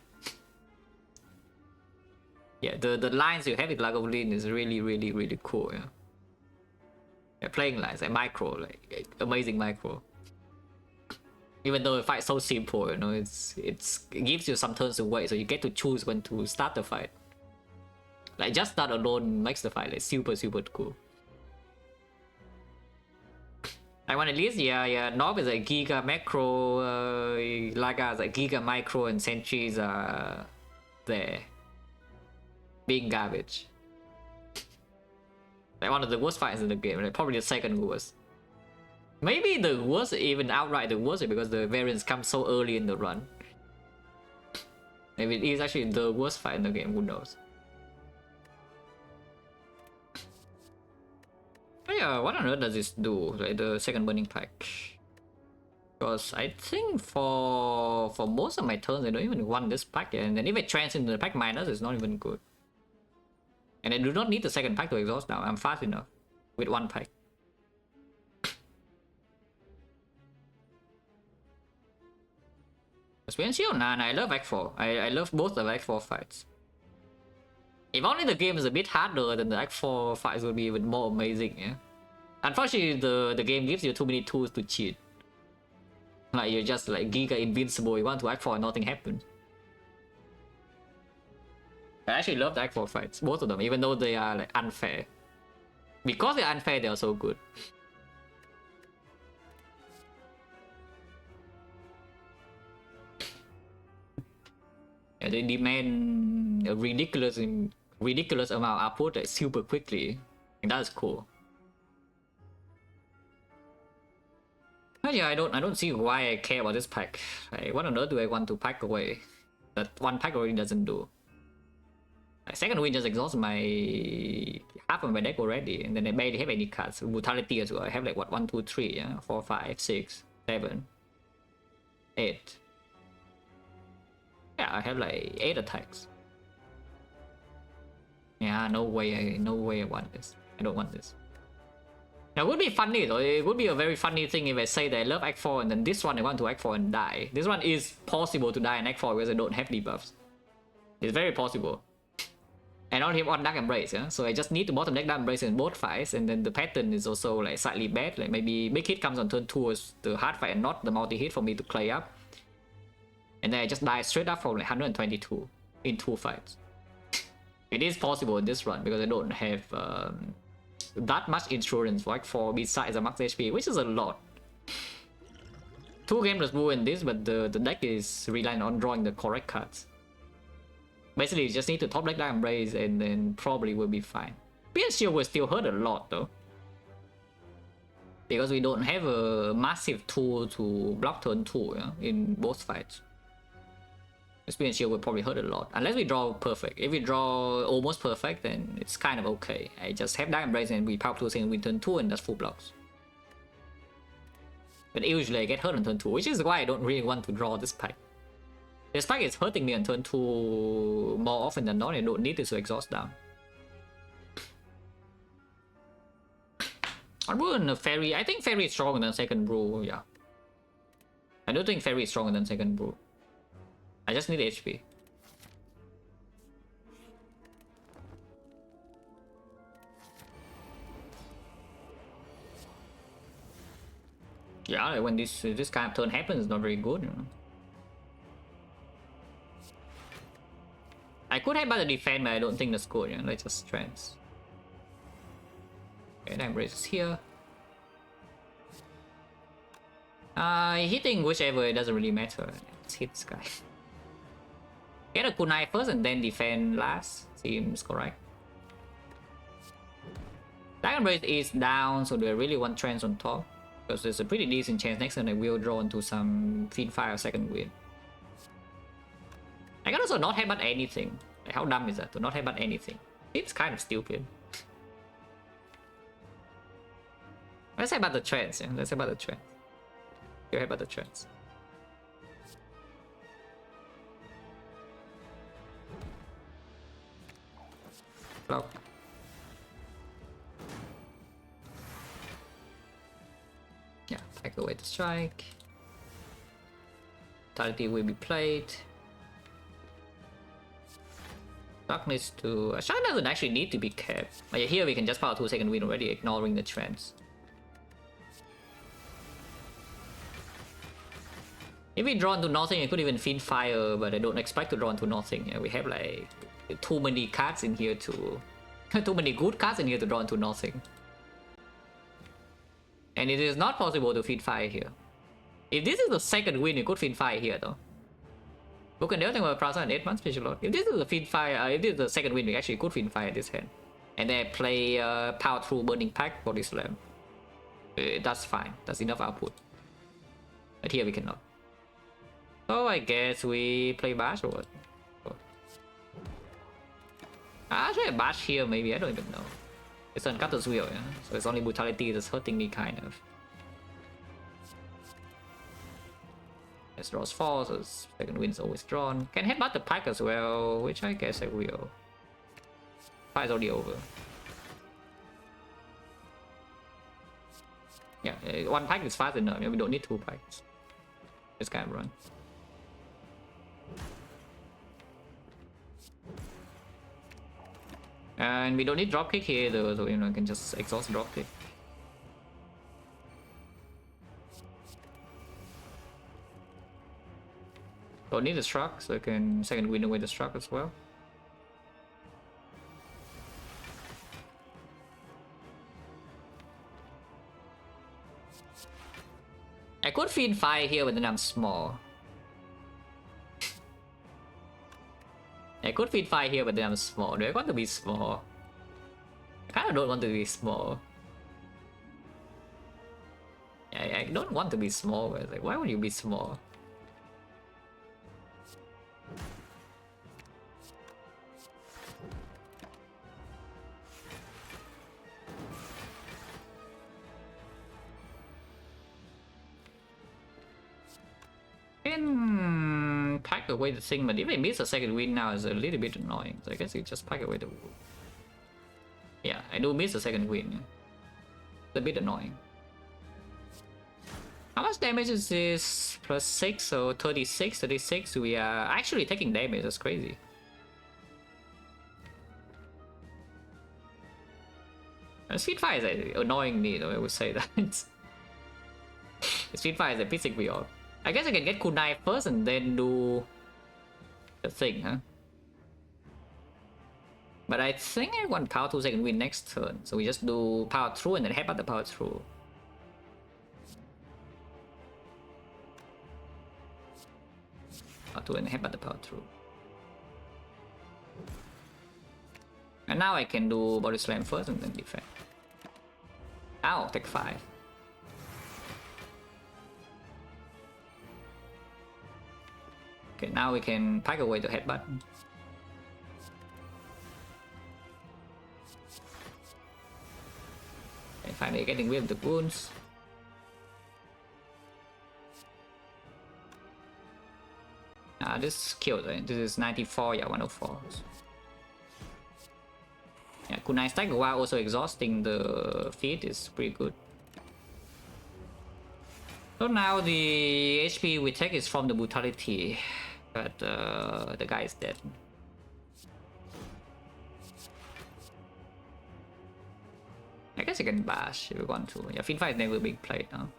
Yeah, the lines you have with Lagavulin is really cool. Yeah, playing lines like micro, like amazing micro. Even though the fight's so simple, you know, it gives you some turns to wait, so you get to choose when to start the fight. Like just that alone makes the fight like super cool. I want at least, yeah, Nob is like Giga Macro, Laga is like Giga Micro, and Sentries are there. Being garbage. Like one of the worst fights in the game, like probably the second worst. Maybe the worst, even outright the worst, because the variants come so early in the run. Maybe it is actually the worst fight in the game, who knows. Oh yeah, what on earth does this do? Like the second burning pack? Because I think for most of my turns, I don't even want this pack, and then if I trans into the pack minus, it's not even good. And I do not need the second pack to exhaust now. I'm fast enough with one pack. Exponential? Nah, I love Act 4. I love both the Act 4 fights. If only the game is a bit harder, then the Act 4 fights will be even more amazing, yeah? Unfortunately, the game gives you too many tools to cheat. Like, you're just like Giga invincible, you want to Act 4 and nothing happens. I actually love the Act 4 fights, both of them, even though they are like unfair. Because they're unfair, they are so good. Yeah, they demand a ridiculous amount of output like super quickly. And that's cool. But yeah, I don't see why I care about this pack. Like, what on earth do I want to pack away? That one pack already doesn't do. Like, second wind just exhausts my half of my deck already, and then I barely have any cards. Brutality as well. I have like what 1, 2, 3, yeah, 4, 5, 6, 7, 8. Yeah, I have like 8 attacks. Yeah, no way I want this. I don't want this. Now, it would be funny though. It would be a very funny thing if I say that I love Act 4 and then this one I want to Act 4 and die. This one is possible to die in Act 4 because I don't have debuffs. It's very possible. And I don't have one Dark Embrace, yeah? So I just need to bottom deck Dark Embrace in both fights, and then the pattern is also like slightly bad. Like maybe big hit comes on turn 2 as the hard fight and not the multi hit for me to play up. And then I just die straight up from like 122 in 2 fights. It is possible in this run because I don't have that much insurance for Act 4 besides a max HP, which is a lot. 2 gameless blue in this, but the deck is relying on drawing the correct cards. Basically, you just need to top deck Dark Embrace and then probably will be fine. PS Shield will still hurt a lot though. Because we don't have a massive tool to block turn 2, yeah, in both fights. Experience Shield will probably hurt a lot. Unless we draw perfect. If we draw almost perfect, then it's kind of okay. I just have Dark Embrace and we power 2 things in turn 2 and that's full blocks. But usually I get hurt on turn 2, which is why I don't really want to draw this pack. This pack is hurting me on turn 2 more often than not. I don't need this to exhaust down. I'm ruling a Fairy. I think Fairy is stronger than second brew, yeah. I do think Fairy is stronger than second brew. I just need HP. Yeah, when this kind of turn happens, it's not very good, you know. I could have by the defense, but I don't think that's good, you know. Let's just trans. Okay, that Embrace is here. Hitting whichever, it doesn't really matter. Let's hit this guy. Get a kunai first and then defend last. Seems correct. Dark Embrace is down, so do I really want trans on top? Because there's a pretty decent chance next turn I will draw into some Fiend Fire or second wind. I can also not headbutt anything. Like, how dumb is that to not headbutt anything? It's kind of stupid. Let's headbutt the trends, yeah? Let's headbutt the trends. You headbutt the trends. Block. Yeah, take away the strike. Vitality will be played. Darkness to... Shine doesn't actually need to be kept. But here we can just power 2 second wind already, ignoring the trends. If we draw into nothing, I could even Fiend Fire, but I don't expect to draw into nothing. Yeah, we have like too many cards in here to... too many good cards in here to draw into nothing. And it is not possible to Fiend Fire here. If this is the second win, you could Fiend Fire here though. Book and Delta Plaza and 8 months special load. If this is the Fiend Fire, if this is the second win, we actually could Fiend Fire this hand. And then play Power Through Burning Pack Body Slam. That's fine. That's enough output. But here we cannot. So I guess we play Bash or what? Oh. Actually a Bash here maybe, I don't even know. It's on Cutter's Wheel, yeah? So it's only Brutality that's hurting me, kind of. It draws 4, so second wind's always drawn. Can headbutt the pack as well, which I guess I will. Fight's already over. Yeah, one pack is fast enough. We don't need 2 packs. Just kind of run. And we don't need dropkick here though, so you know, I can just exhaust dropkick. Don't need the struck, so I can second win away the struck as well. I could feed fire here, but then I'm small. I could feed fire here, but then I'm small. Do I want to be small? I kind of don't want to be small. I don't want to be small. It's like, why would you be small? Can pack away the thing, but if I miss a second win now, it's a little bit annoying. So I guess you just pack away the. Yeah, I do miss a second win. It's a bit annoying. How much damage is this? Plus 6, so 36, 36. We are actually taking damage. That's crazy. Speed fire is annoying me, though. I would say that. Speed fire is pissing me off. I guess I can get kunai first and then do the thing, huh? But I think I want power 2 second win next turn, so we just do power through and then headbutt the power through. Power 2 and headbutt the power through. And now I can do body slam first and then defend. Ow, take 5. Okay, now we can pack away the headbutt. And finally getting rid of the wounds. This killed, right? This is 94, yeah, 104. Yeah, kunai stack while also exhausting the feat is pretty good. So now the HP we take is from the brutality, but the guy is dead. I guess I can bash if we want to. Yeah, Finfight is never being played now.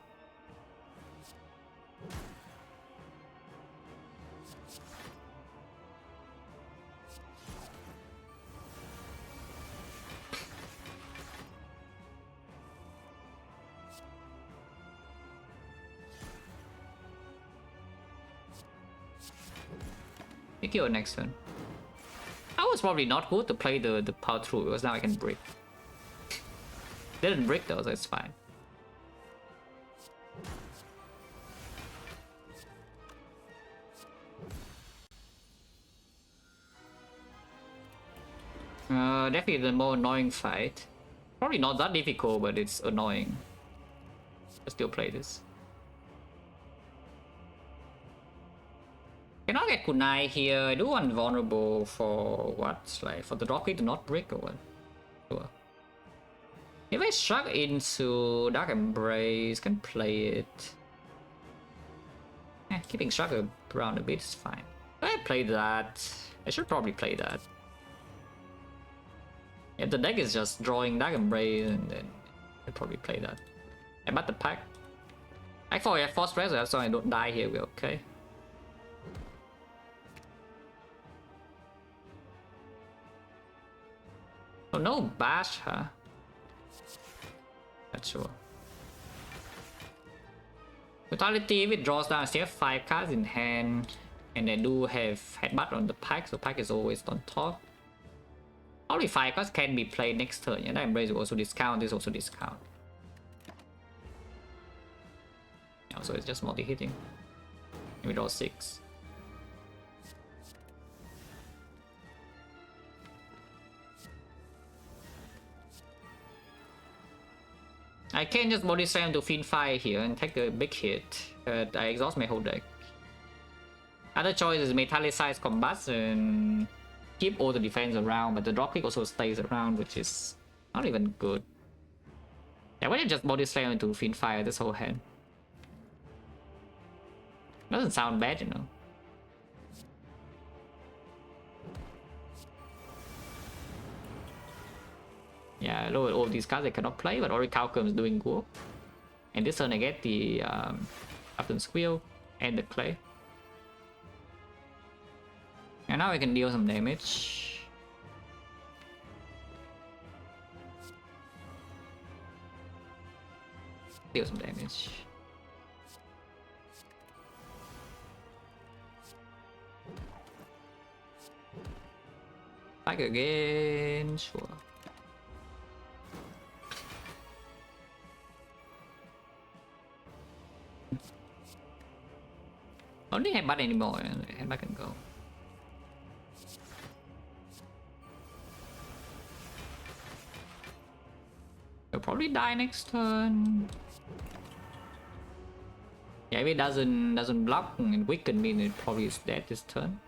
You kill next turn. I was probably not good to play the power through because now I can break. Didn't break though, so it's fine. Definitely the more annoying fight. Probably not that difficult, but it's annoying. I still play this. Cannot get kunai here. I do want vulnerable for what? Like for the dropkick to not break or what? Sure. If I struck into Dark Embrace, can play it. Keeping struck around a bit is fine. I play that. I should probably play that. If the deck is just drawing Dark Embrace, and then I'd probably play that. I bet the pack. I thought I have force pressure, so I don't die here. We're okay. Oh no, bash, huh? Not sure. Brutality, if it draws down, I still have 5 cards in hand, and I do have headbutt on the pack, so pack is always on top. Only 5 cards can be played next turn. Yeah, that Embrace will also discount, this also discount. Yeah, so it's just multi-hitting. We draw 6. I can just body slam to Fiend Fire here and take a big hit, but I exhaust my whole deck. Other choice is Metallicize Combust and keep all the defense around, but the dropkick also stays around, which is not even good. Yeah, why don't you just body slam into Fiend Fire this whole hand? Doesn't sound bad, you know. Yeah, lower all these cards I cannot play, but Orichalcum is doing good. And this turn I get the Captain Squill and the Clay. And now I can deal some damage. Deal some damage. Back again, sure. I don't have headbutt anymore, headbutt can go. He'll probably die next turn. Yeah, if it doesn't block and weaken me, it probably is dead this turn.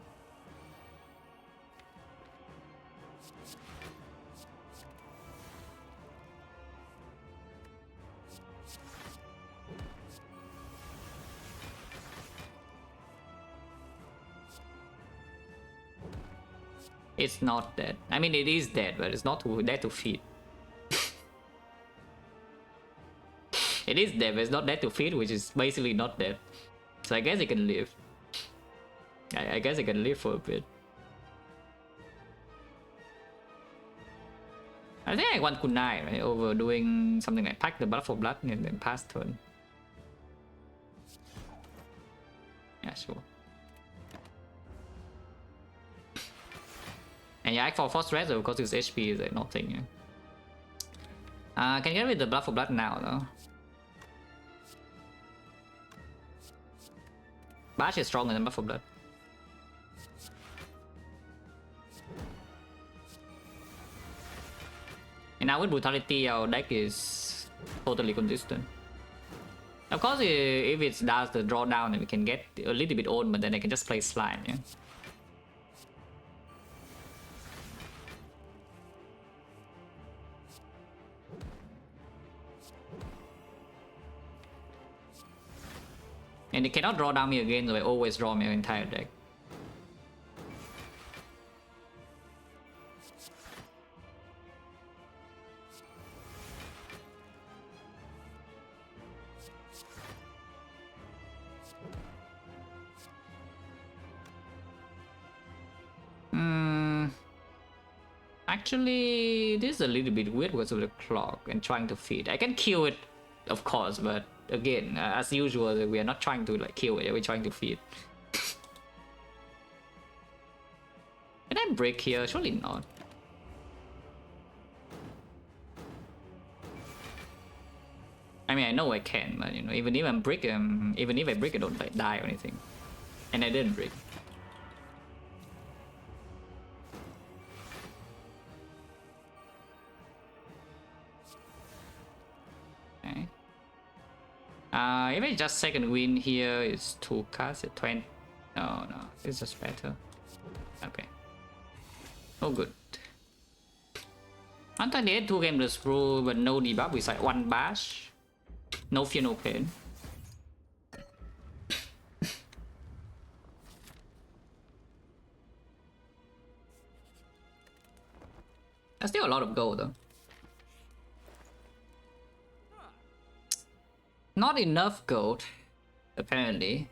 It's not dead. I mean, it is dead, but it's not dead to feed. It is dead, but it's not dead to feed, which is basically not dead. So I guess it can live. I guess it can live for a bit. I think I want kunai, right? Over doing something like pack the blood for blood and then pass turn. Yeah, sure. And yeah, for Force Razor, because his HP is like nothing. Yeah. Can get rid of the blood for blood now though. Bash is stronger than blood for blood. And now with Brutality, our deck is totally consistent. Of course, if it does the drawdown, then we can get a little bit old, but then I can just play Slime. Yeah. And they cannot draw down me again, so I always draw my entire deck. Actually, this is a little bit weird because of the clock and trying to feed. I can kill it, of course, but again, as usual, we are not trying to like kill it, we're trying to feed. Can I break here? Surely not. I mean, I know I can, but you know, even if I break, I don't like die or anything, and I didn't break. Okay. If I just second win here, it's 2 cards at 20. No, it's just better. Okay. Oh, good. 128, 2 game less rule, but no debuff besides 1 bash. No fear, no pain. That's still a lot of gold though. Not enough gold, apparently.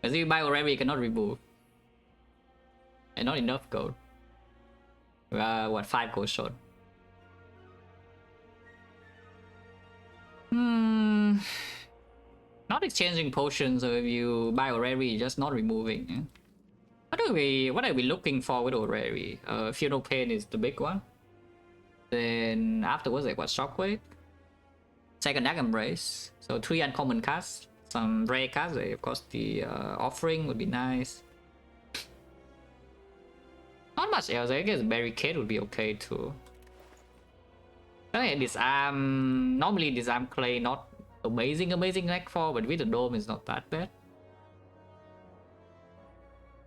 As if you buy already, you cannot remove. And not enough gold. We are, what, 5 gold short? Not exchanging potions, so if you buy already, just not removing. Yeah? What are we looking for with already? Fear no pain is the big one. Then afterwards, like what, Shockwave? Second Dark Embrace. So 3 uncommon cards. Some rare cards, of course the offering would be nice. Not much else, I guess Barricade would be okay too. Okay, disarm. Normally disarm clay not amazing rank 4, but with the dome is not that bad.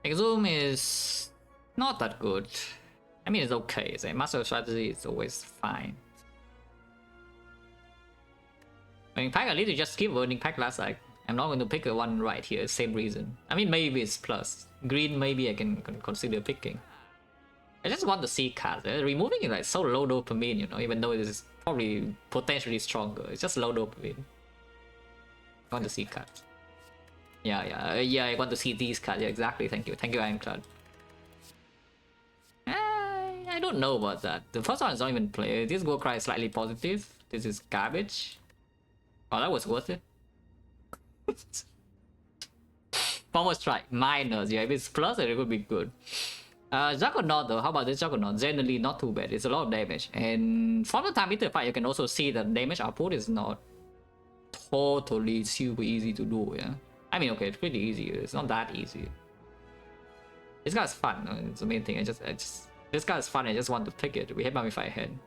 Exhume is not that good. I mean, it's okay. So master strategy is always fine. Burning Pack, I need to just skip Burning Pack last night. I'm not going to pick a one right here, same reason. I mean, maybe it's plus. Green, maybe I can consider picking. I just want the C card. Removing it like so low dopamine, you know, even though it is probably potentially stronger. It's just low dopamine. I want the C card. Yeah, I want to see these cards. Yeah, exactly. Thank you, Ironclad. I don't know about that. The first one is not even play. This Go Cry is slightly positive. This is garbage. Oh, that was worth it. Forward strike, minus. Yeah, if it's plus, it would be good. Juggernaut though, how about this Juggernaut? Generally not too bad. It's a lot of damage. And from the time into the fight, you can also see that damage output is not totally super easy to do, yeah? I mean, okay, it's pretty easy. It's not that easy. This guy's fun. It's the main thing. This guy's fun. I just want to pick it. We hit if I head.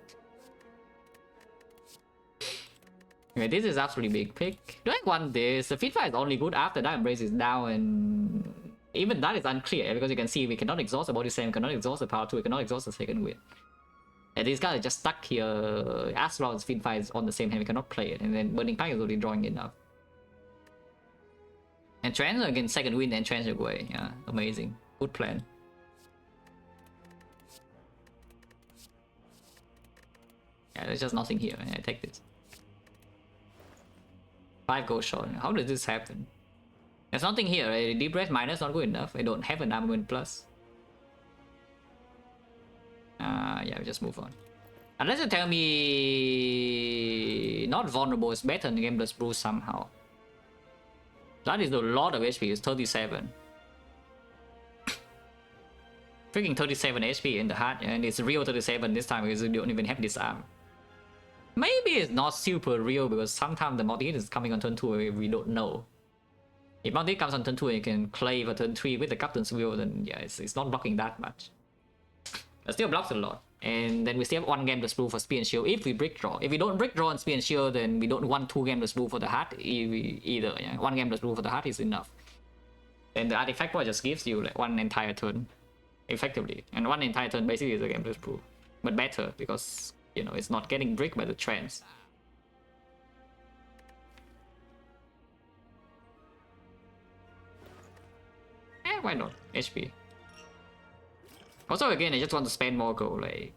Okay, this is absolutely big pick. Do I want this? The Fit is only good after that Embrace is down, and even that is unclear because you can see we cannot exhaust the body slam, cannot exhaust the power 2, we cannot exhaust the second wind. And these guys are just stuck here as long as Fit is on the same hand, we cannot play it, and then Burning Pack is already drawing enough. And Trans against second wind and Trans away. Yeah, amazing. Good plan. Yeah, there's just nothing here. I take this. 5 gold short. How did this happen? There's nothing here. A deep breath minus not good enough. I don't have an armament plus. Yeah, we just move on. Unless you tell me not vulnerable is better than Gameless Bruise somehow. That is a lot of HP. It's 37. Freaking 37 HP in the heart, and it's real 37 this time because you don't even have this arm. Maybe it's not super real because sometimes the multi-hit is coming on turn 2 we don't know. If multi-hit comes on turn 2 and you can play for turn 3 with the Captain's Will, then yeah, it's not blocking that much. It still blocks a lot. And then we still have 1 Gameless Blue for Spear and Shield if we brick draw. If we don't brick draw and Spear and Shield, then we don't want 2 Gameless Blue for the heart either. Yeah? 1 Gameless Blue for the heart is enough. Then the Artifact Point just gives you like 1 entire turn. Effectively. And 1 entire turn basically is a Gameless Blue. But better because, you know, it's not getting bricked by the trends. Why not? HP. Also, again, I just want to spend more gold. Like,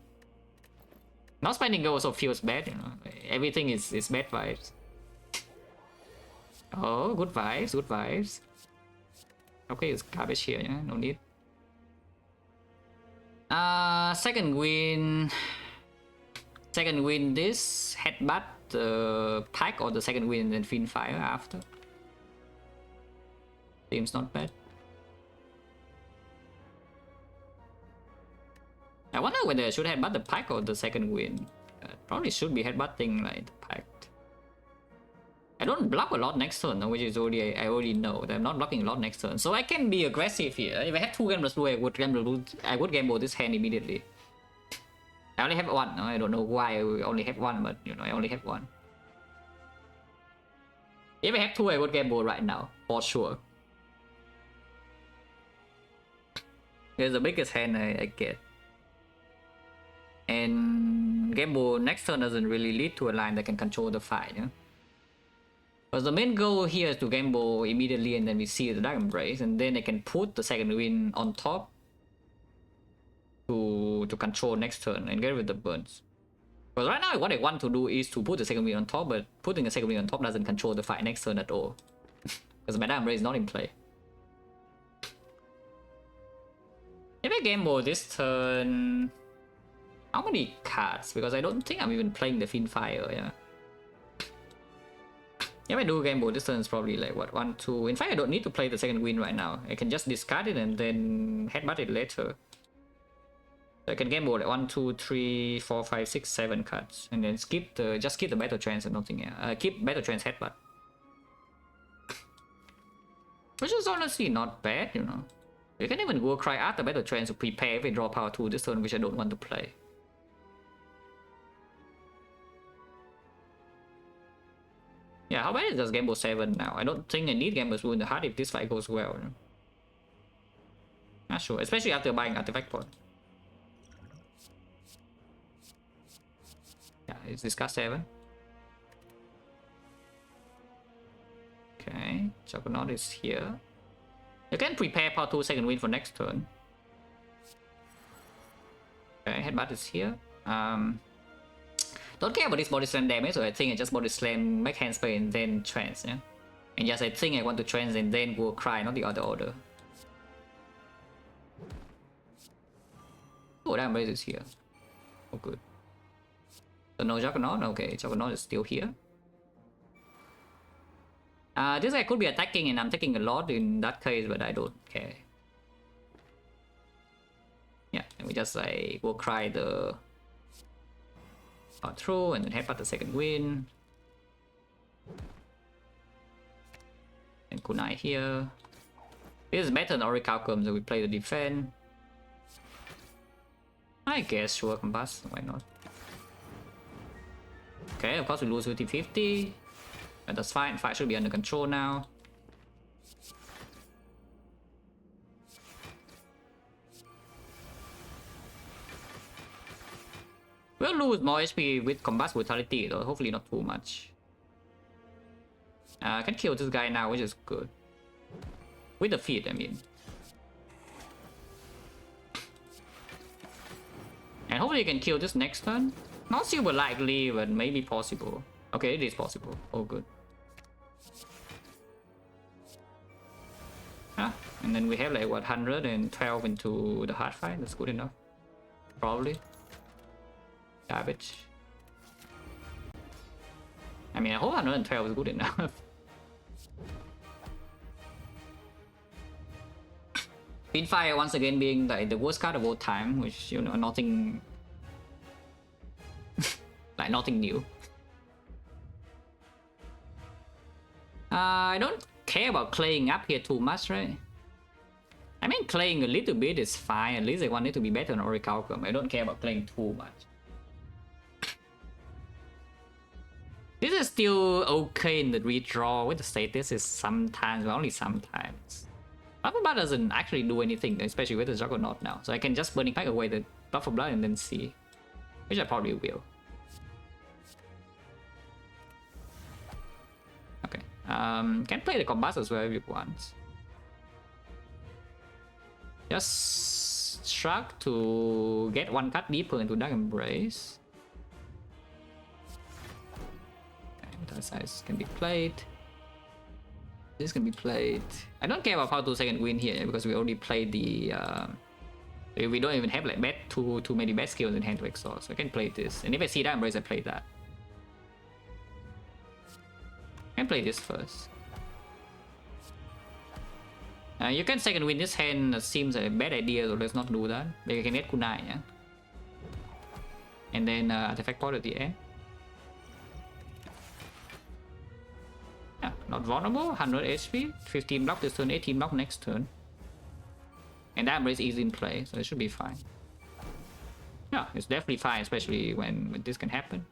not spending gold also feels bad, you know. Like, everything is bad vibes. Oh, good vibes, good vibes. Okay, it's garbage here, yeah, no need. Second win. Second win this headbutt the pack or the second win and then Fiend Fire after. Seems not bad. I wonder whether I should headbutt the pack or the second win. Probably should be headbutting like the pack. I don't block a lot next turn, which is already I already know that I'm not blocking a lot next turn, so I can be aggressive here. If I have 2 Gameless Blue, I would gamble this hand immediately. I only have 1. I don't know why I only have 1, but you know I only have 1. If I have 2, I would gamble right now for sure. It's the biggest hand I get. And gamble next turn doesn't really lead to a line that can control the fight, yeah? Because the main goal here is to gamble immediately and then we see the Dark Embrace, and then I can put the second win on top to control next turn and get rid of the burns. Because right now what I want to do is to put the second win on top, but putting the second win on top doesn't control the fight next turn at all. Because my Dark Embrace is not in play. If I gamble this turn... How many cards? Because I don't think I'm even playing the Fiend Fire, yeah. If I do gamble, this turn is probably like what, 1, 2. In fact, I don't need to play the second win right now. I can just discard it and then headbutt it later. So I can gamble like 1, 2, 3, 4, 5, 6, 7 cards, and then skip the skip the Battle Trance and nothing else. Keep Battle Trance headbutt, which is honestly not bad, you know. You can even go cry after Battle Trance to prepare if I draw power 2 this turn, which I don't want to play. Yeah, how about it just gamble 7 now? I don't think I need gamble Wound in the Heart if this fight goes well. Not sure, especially after buying artifact point. Yeah, it's discuss 7. Okay, Juggernaut is here. You can prepare Power 2 second wind for next turn. Okay, Headbutt is here. Don't care about this body slam damage, so I think I just body slam, make hand spray, and then trance, yeah? And yes, I think I want to trance and then go cry, not the other order. Oh, that embrace is here. Oh, good. So no Juggernaut? Okay, Juggernaut is still here. This guy could be attacking and I'm taking a lot in that case, but I don't care. Yeah, and we just like will cry the through and then headbutt the second wind. And kunai here. This is better than Orichalcum, so we play the defense. I guess sure, Combust, why not? Okay, of course we lose 50-50. But that's fine, fight should be under control now. We'll lose more HP with Combust Brutality though, hopefully not too much. I can kill this guy now, which is good. With the feet, I mean. And hopefully you can kill this next turn. Not super likely, but maybe possible. Okay, it is possible. Oh, good. Ah, and then we have like what, 112 into the hard fight. That's good enough. Probably. Garbage. I mean, I hope 112 is good enough. Pinfire once again being like the worst card of all time, which, you know, nothing like nothing new. I don't care about claying up here too much, right? I mean, claying a little bit is fine. At least I want it to be better than Orichalcum. I don't care about claying too much. This is still okay in the redraw with the status is sometimes, but only sometimes. Buffer Blood doesn't actually do anything, especially with the Juggernaut now. So I can just Burning Pack away the Buffer Blood and then see. Which I probably will. Okay. Can play the Combust as well if you want. Just Shrug to get one cut deeper into Dark Embrace. That size can be played. This can be played. I don't care about Power 2 second win here because we already played the. We don't even have like too many bad skills in hand to exhaust. So I can play this, and if I see that embrace, I play that. I can play this first. You can second win this hand. Seems a bad idea, so let's not do that. They can get kunai, yeah. And then artifact point at the end. Yeah, not vulnerable, 100 HP, 15 block this turn, 18 block next turn. And that embrace is in play, so it should be fine. Yeah, it's definitely fine, especially when this can happen.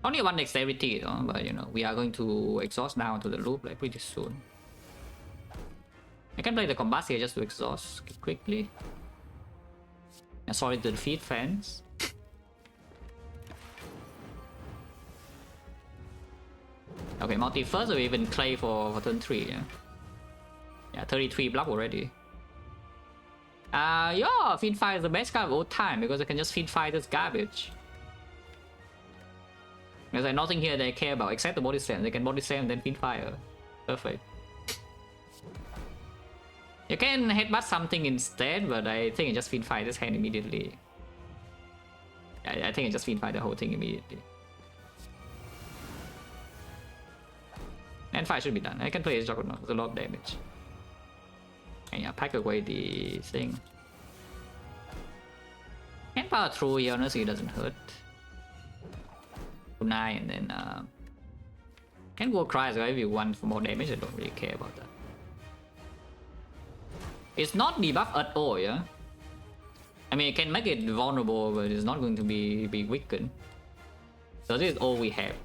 Only one dexterity though, but you know, we are going to exhaust down to the loop like pretty soon. I can play the Combust here just to exhaust quickly. And sorry to defeat fans. Okay, multi first or even clay for turn 3, yeah. Yeah, 33 block already. Yeah, Fiendfire is the best card of all time because I can just Fiendfire this garbage. There's like nothing here that I care about except the body slam. They can body slam and then Fiendfire. Perfect. You can headbutt something instead, but I think I just Fiendfire this hand immediately. I think I just Fiendfire the whole thing immediately. And fight should be done. I can play his Juggernaut with a lot of damage. And yeah, pack away the thing. And power through here, honestly, it doesn't hurt. Kunai and then can go cry as well if you want for more damage. I don't really care about that. It's not debuff at all, yeah? I mean, it can make it vulnerable, but it's not going to be weakened. So this is all we have.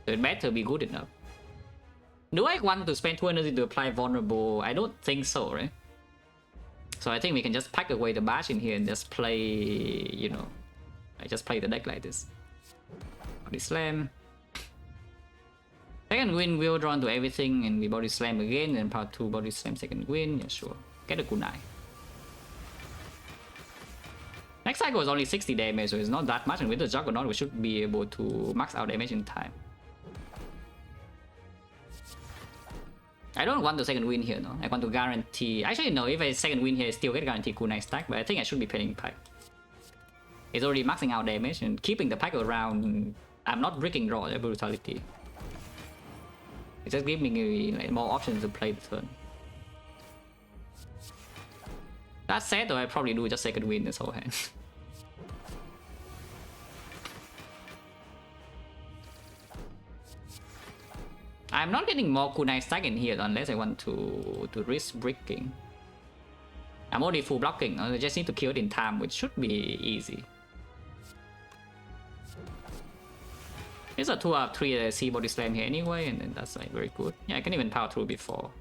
So it better be good enough. Do I want to spend 2 energy to apply vulnerable? I don't think so, right? So I think we can just pack away the bash in here and just play, you know, I just play the deck like this. Body slam. Second win, we'll draw into everything and we body slam again, and power 2 body slam second win. Yeah, sure. Get a kunai. Next cycle is only 60 damage, so it's not that much, and with the Juggernaut we should be able to max out damage in time. I don't want the second win here, no. I want to guarantee... Actually, no, if I second win here, I still get guaranteed kunai stack, but I think I should be playing pack. It's already maxing out damage, and keeping the pack around... I'm not breaking draw, brutality. It just gives me like, more options to play the turn. That said, though, I probably do just second win this whole hand. I'm not getting more kunai stack in here unless I want to risk breaking. I'm already full blocking, I just need to kill it in time, which should be easy. There's a 2 out of 3 C body slam here anyway, and then that's like very good. Yeah, I can even power through before.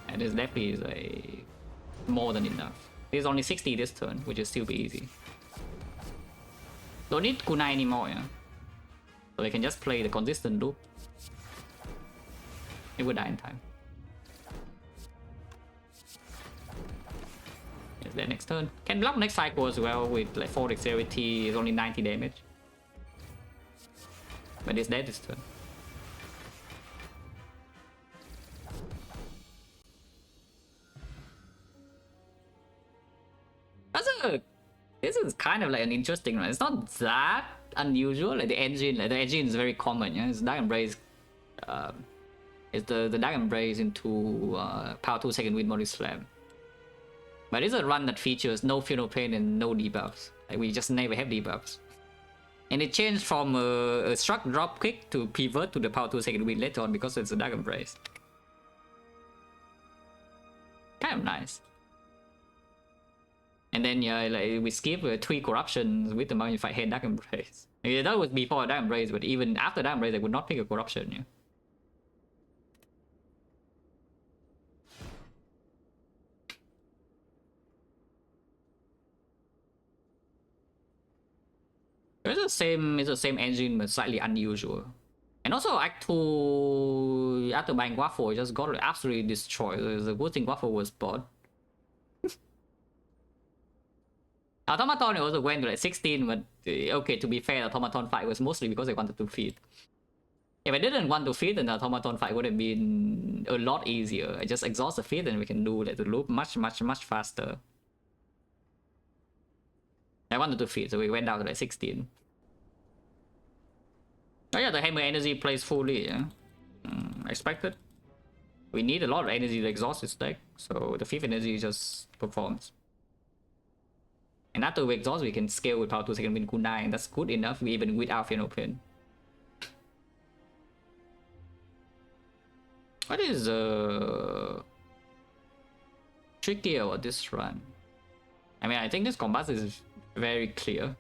And this definitely is a more than enough. There's only 60 this turn, which will still be easy. Don't need kunai anymore, yeah. So I can just play the consistent loop. It will die in time. Yes, then next turn. Can block next cycle as well with like 4 dexterity, is only 90 damage. But it's dead this turn. This is kind of like an interesting one. It's not that unusual. Like the engine is very common. Yeah, it's Dark Embrace. It's the Dark Embrace into power 2 second wind body slam. But it's a run that features no fear, no pain, and no debuffs. Like we just never have debuffs. And it changed from a struck drop kick to pivot to the power 2 second wind later on because it's a Dark Embrace. Kind of nice. And then yeah, like we skip 3 corruptions with the Magnified Head Dark Embrace. Yeah, that was before Dark Embrace, but even after Dark Embrace, I would not pick a corruption. Yeah. It's the same engine, but slightly unusual. And also Act 2 after buying Waffle, just got absolutely destroyed. It's a good thing Waffle was bought. Automaton also went to like 16, but okay, to be fair, Automaton fight was mostly because I wanted to feed. If I didn't want to feed, then the Automaton fight would have been a lot easier. I just exhaust the feed and we can do like the loop much faster. I wanted to feed, so we went down to like 16. Oh yeah, the Hammer energy plays fully, yeah. Expected. We need a lot of energy to exhaust this deck, so the 5th energy just performs. And after we exhaust, we can scale with power 2 second wind kunai, and that's good enough even without Fear No Pain. What is trickier about this run? I mean, I think this Combust is very clear.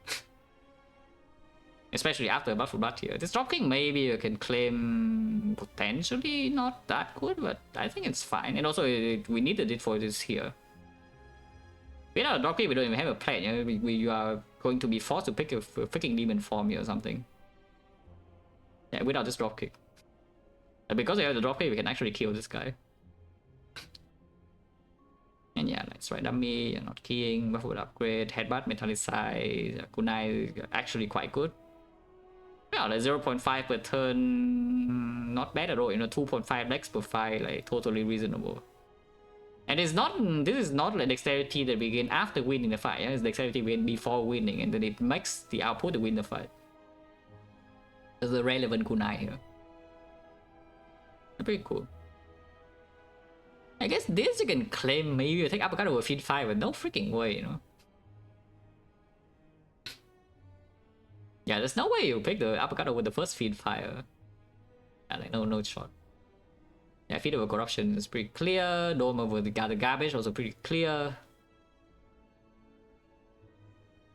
Especially after Buffalo Blood here. This dropkick maybe you can claim potentially not that good, but I think it's fine. And also we needed it for this here. Without a dropkick, we don't even have a plan. You know? We are going to be forced to pick a freaking demon form here or something. Yeah, without this dropkick. But because we have the dropkick, we can actually kill this guy. And yeah, let's try dummy, you're not keying, Buffalo upgrade, headbutt, metallicize, kunai actually quite good. Yeah, like 0.5 per turn, not bad at all, you know, 2.5 legs per fight, like totally reasonable. And it's not, this is not like dexterity that we gain after winning the fight, yeah? It's dexterity we gain before winning, and then it makes the output to win the fight. There's a relevant kunai here. Pretty cool. I guess this you can claim maybe you take uppercut over feed 5, but no freaking way, you know. Yeah, there's no way you pick the uppercut over the first feed 5. Yeah, like no shot. Yeah, Feed over Corruption is pretty clear. Dome over the garbage also pretty clear.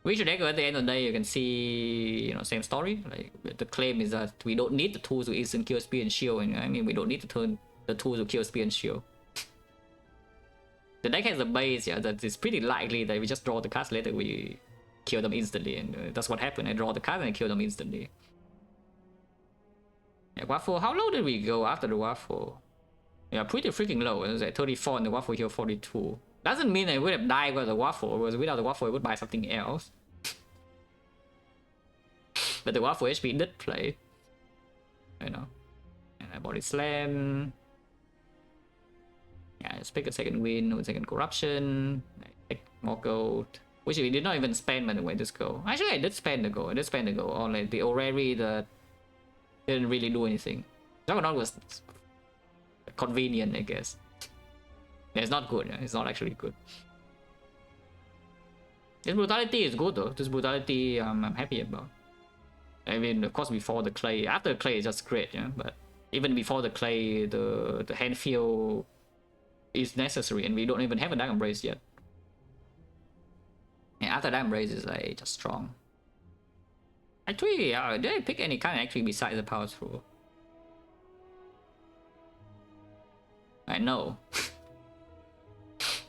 We should echo at the end of the day, you can see, you know, same story. Like the claim is that we don't need the tools to instant kill speed and shield. And I mean, we don't need to turn the tools to kill speed and shield. The deck has a base, yeah, that it's pretty likely that we just draw the cards later, we kill them instantly, and that's what happened. I draw the card and I kill them instantly. Yeah, Waffle, how low did we go after the Waffle? Yeah, pretty freaking low. It was at 34 and the Waffle here 42. Doesn't mean I would have died with the Waffle, because without the Waffle I would buy something else. But the Waffle HP did play. You know. And I body slam. Yeah, let's pick a second win with second corruption. Take more gold. Which we did not even spend, by the way, this gold. Actually, I did spend the gold. I did spend the gold on like the Orrery that didn't really do anything. Juggernaut was convenient, I guess. Yeah, it's not good. Yeah. It's not actually good. This brutality is good though. This brutality I'm happy about. I mean, of course, before the clay, after the clay is just great, yeah. But even before the clay, the hand feel is necessary, and we don't even have a Dark Embrace yet. And after Dark Embrace is like just strong. Actually, did I pick any kind actually besides the power through? I know.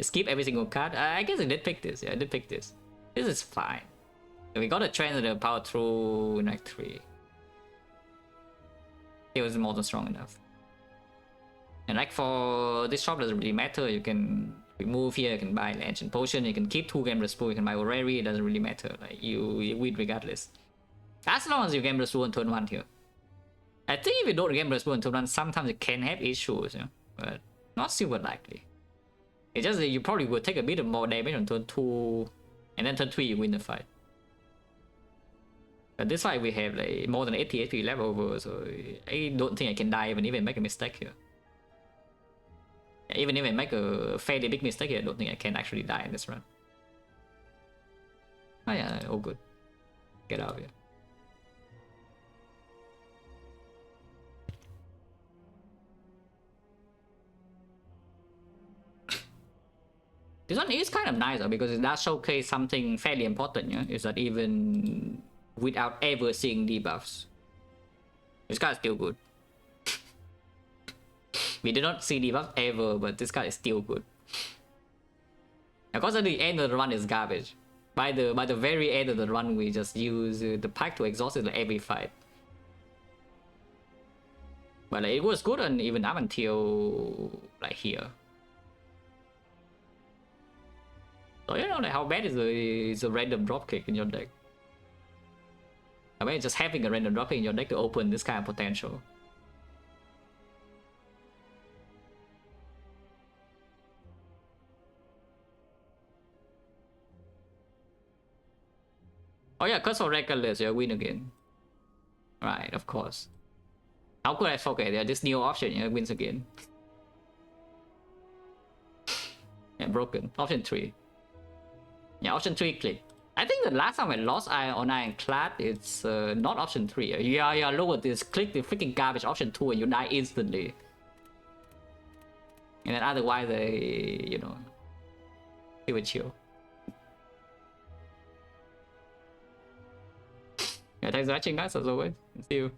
Skip every single card. I guess I did pick this. Yeah, I did pick this. This is fine. We got a trend of the power through in Act 3. It was more than strong enough. And like for this shop doesn't really matter. You can remove here, you can buy an Ancient Potion, you can keep 2 Gamblers Pool, you can buy Orrery, it doesn't really matter. Like you win regardless. As long as you Gamblers Pool on turn 1 here. I think if you don't Gamblers Pool on turn 1, sometimes it can have issues, yeah? But not super likely. It's just that you probably would take a bit more damage on turn 2, and then turn 3 you win the fight. But this fight we have like more than 80 HP left over, so I don't think I can die even if I make a mistake here. Even if I make a fairly big mistake here, I don't think I can actually die in this run. Oh yeah, all good. Get out of here. This one is kind of nice though, because it does showcase something fairly important, yeah? Is that even without ever seeing debuffs, this card is still good. We did not see debuffs ever, but this card is still good. Of course, at the end of the run is garbage. By the very end of the run, we just use the pack to exhaust it like every fight. But like, it was good and even up until like here. So you know like how bad is a random dropkick in your deck? I mean, just having a random dropkick in your deck to open this kind of potential. Oh yeah, Curse of Reckless, you win again. Right, of course. How could I forget? Yeah, this new option, yeah, wins again. Yeah, broken. Option 3. Yeah, option 3 click. I think the last time I lost on Ironclad, it's not option 3. Yeah, look at this. Click the freaking garbage option 2 and you die instantly. And then otherwise, you know, it would chill. Yeah, thanks for watching guys, as always. See you.